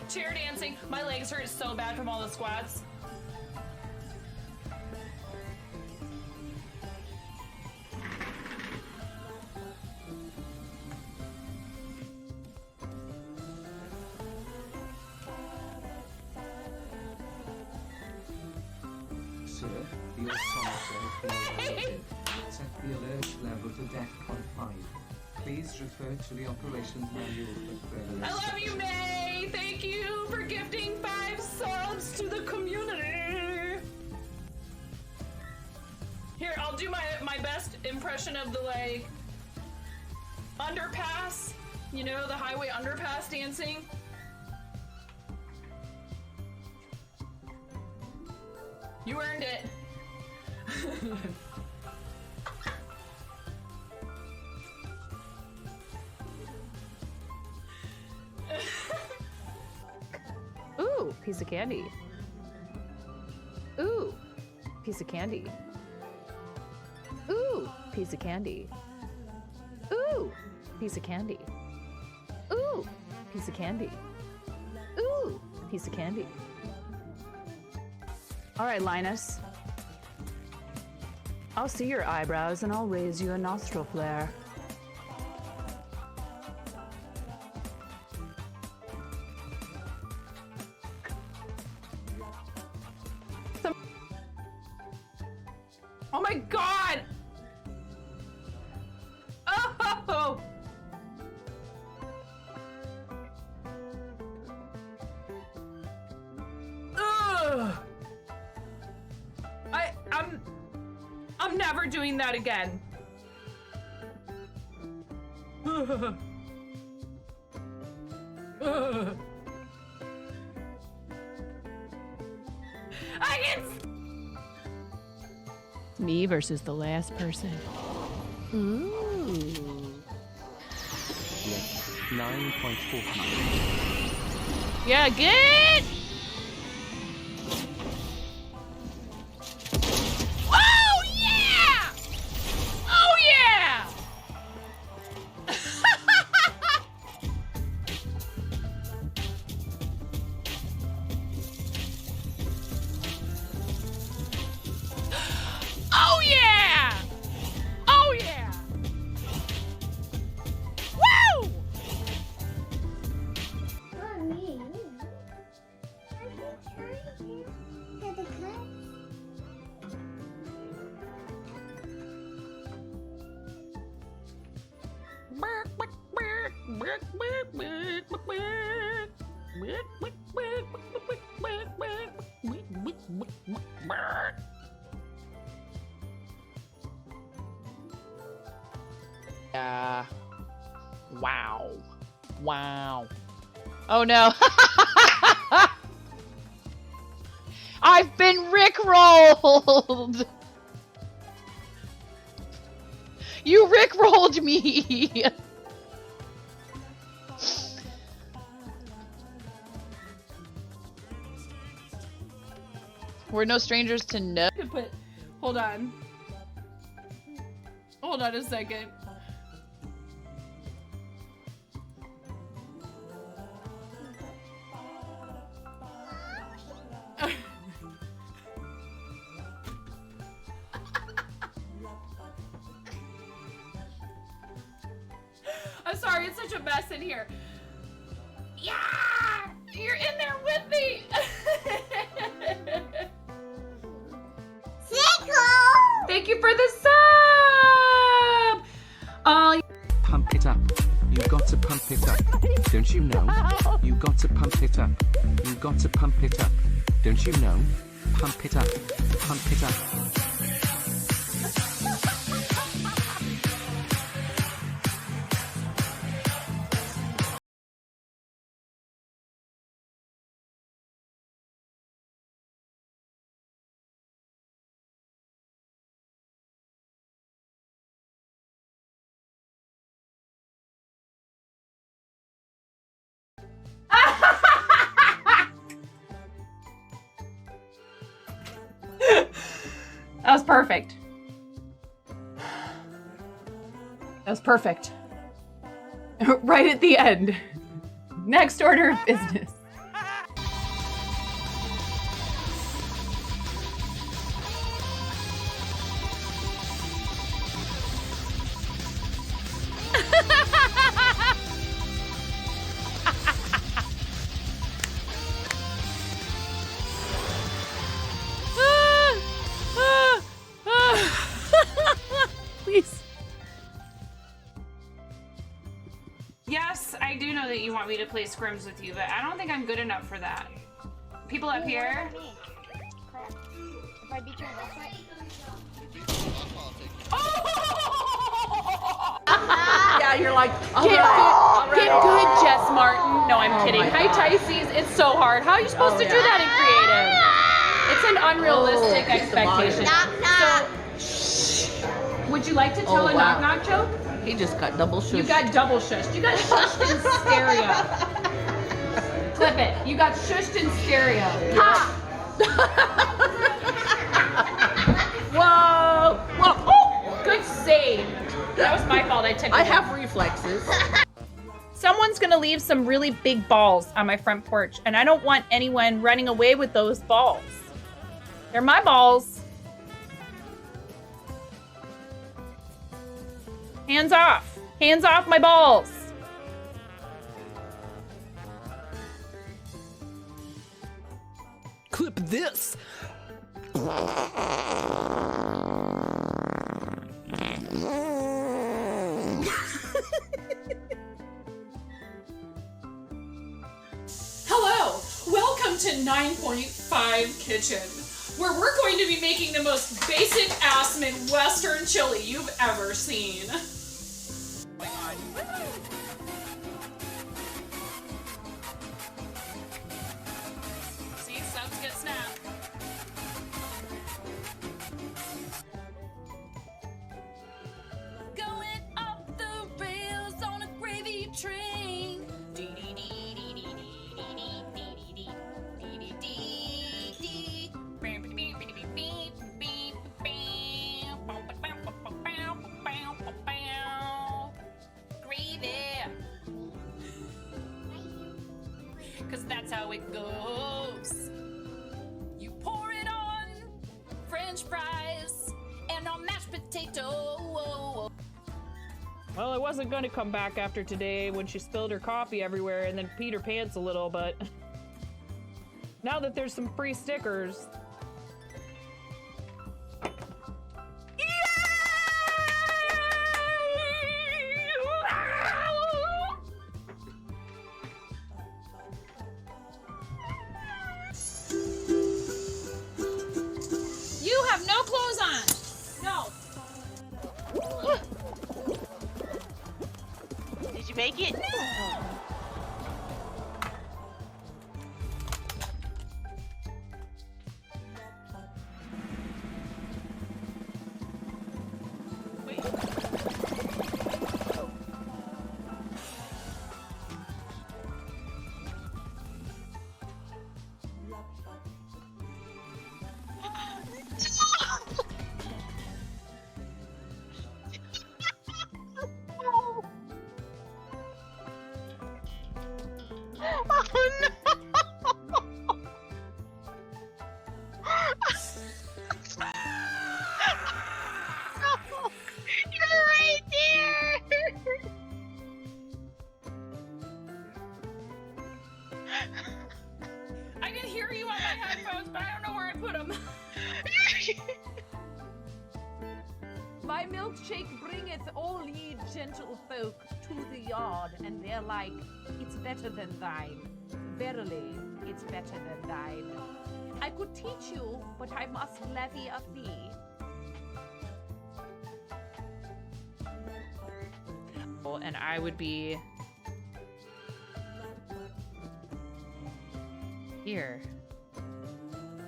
Chair dancing. My legs hurt so bad from all the squats. Sir, your song set the alert level to DEFCON 5. Please refer to the operations manual for further I love you, May. Thank you for gifting 5 subs to the community. Here, I'll do my best impression of the like underpass. You know, the highway underpass dancing. You earned it. Ooh, piece of candy. Ooh, piece of candy. Ooh, piece of candy. Ooh, piece of candy. Ooh, piece of candy. Ooh, piece of candy. All right, Linus. I'll see your eyebrows and I'll raise you a nostril flare. Oh my god! Oh! Ugh! I'm never doing that again. I can. Me versus the last person. Ooh. 9.40. Yeah, good. Oh yeah! Oh yeah! Oh yeah! Oh yeah! Woo! Mommy. Are they cut? Wow. Wow. Oh no. I've been rickrolled. You rickrolled me. We're no strangers to no. But hold on. Hold on a second. I'm sorry, it's such a mess in here. Yeah! You're in there with me! Thank you for the sub! Pump it up. You got to pump it up. Don't you know? You got to pump it up. You got to pump it up. Don't you know? Pump it up. Pump it up. That was perfect. That was perfect. Right at the end. Next order of business. Please. Yes, I do know that you want me to play scrims with you, but I don't think I'm good enough for that. People up here. If I beat you in boss fight. Yeah, you're like, get good, Jess Martin. No, I'm kidding. Hi, Tyces. It's so hard. How are you supposed to do that in creative? It's an unrealistic expectation. So, would you like to tell a knock-knock joke? He just got double shushed. You got double shushed. You got shushed in stereo. Clip it. You got shushed in stereo. Ha! Whoa! Whoa! Oh! Good save. That was my fault. I have reflexes. Someone's gonna leave some really big balls on my front porch, and I don't want anyone running away with those balls. They're my balls. Hands off. Hands off my balls. Clip this. Hello, welcome to 9.5 Kitchen, where we're going to be making the most basic ass Midwestern chili you've ever seen. See, subs get snapped. Going up the rails on a gravy train. Cause that's how it goes. You pour it on French fries and on mashed potato. Well, I wasn't gonna come back after today when she spilled her coffee everywhere and then peed her pants a little, but now that there's some free stickers. You have no clothes on. No. make it? I can hear you on my headphones, but I don't know where I put them. My milkshake bringeth all ye gentle folk to the yard, and they're like, it's better than thine. Verily, it's better than thine. I could teach you, but I must levy a fee. And I would be here,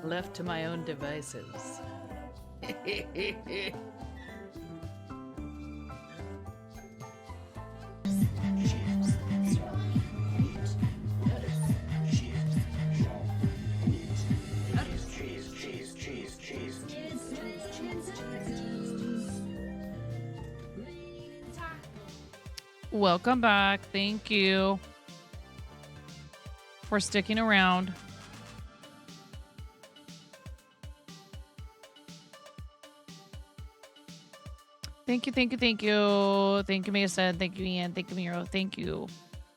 left to my own devices. Welcome back. Thank you for sticking around. Thank you, thank you, thank you. Thank you, Mason. Thank you, Ian. Thank you, Miro. Thank you.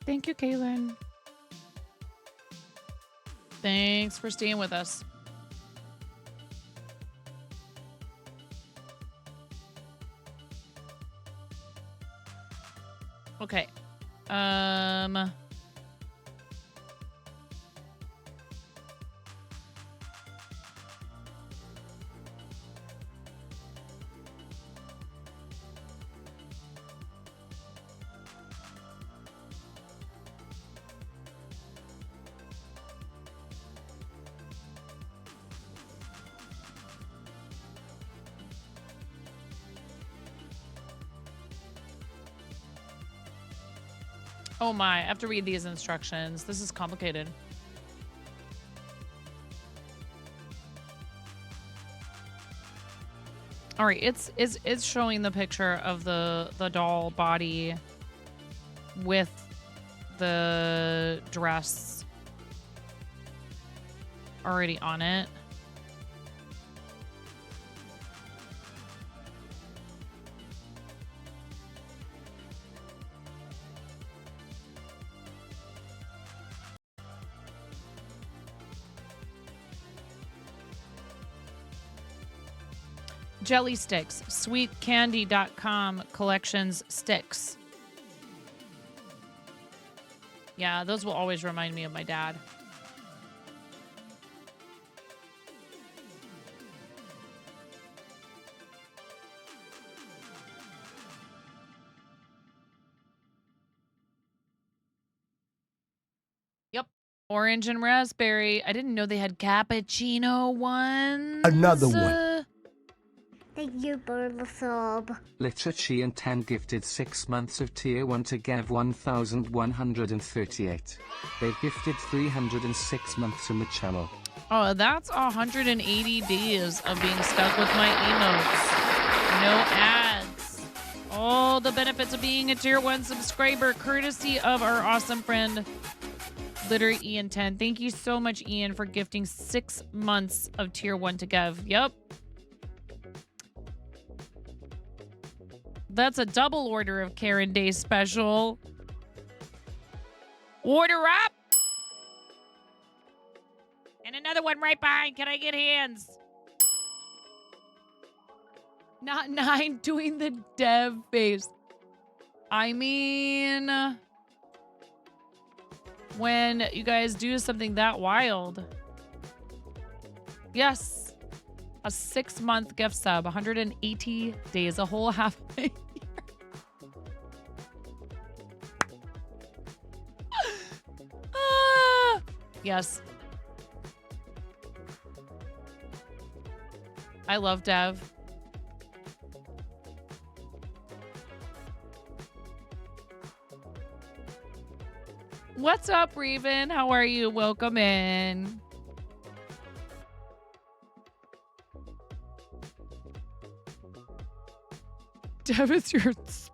Thank you, Kaylin. Thanks for staying with us. Okay. Oh my, I have to read these instructions. This is complicated. All right, it's showing the picture of the doll body with the dress already on it. Jelly sticks, sweetcandy.com collections sticks. Yeah, those will always remind me of my dad. Yep. Orange and raspberry. I didn't know they had cappuccino ones. Another one. Thank you for the sub. Literacy and 10 gifted 6 months of tier 1 to Gav 1138. They've gifted 306 months in the channel. Oh, that's 180 days of being stuck with my emotes. No ads. All the benefits of being a tier 1 subscriber, courtesy of our awesome friend, Litter Ian 10. Thank you so much, Ian, for gifting 6 months of tier 1 to Gav. Yep. That's a double order of Karen Day special. Order up. And another one right behind. Can I get hands? Not 9 doing the dev face. I mean, when you guys do something that wild. Yes. A 6-month gift sub, 180 days, a whole half a year. Yes. I love Dev. What's up, Raven? How are you? Welcome in. Dev is your spirit.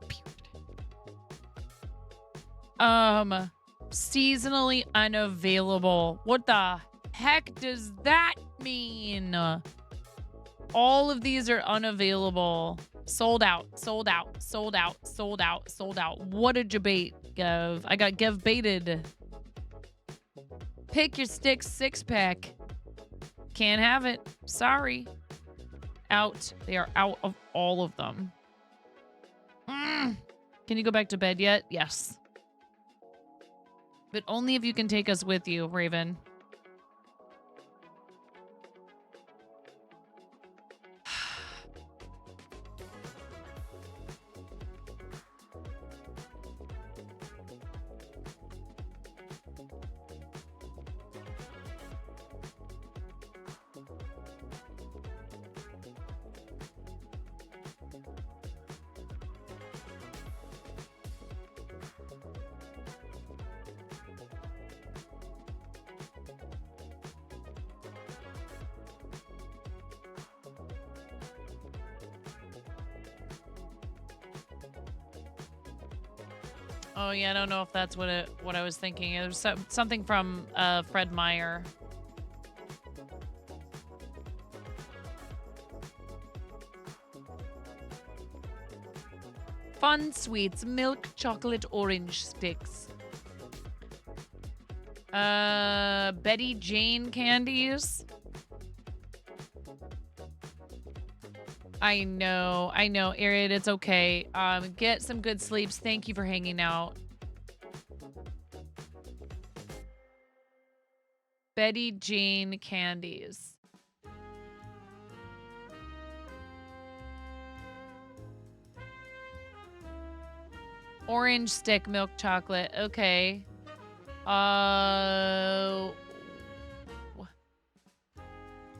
Seasonally unavailable. What the heck does that mean? All of these are unavailable. Sold out, sold out, sold out, sold out, sold out. What a debate, Gev. I got Gev baited. Pick your stick 6-pack. Can't have it. Sorry. Out. They are out of all of them. Can you go back to bed yet? Yes. But only if you can take us with you, Raven. Oh yeah, I don't know if that's what I was thinking. It was something from Fred Meyer. Fun Sweets, milk chocolate orange sticks. Betty Jane candies. I know, Ariad, it's okay. Get some good sleeps. Thank you for hanging out. Betty Jane candies. Orange stick milk chocolate. Okay.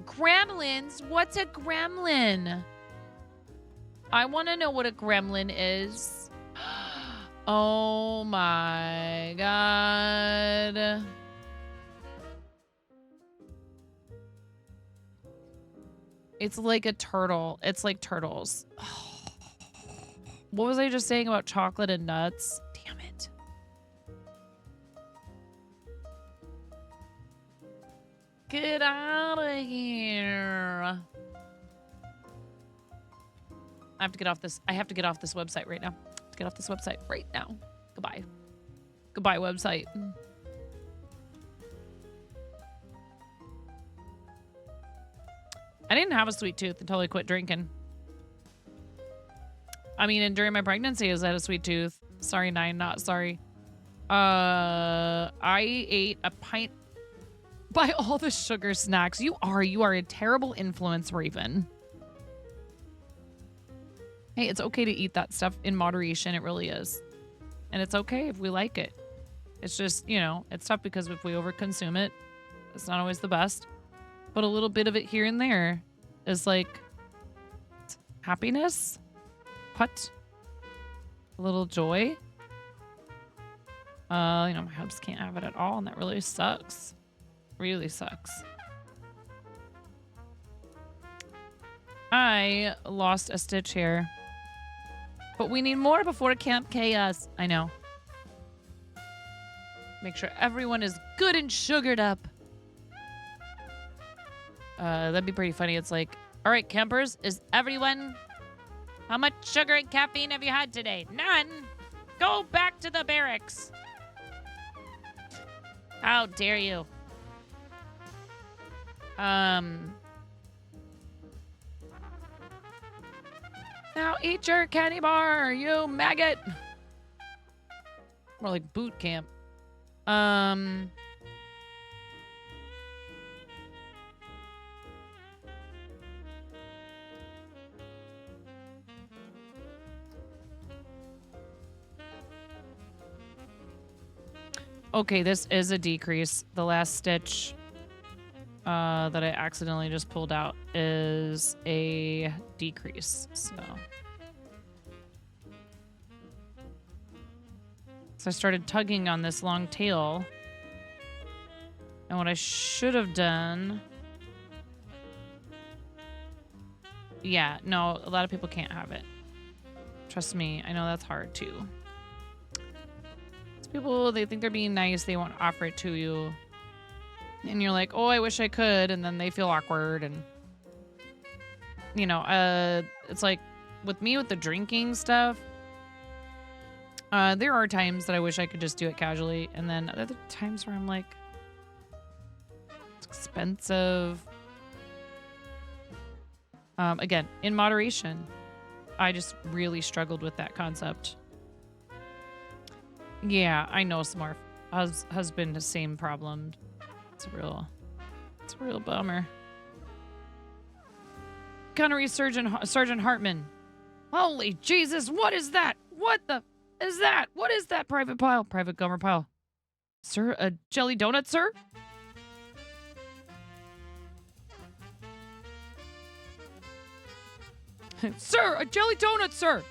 Gremlins? What's a gremlin? I want to know what a gremlin is. Oh my god. It's like a turtle. It's like turtles. What was I just saying about chocolate and nuts? Damn it. Get out of here. I have to get off this. I have to get off this website right now. Get off this website right now. Goodbye. Goodbye, website. I didn't have a sweet tooth until I quit drinking. I mean, and during my pregnancy, I had a sweet tooth. Sorry, 9, not sorry. I ate a pint by all the sugar snacks. You are a terrible influence, Raven. Hey, it's okay to eat that stuff in moderation. It really is. And it's okay if we like it. It's just, you know, it's tough because if we overconsume it, it's not always the best. But a little bit of it here and there is like happiness. What? A little joy. You know, my hubs can't have it at all, and that really sucks. Really sucks. I lost a stitch here. But we need more before Camp Chaos. I know. Make sure everyone is good and sugared up. That'd be pretty funny. It's like, all right, campers, is everyone... How much sugar and caffeine have you had today? None. Go back to the barracks. How dare you? Now eat your candy bar, you maggot. More like boot camp. Okay, this is a decrease. The last stitch that I accidentally just pulled out is a decrease. So I started tugging on this long tail. And what I should have done... Yeah, no, a lot of people can't have it. Trust me, I know that's hard too. It's people, they think they're being nice, they won't offer it to you. And you're like, oh, I wish I could, and then they feel awkward, and... You know, it's like, with me with the drinking stuff, there are times that I wish I could just do it casually, and then other times where I'm like, it's expensive. Again, in moderation. I just really struggled with that concept. Yeah, I know, Smurf. Husband, the same problem. It's a real bummer. Gunnery Sergeant Hartman. Holy Jesus, what is that? What the is that? What is that, Private Pile? Private Gomer Pile. Sir, a jelly donut, sir? Sir, a jelly donut, sir!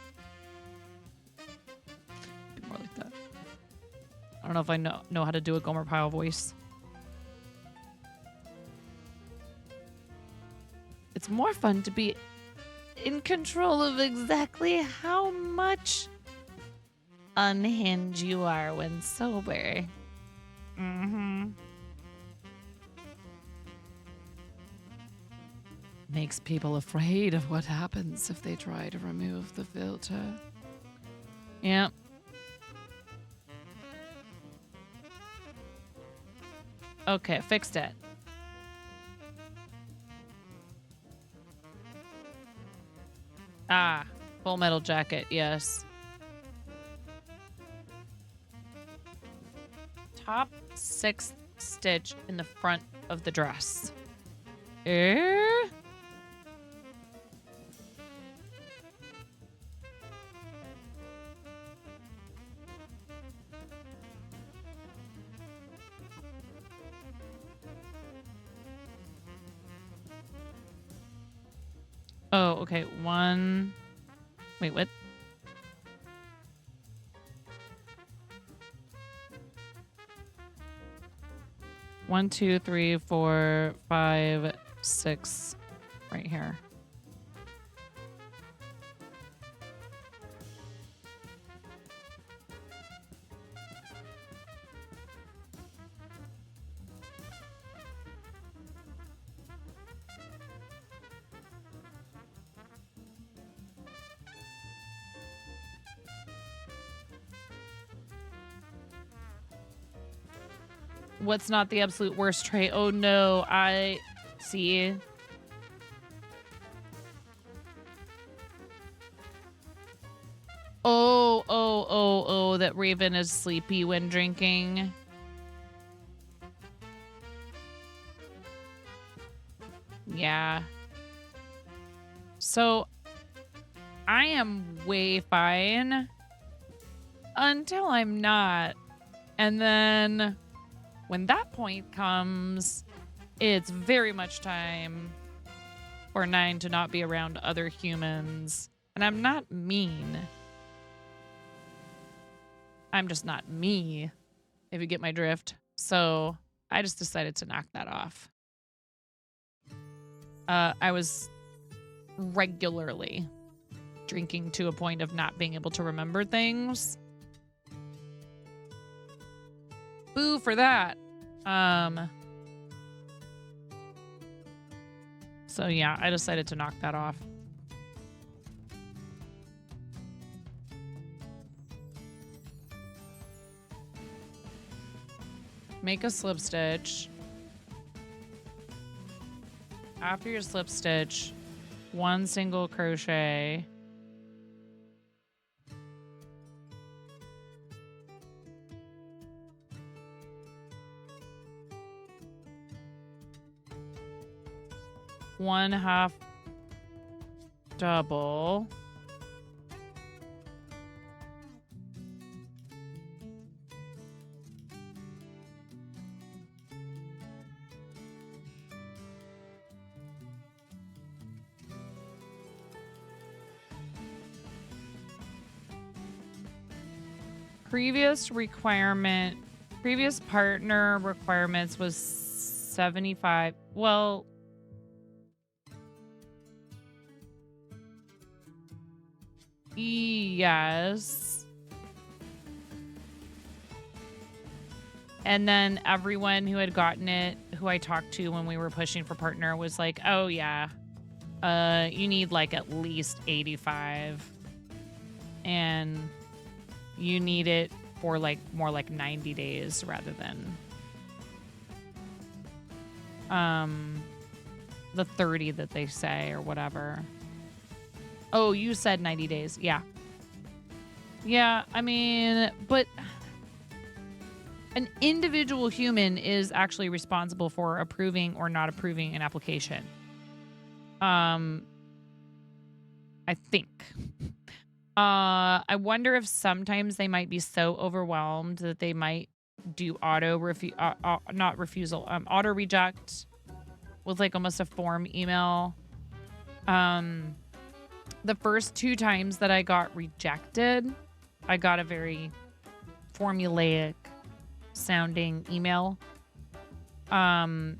Be more like that. I don't know if I know how to do a Gomer Pyle voice. It's more fun to be in control of exactly how much unhinged you are when sober. Mm-hmm. Makes people afraid of what happens if they try to remove the filter. Yep. Okay, fixed it. Ah, Full Metal Jacket, yes. Top 6th stitch in the front of the dress. Oh, okay. One. Wait, what? One, 2, 3, 4, 5, 6. Right here. What's not the absolute worst trait? Oh no, I see. Oh, that Raven is sleepy when drinking. Yeah. So, I am way fine until I'm not. And then when that point comes, it's very much time for 9 to not be around other humans. And I'm not mean. I'm just not me, if you get my drift. So I just decided to knock that off. I was regularly drinking to a point of not being able to remember things. Boo for that. So yeah, I decided to knock that off. Make a slip stitch. After your slip stitch, 1 single crochet. One half double. previous partner requirements was 75. Well, yes. And then everyone who had gotten it, who I talked to when we were pushing for partner, was like, oh yeah, you need like at least 85. And you need it for like more like 90 days rather than the 30 that they say or whatever. Oh, you said 90 days. Yeah. Yeah, I mean, but an individual human is actually responsible for approving or not approving an application. I think. I wonder if sometimes they might be so overwhelmed that they might do auto reject with like almost a form email. The first 2 times that I got rejected, I got a very formulaic sounding email. I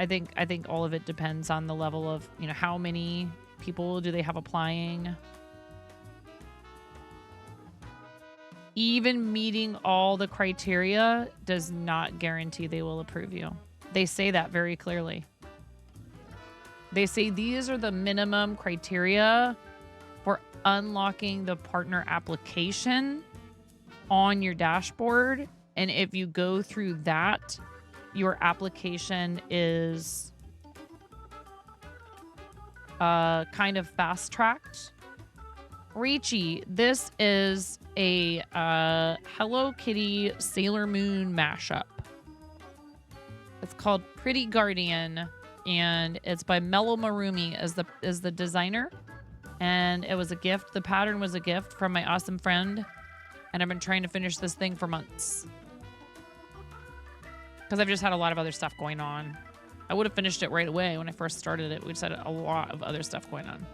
think all of it depends on the level of, you know, how many people do they have applying. Even meeting all the criteria does not guarantee they will approve you. They say that very clearly. They say these are the minimum criteria for unlocking the partner application on your dashboard. And if you go through that, your application is kind of fast-tracked. Ricci, this is a Hello Kitty Sailor Moon mashup. It's called Pretty Guardian, and it's by Mellow Marumi as the designer. And it was a gift. The pattern was a gift from my awesome friend, and I've been trying to finish this thing for months because I've just had a lot of other stuff going on. I would have finished it right away when I first started it. We just had a lot of other stuff going on.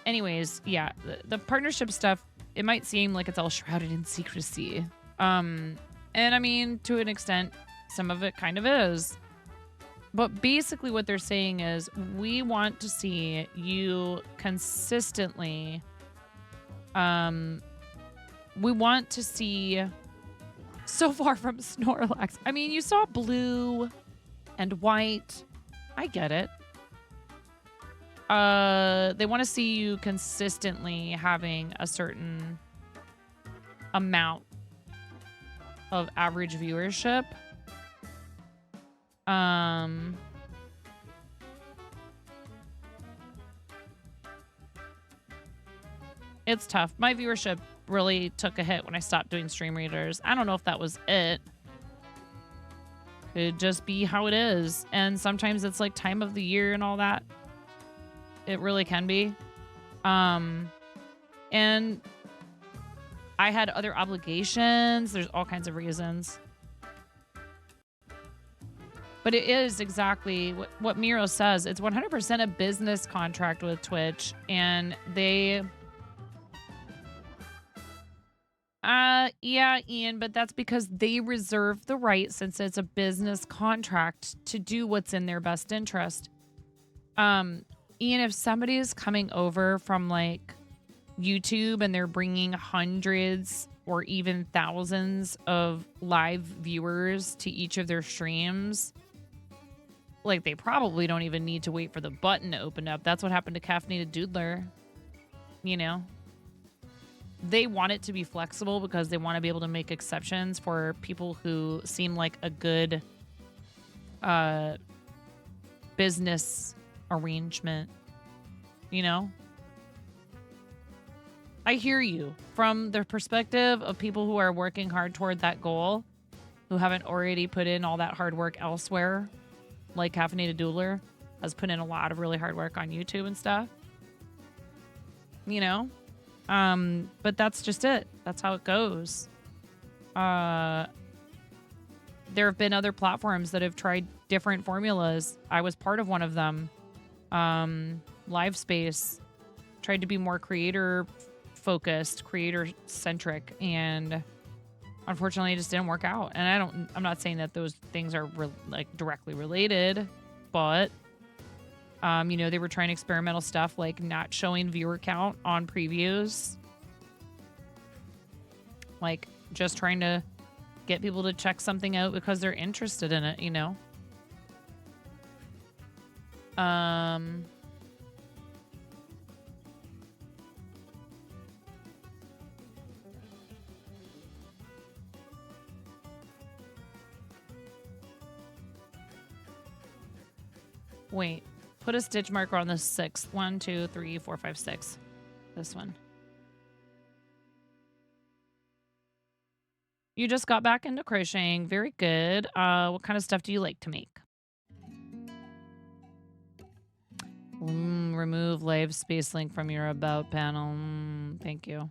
Anyways, yeah, the partnership stuff, it might seem like it's all shrouded in secrecy. And I mean, to an extent, some of it kind of is. But basically what they're saying is we want to see you consistently. We want to see so far from Snorlax. I mean, you saw blue and white. I get it. They want to see you consistently having a certain amount of average viewership. It's tough. My viewership really took a hit when I stopped doing stream readers. I don't know if that was it. Could just be how it is. And sometimes it's like time of the year and all that. It really can be. And I had other obligations. There's all kinds of reasons. But it is exactly what Miro says. It's 100% a business contract with Twitch. And they... yeah, Ian, but that's because they reserve the right, since it's a business contract, to do what's in their best interest. Ian, if somebody is coming over from like YouTube and they're bringing hundreds or even thousands of live viewers to each of their streams, like they probably don't even need to wait for the button to open up. That's what happened to Caffeinated Doodler. You know, they want it to be flexible because they want to be able to make exceptions for people who seem like a good business arrangement, you know? I hear you from the perspective of people who are working hard toward that goal, who haven't already put in all that hard work elsewhere, like Caffeinated Doodler has put in a lot of really hard work on YouTube and stuff, you know? But that's just it. That's how it goes. There have been other platforms that have tried different formulas. I was part of one of them. LiveSpace tried to be more creator focused, creator centric, and unfortunately it just didn't work out. And I'm not saying that those things are like directly related, but you know, they were trying experimental stuff like not showing viewer count on previews, like just trying to get people to check something out because they're interested in it, you know. Wait, put a stitch marker on the 6th. 1, 2, 3, 4, 5, 6. This one. You just got back into crocheting. Very good. What kind of stuff do you like to make? Remove live space link from your about panel. Thank you.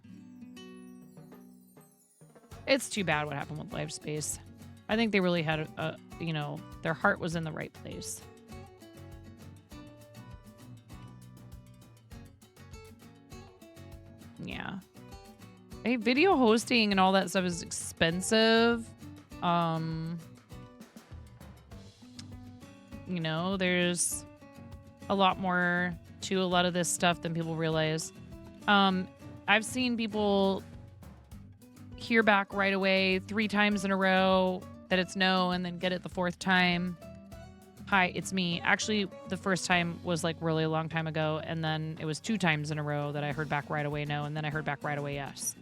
It's too bad what happened with live space. I think they really had you know, their heart was in the right place. Yeah. Hey, video hosting and all that stuff is expensive. You know, there's a lot more to a lot of this stuff than people realize. I've seen people hear back right away 3 times in a row that it's no, and then get it the 4th time. Hi, it's me. Actually, the first time was like really a long time ago, and then it was 2 times in a row that I heard back right away no, and then I heard back right away yes.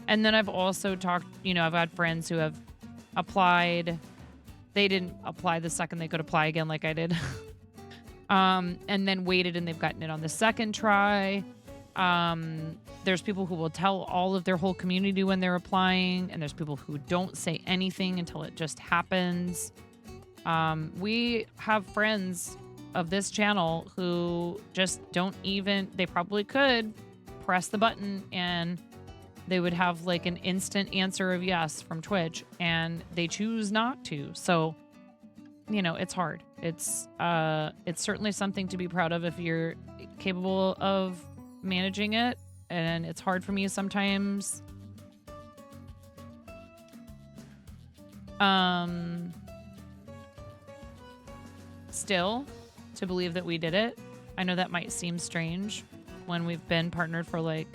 And then I've also talked, you know, I've had friends who have applied. They didn't apply the second they could apply again like I did. And then waited and they've gotten it on the 2nd try. There's people who will tell all of their whole community when they're applying, and there's people who don't say anything until it just happens. We have friends of this channel who just don't even, they probably could press the button and they would have like an instant answer of yes from Twitch, and they choose not to. So, you know, it's hard. It's certainly something to be proud of if you're capable of managing it, and it's hard for me sometimes. Still, to believe that we did it. I know that might seem strange when we've been partnered for like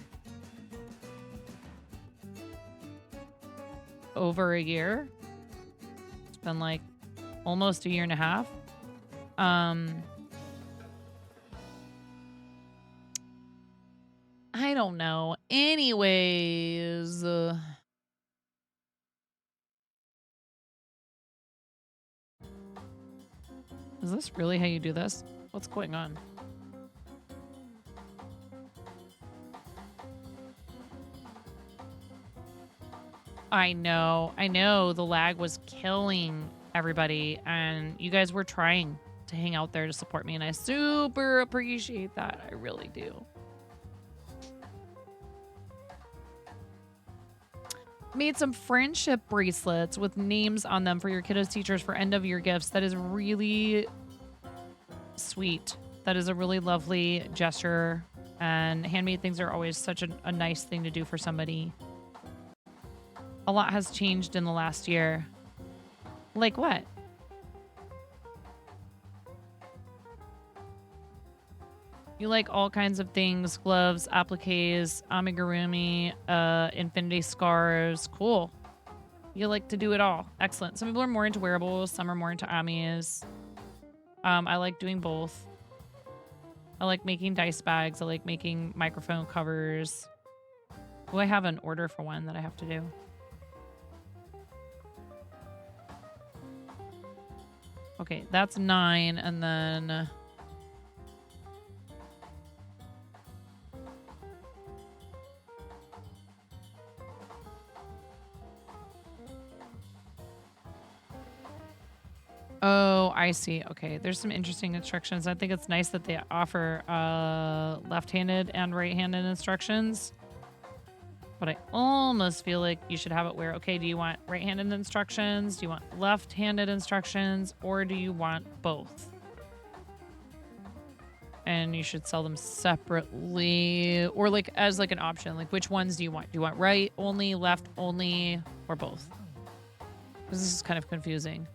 over a year. It's been like almost a year and a half. I don't know. Anyways, is this really how you do this? What's going on? I know. The lag was killing everybody, and you guys were trying to hang out there to support me, and I super appreciate that. I really do. Made some friendship bracelets with names on them for your kiddos' teachers for end of year gifts. That is really sweet. That is a really lovely gesture, and handmade things are always such a nice thing to do for somebody. A lot has changed in the last year. Like what? You like all kinds of things: gloves, appliques, amigurumi, infinity scarves. Cool. You like to do it all. Excellent. Some people are more into wearables. Some are more into amis. I like doing both. I like making dice bags. I like making microphone covers. Oh, I have an order for one that I have to do. Okay, that's 9, and then... Oh, I see. Okay, there's some interesting instructions. I think it's nice that they offer left-handed and right-handed instructions. But I almost feel like you should have it where, okay, do you want right-handed instructions? Do you want left-handed instructions? Or do you want both? and you should sell them separately or like as like an option. Like which ones do you want? Do you want right only, left only, or both? Because this is kind of confusing.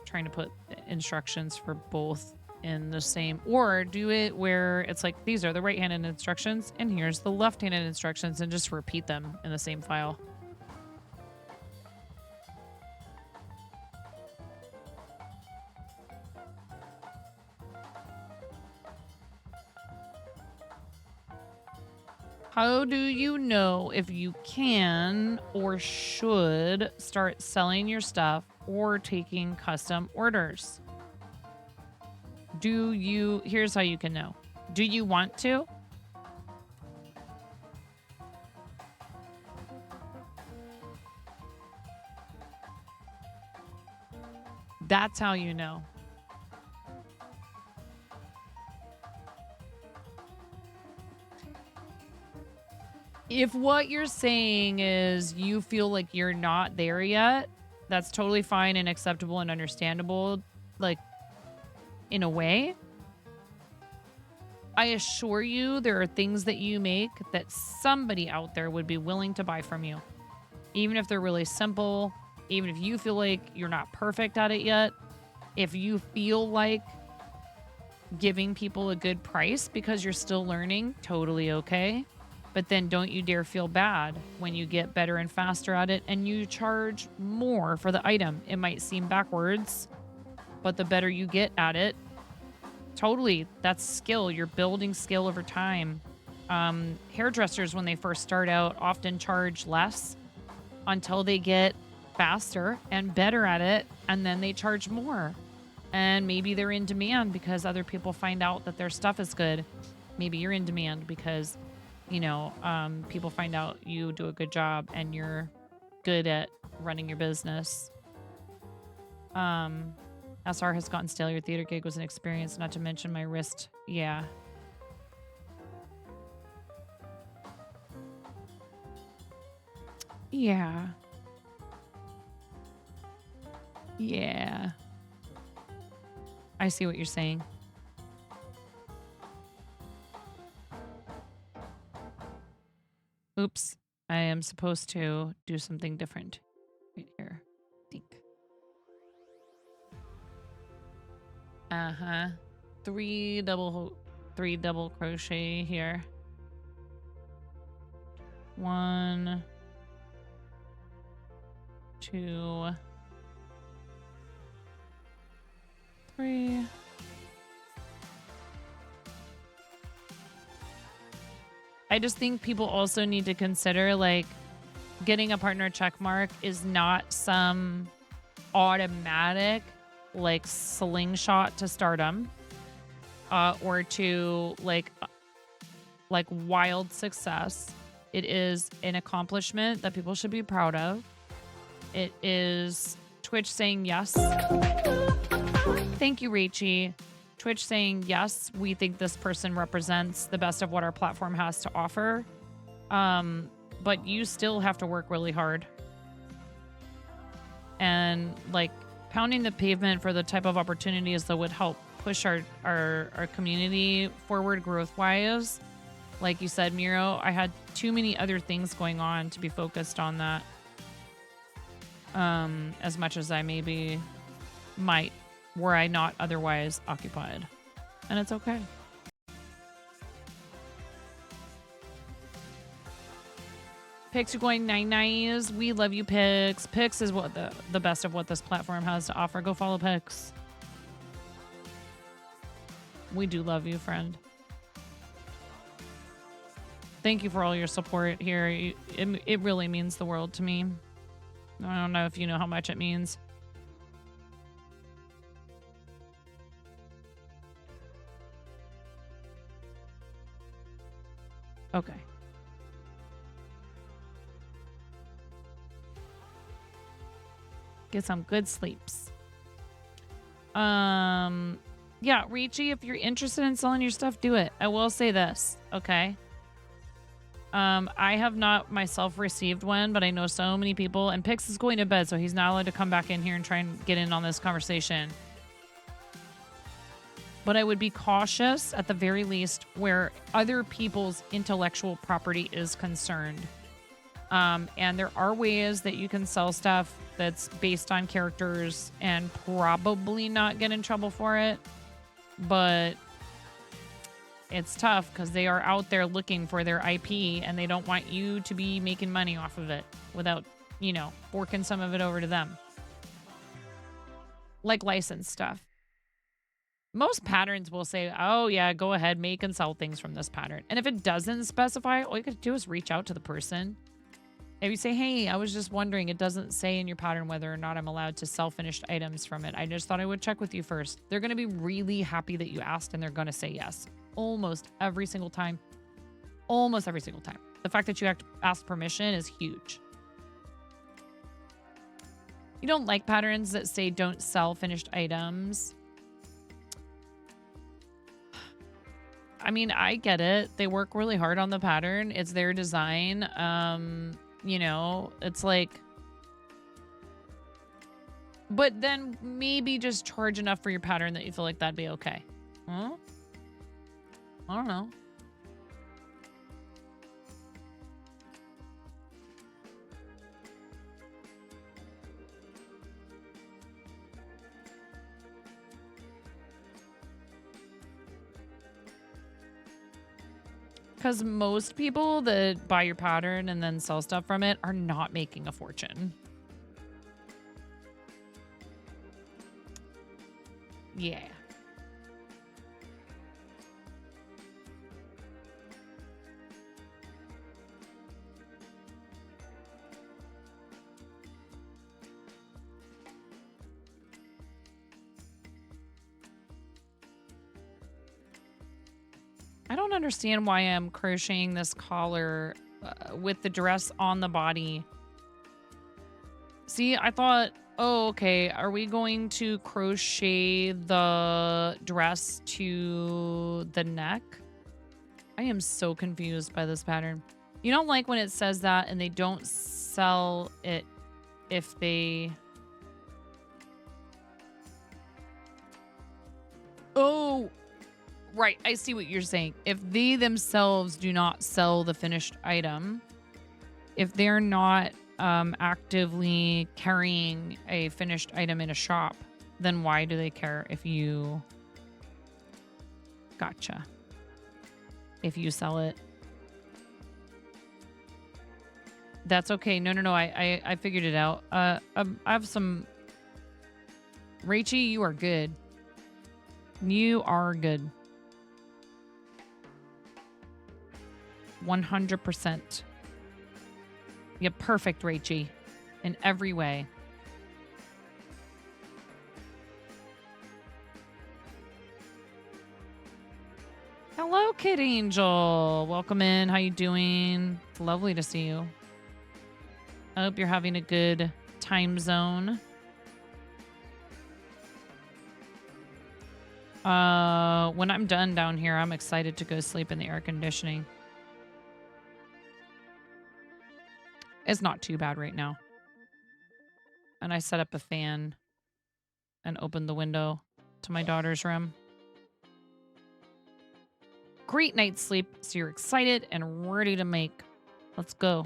Trying to put instructions for both in the same, or do it where it's like these are the right-handed instructions and here's the left-handed instructions and just repeat them in the same file. How do you know if you can or should start selling your stuff or taking custom orders? Here's how you can know. Do you want to? That's how you know. If what you're saying is you feel like you're not there yet, that's totally fine and acceptable and understandable, like, in a way. I assure you there are things that you make that somebody out there would be willing to buy from you. Even if they're really simple, even if you feel like you're not perfect at it yet, if you feel like giving people a good price because you're still learning, totally okay. But then don't you dare feel bad when you get better and faster at it and you charge more for the item. It might seem backwards, but the better you get at it, totally, that's skill. You're building skill over time. Hairdressers, when they first start out, often charge less until they get faster and better at it, and then they charge more. And maybe they're in demand because other people find out that their stuff is good. Maybe you're in demand because, you know, people find out you do a good job and you're good at running your business. SR has gotten stale. Your theater gig was an experience, not to mention my wrist. Yeah. Yeah. Yeah. I see what you're saying. Oops. I am supposed to do something different right here. I think. Uh-huh. Three double crochet here. 1, 2, 3. I just think people also need to consider, like, getting a partner check mark is not some automatic, like, slingshot to stardom, or to like wild success. It is an accomplishment that people should be proud of. It is Twitch saying yes. Thank you, Rachie. Twitch saying, yes, we think this person represents the best of what our platform has to offer. But you still have to work really hard. And like pounding the pavement for the type of opportunities that would help push our community forward growth-wise. Like you said, Miro, I had too many other things going on to be focused on that. As much as I maybe might, were I not otherwise occupied. And it's okay. Pix, you're going 9 We love you, Pix. Pix is what the best of what this platform has to offer. Go follow Pix. We do love you, friend. Thank you for all your support here. It really means the world to me. I don't know if you know how much it means. Okay. Get some good sleeps. Yeah, Ricci, if you're interested in selling your stuff, do it. I will say this, okay? I have not myself received one, but I know so many people, and Pix is going to bed, so he's not allowed to come back in here and try and get in on this conversation. but I would be cautious at the very least where other people's intellectual property is concerned. And there are ways that you can sell stuff that's based on characters and probably not get in trouble for it. But it's tough because they are out there looking for their IP and they don't want you to be making money off of it without, you know, forking some of it over to them. Like licensed stuff. Most patterns will say, oh yeah, go ahead, make and sell things from this pattern. And if it doesn't specify, all you gotta do is reach out to the person. If you say, hey, I was just wondering, it doesn't say in your pattern whether or not I'm allowed to sell finished items from it. I just thought I would check with you first. They're going to be really happy that you asked and they're going to say yes. Almost every single time. Almost every single time. The fact that you ask permission is huge. You don't like patterns that say don't sell finished items. I mean, I get it. They work really hard on the pattern. It's their design. You know, it's like, but then maybe just charge enough for your pattern that you feel like that'd be okay. Huh? I don't know. Because most people that buy your pattern and then sell stuff from it are not making a fortune. Yeah. I don't understand why I'm crocheting this collar with the dress on the body. See, I thought, oh, okay, are we going to crochet the dress to the neck? I am so confused by this pattern. You don't like when it says that and they don't sell it if they... Oh... Right, I see what you're saying. If they themselves do not sell the finished item, if they're not actively carrying a finished item in a shop, then why do they care if you... Gotcha. If you sell it. That's okay. No. I figured it out. I have some... Rachie, you are good. You are good. 100%. You're perfect, Rachie. In every way. Hello, Kid Angel. Welcome in. How you doing? It's lovely to see you. I hope you're having a good time zone. When I'm done down here, I'm excited to go sleep in the air conditioning. It's not too bad right now. And I set up a fan and opened the window to my daughter's room. Great night's sleep, so you're excited and ready to make. Let's go.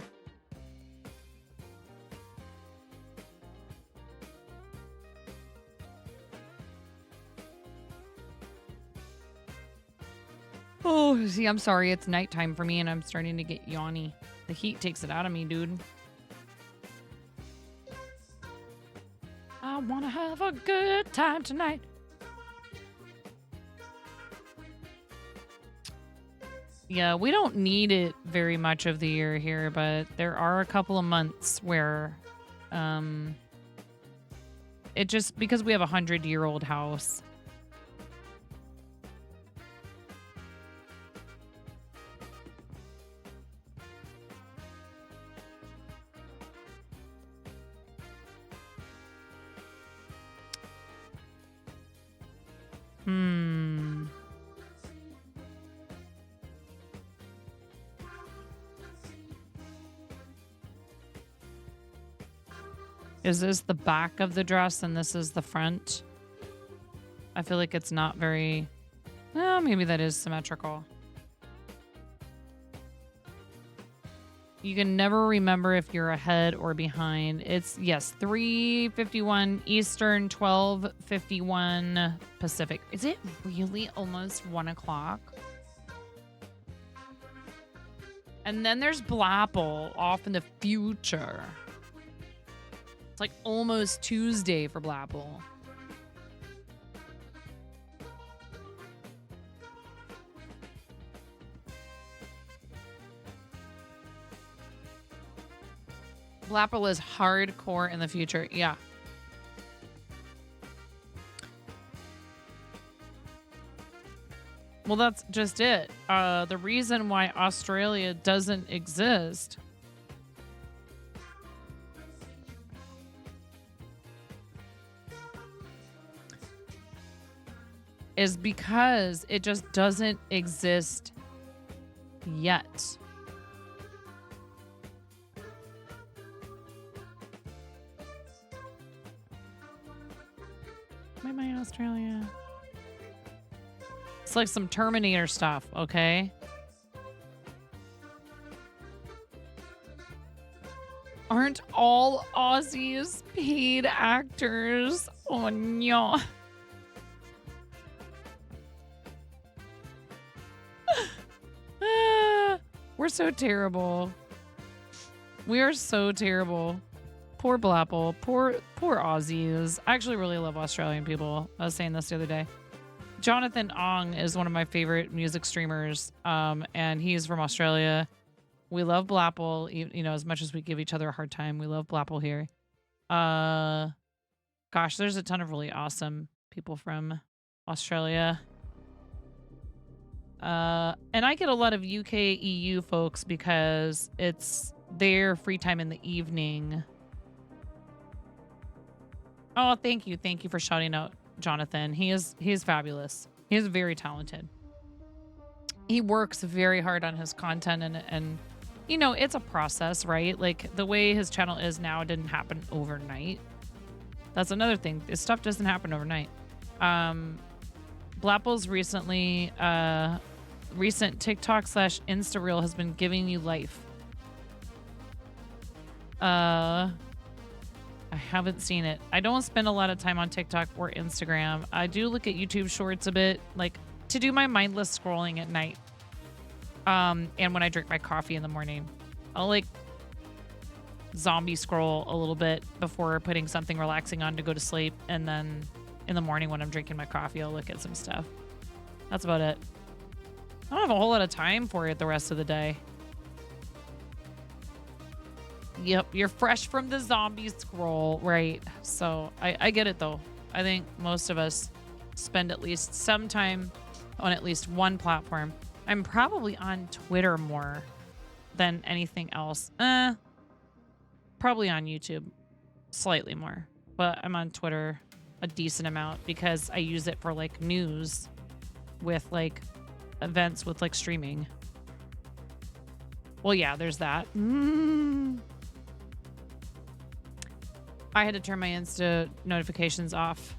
Oh, see, I'm sorry. It's nighttime for me and I'm starting to get yawny. The heat takes it out of me, dude. I want to have a good time tonight. Yeah, we don't need it very much of the year here, but there are a couple of months where it just, because we have a 100-year-old house. Is this the back of the dress and this is the front? I feel like it's not very Well, maybe that is symmetrical. You can never remember if you're ahead or behind. It's, yes, 3:51 Eastern, 12:51 Pacific. Is it really almost 1 o'clock? And then there's Blapple off in the future. It's like almost Tuesday for Blapple. Blapple is hardcore in the future. Yeah. Well, that's just it. The reason why Australia doesn't exist is because it just doesn't exist yet. Bye-bye, Australia. It's like some Terminator stuff, okay? Aren't all Aussies paid actors? Oh, no. We're so terrible. We are so terrible. Poor Blapple. Poor Aussies. I actually really love Australian people. I was saying this the other day. Jonathan Ong is one of my favorite music streamers, and he's from Australia. We love Blapple, you know, as much as we give each other a hard time. We love Blapple here. Gosh, there's a ton of really awesome people from Australia. And I get a lot of UK EU folks because it's their free time in the evening. Oh, thank you. Thank you for shouting out Jonathan. He's fabulous. He is very talented. He works very hard on his content and you know, it's a process, right? Like the way his channel is now didn't happen overnight. That's another thing. This stuff doesn't happen overnight. Blapple's recent TikTok/Insta reel has been giving you life. I haven't seen it. I don't spend a lot of time on TikTok or Instagram. I do look at YouTube Shorts a bit, like to do my mindless scrolling at night. And when I drink my coffee in the morning, I'll like zombie scroll a little bit before putting something relaxing on to go to sleep. And then in the morning when I'm drinking my coffee, I'll look at some stuff. That's about it. I don't have a whole lot of time for it the rest of the day. Yep, you're fresh from the zombie scroll, right? So I get it though. I think most of us spend at least some time on at least one platform. I'm probably on Twitter more than anything else. Probably on YouTube slightly more, but I'm on Twitter a decent amount because I use it for like news with like events with like streaming. Well, yeah, there's that. I had to turn my Insta notifications off.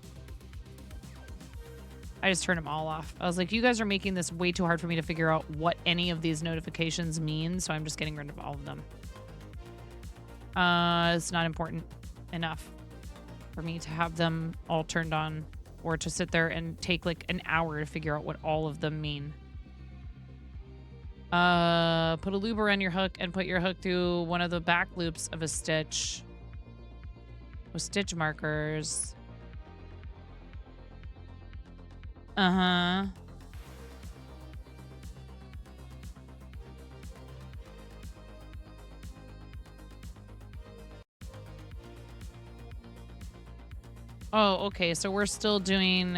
I just turned them all off. I was like, you guys are making this way too hard for me to figure out what any of these notifications mean, so I'm just getting rid of all of them. It's not important enough for me to have them all turned on or to sit there and take like an hour to figure out what all of them mean. Put a loop around your hook and put your hook through one of the back loops of a stitch with stitch markers. Uh-huh. Oh, okay. So we're still doing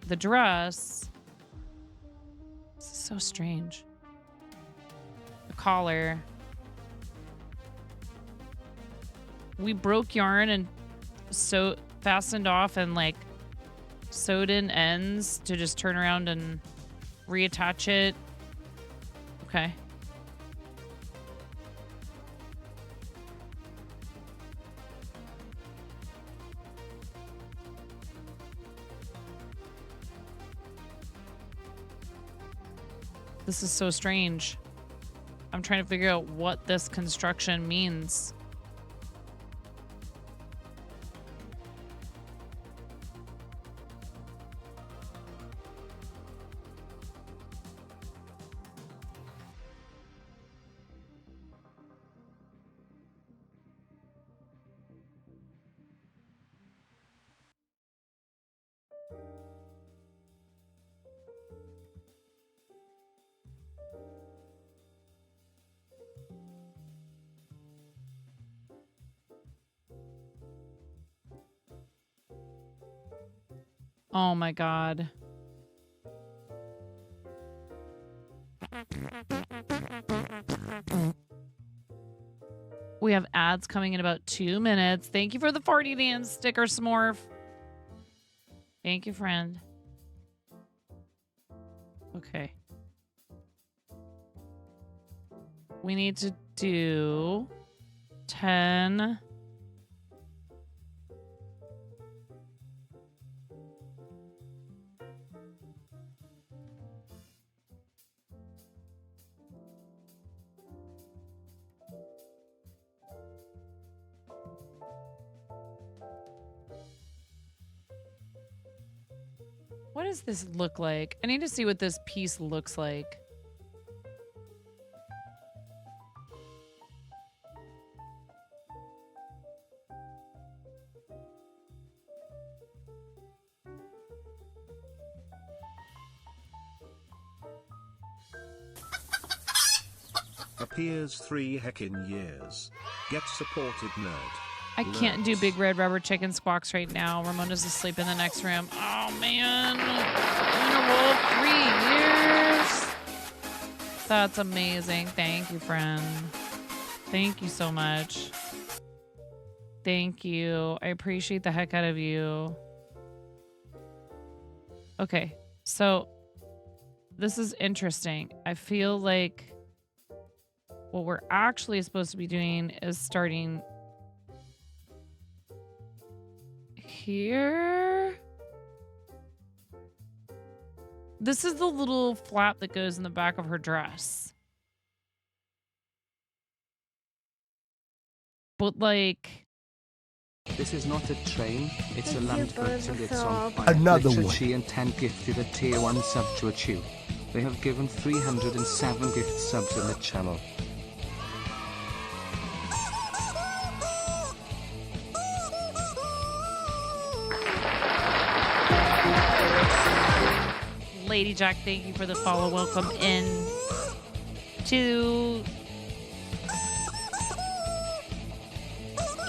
the dress. This is so strange. The collar. We broke yarn and fastened off and like sewed in ends to just turn around and reattach it. Okay. This is so strange. I'm trying to figure out what this construction means. Oh my god. We have ads coming in about 2 minutes. Thank you for the farty dance sticker, Smorf. Thank you, friend. Okay. We need to do 10. What does this look like? I need to see what this piece looks like. Appears 3 heckin' years. Get supported, nerd. I can't do big red rubber chicken squawks right now. Ramona's asleep in the next room. Oh man. In a row 3 years. That's amazing. Thank you, friend. Thank you so much. Thank you. I appreciate the heck out of you. Okay, so this is interesting. I feel like what we're actually supposed to be doing is starting here. This is the little flap that goes in the back of her dress. But like, This is not a train, it's a land boat and it's on fire. Another Richard one. She and 10 gifted a tier 1 sub to a chew. They have given 307 gift subs in the channel. Lady Jack, thank you for the follow. Welcome in to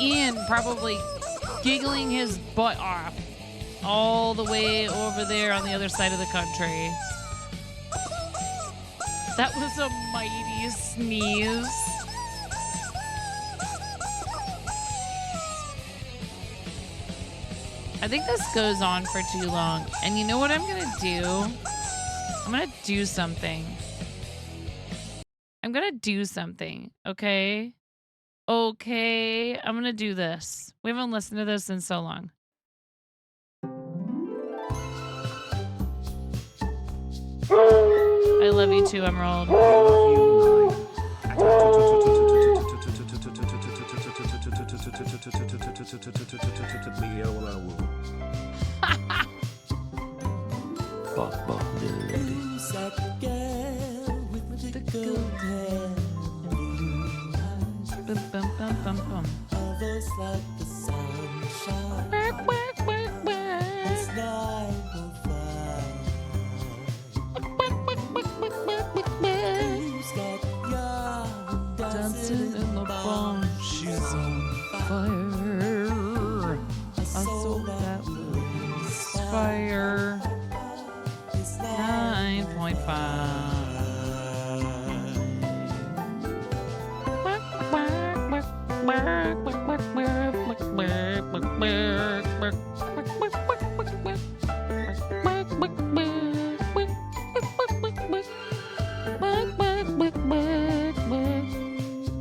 Ian, probably giggling his butt off all the way over there on the other side of the country. That was a mighty sneeze. I think this goes on for too long. And you know what I'm going to do? I'm going to do something. I'm going to do something, okay? Okay, I'm going to do this. We haven't listened to this in so long. I love you too, Emerald. Who's that girl with the gold hair and blue eyes? Others like the sunshine. It's 9:05. Who's got young dancing in the barn? She's on fire. I saw that was fire. 9.5.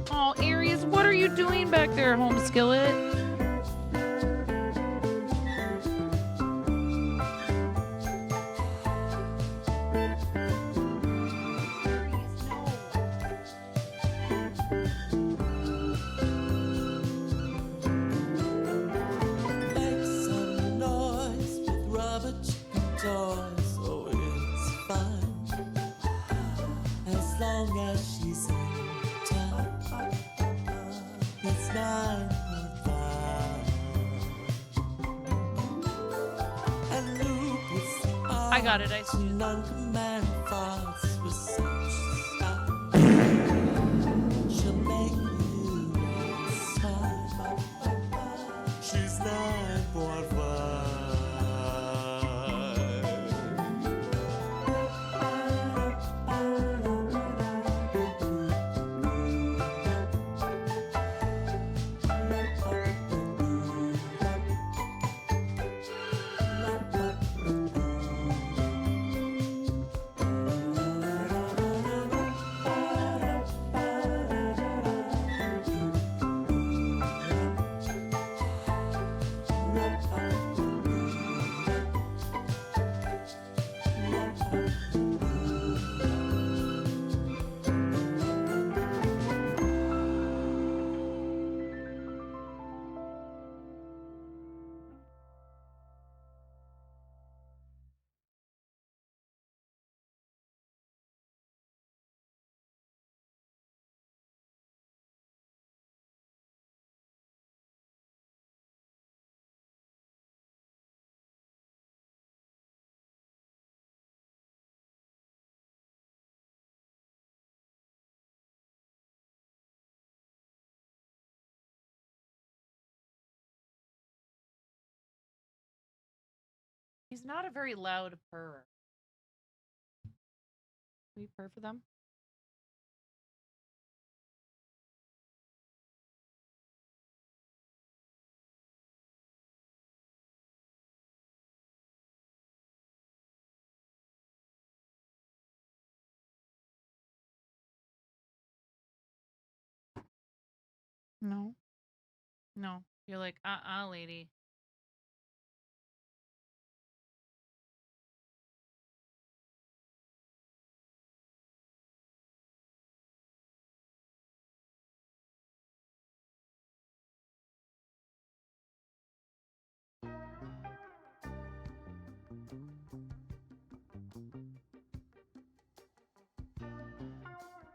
Oh, Aries, what are you doing back there, home skillet? got it. I see. Non-command thoughts with such style. She'll make you smile. She's 9.5. He's not a very loud purr. Can we purr for them? No. No. You're like, lady.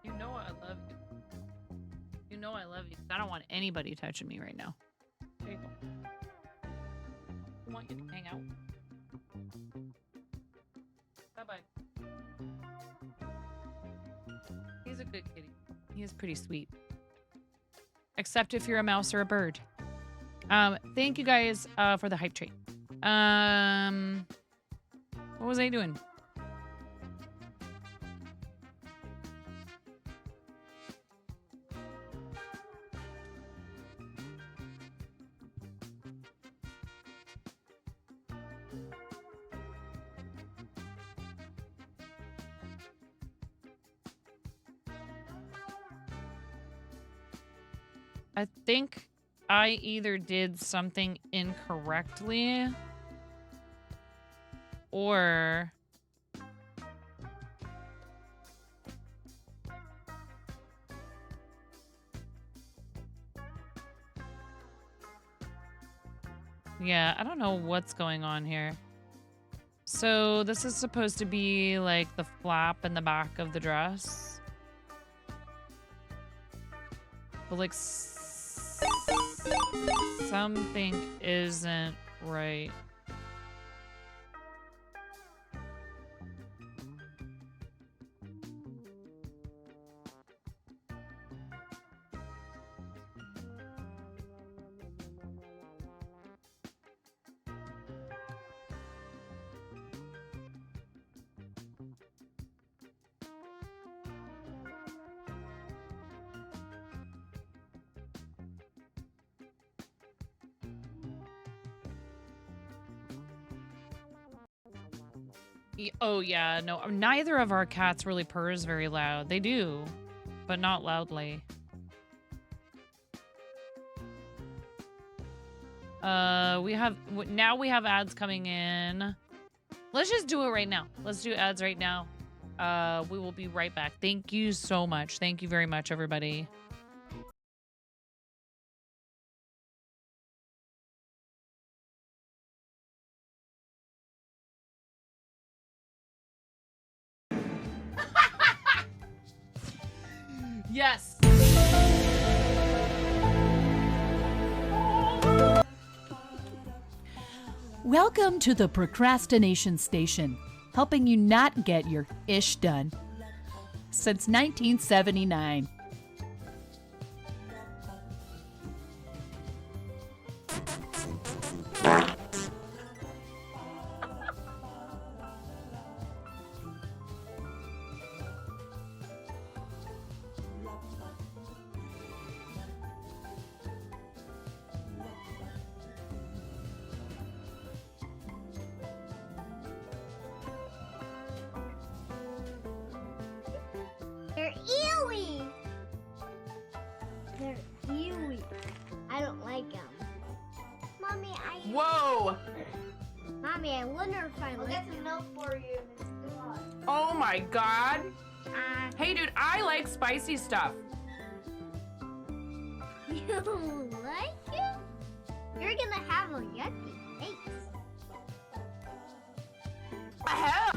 You know I love you. You know I love you. I don't want anybody touching me right now. There you go. I want you to hang out. Bye-bye. He's a good kitty. He is pretty sweet. Except if you're a mouse or a bird. Thank you guys for the hype train. What was I doing? I think I either did something incorrectly or yeah, I don't know what's going on here. So this is supposed to be like the flap in the back of the dress. But like something isn't right. Oh yeah, no, neither of our cats really purrs very loud. They do, but not loudly. We have ads coming in. Let's just do it right now. Let's do ads right now. We will be right back. Thank you so much. Thank you very much, everybody. Yes. Welcome to the Procrastination Station, helping you not get your ish done since 1979. They're ewy. They're ewy. I don't like them. Mommy, Whoa! Mommy, I wonder if I like them. Milk for you. Oh my god. Hey dude, I like spicy stuff. You like it? You're gonna have a yucky face. Hell.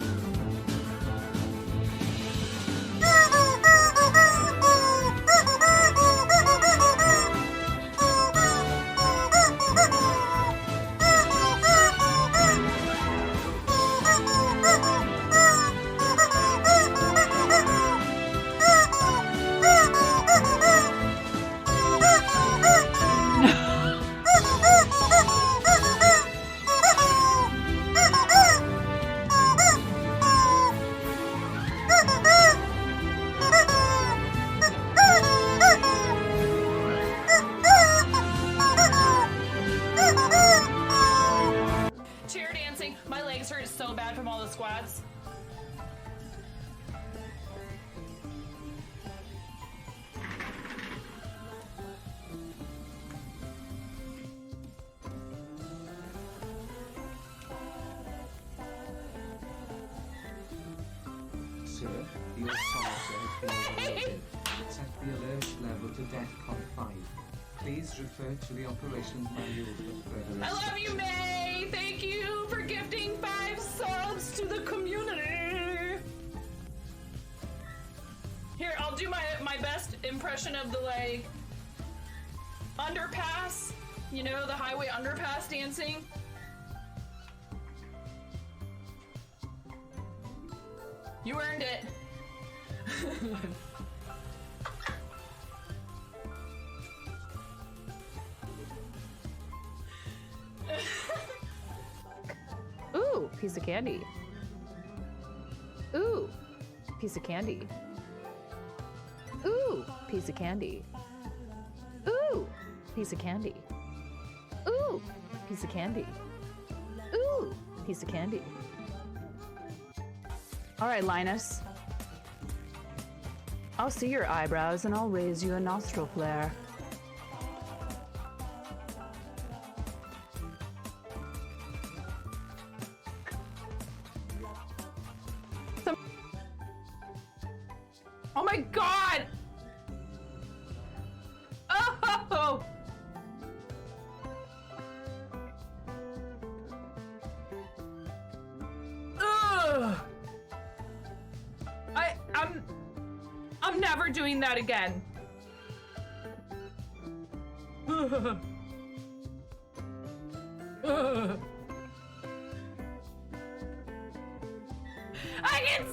Chair dancing. My legs hurt so bad from all the squats. Sir, your saucer has been overloaded. Set the alert level to DEFCON 5. Please refer to the operations manual for further I love you, May! Thank you for gifting 5 subs to the community! Here, I'll do my best impression of the, like, underpass. You know, the highway underpass dancing. You earned it. Ooh, piece of candy. Ooh, piece of candy. Ooh, piece of candy. Ooh, piece of candy. Ooh, piece of candy. Ooh, piece of candy. All right, Linus. I'll see your eyebrows and I'll raise you a nostril flare. Oh my god! Oh! Ugh! I'm never doing that again. I can.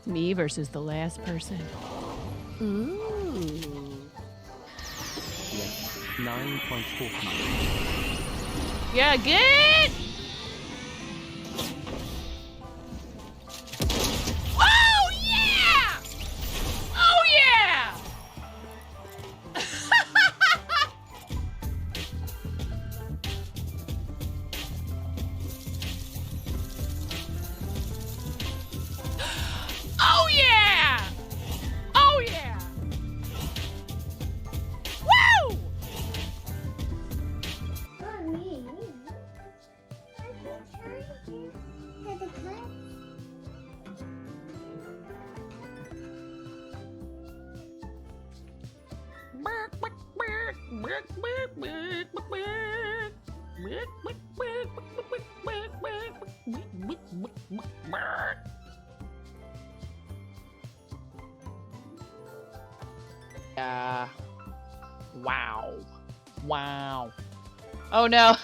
Me versus the last person. Ooh. Yes, 9.40. Yeah, good. Oh yeah! Oh yeah! Oh yeah! Oh yeah! Woo! Mommy, I can turn you to the class. Wow. Wow. Oh no.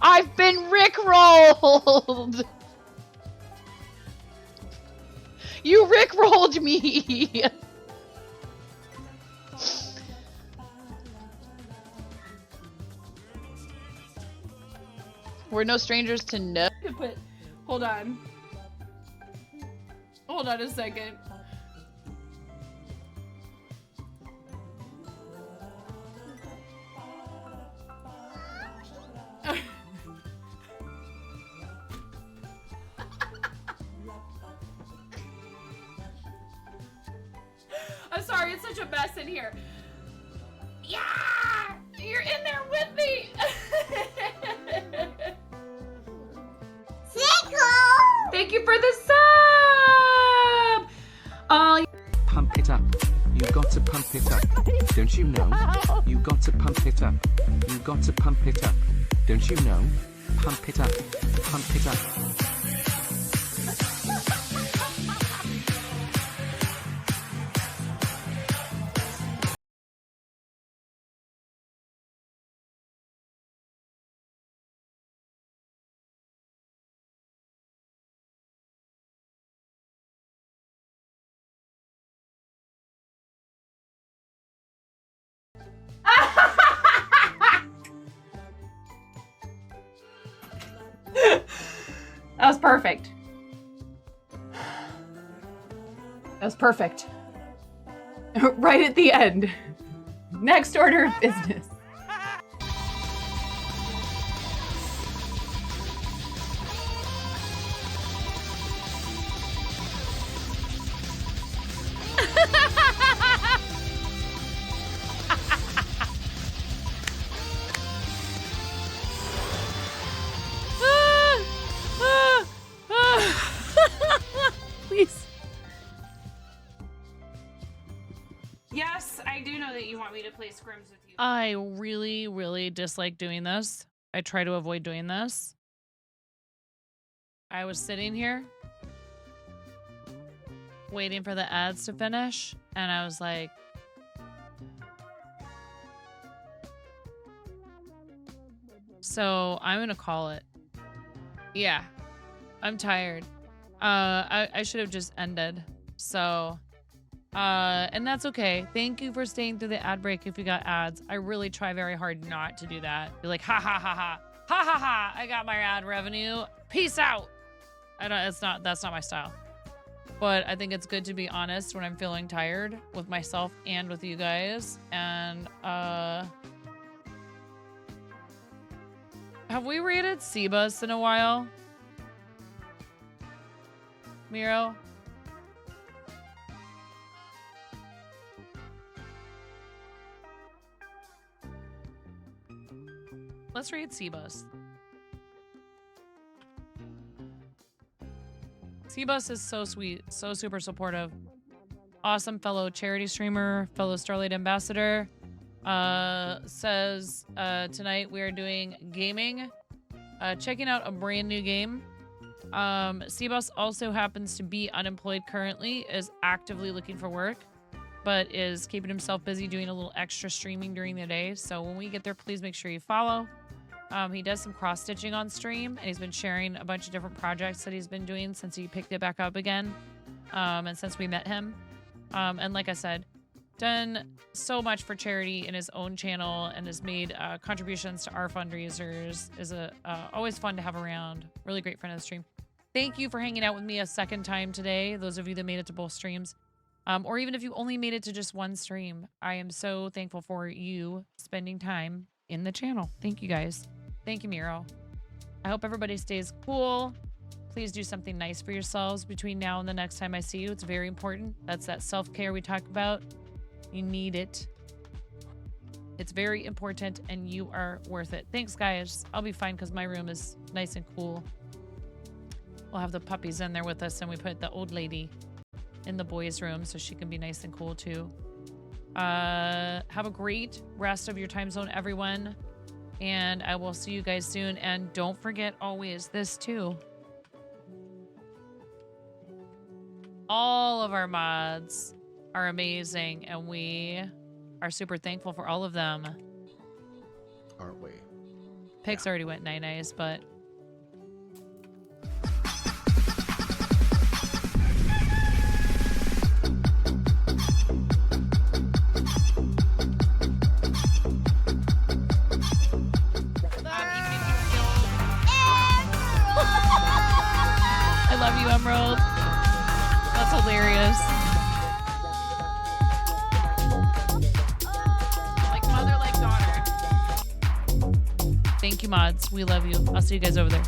I've been rickrolled. You rickrolled me. We're no strangers to no. But hold on. Hold on a second. I'm sorry, it's such a mess in here. Yeah! You're in there with me! Thank you for the sub! Pump it up. You got to pump it up. Don't you know? You got to pump it up. You got to pump it up. Don't you know? Pump it up. Pump it up. That was perfect. That was perfect. Right at the end. Next order of business. Please. Yes, I do know that you want me to play scrims with you. I really, really dislike doing this. I try to avoid doing this. I was sitting here waiting for the ads to finish, and I was like, so I'm gonna call it. Yeah, I'm tired. I should have just ended. So, and that's okay. Thank you for staying through the ad break if you got ads. I really try very hard not to do that. Be like, ha ha ha ha. Ha ha ha, I got my ad revenue. Peace out. That's not my style. But I think it's good to be honest when I'm feeling tired with myself and with you guys. And have we rated Seabus in a while? Miro? Let's read Seabus. Seabus is so sweet, so super supportive. Awesome fellow charity streamer, fellow Starlight ambassador. Says tonight we are doing gaming. Checking out a brand new game. Seabus also happens to be unemployed currently, is actively looking for work, but is keeping himself busy doing a little extra streaming during the day. So when we get there, please make sure you follow. He does some cross-stitching on stream, and he's been sharing a bunch of different projects that he's been doing since he picked it back up again, and since we met him. And like I said, done so much for charity in his own channel and has made contributions to our fundraisers. Is always fun to have around. Really great friend of the stream. Thank you for hanging out with me a second time today, those of you that made it to both streams. Or even if you only made it to just one stream, I am so thankful for you spending time in the channel. Thank you guys. Thank you, Miro. I hope everybody stays cool. Please do something nice for yourselves between now and the next time I see you. It's very important. That's that self-care we talk about. You need it. It's very important and you are worth it. Thanks, guys. I'll be fine because my room is nice and cool. We'll have the puppies in there with us, and we put the old lady in the boys' room so she can be nice and cool too. Have a great rest of your time zone, everyone. And I will see you guys soon. And don't forget always this too. All of our mods are amazing, and we are super thankful for all of them. Aren't we? Pix already went nice, but I love you, Emerald. That's hilarious. Like mother, like daughter. Thank you, mods. We love you. I'll see you guys over there.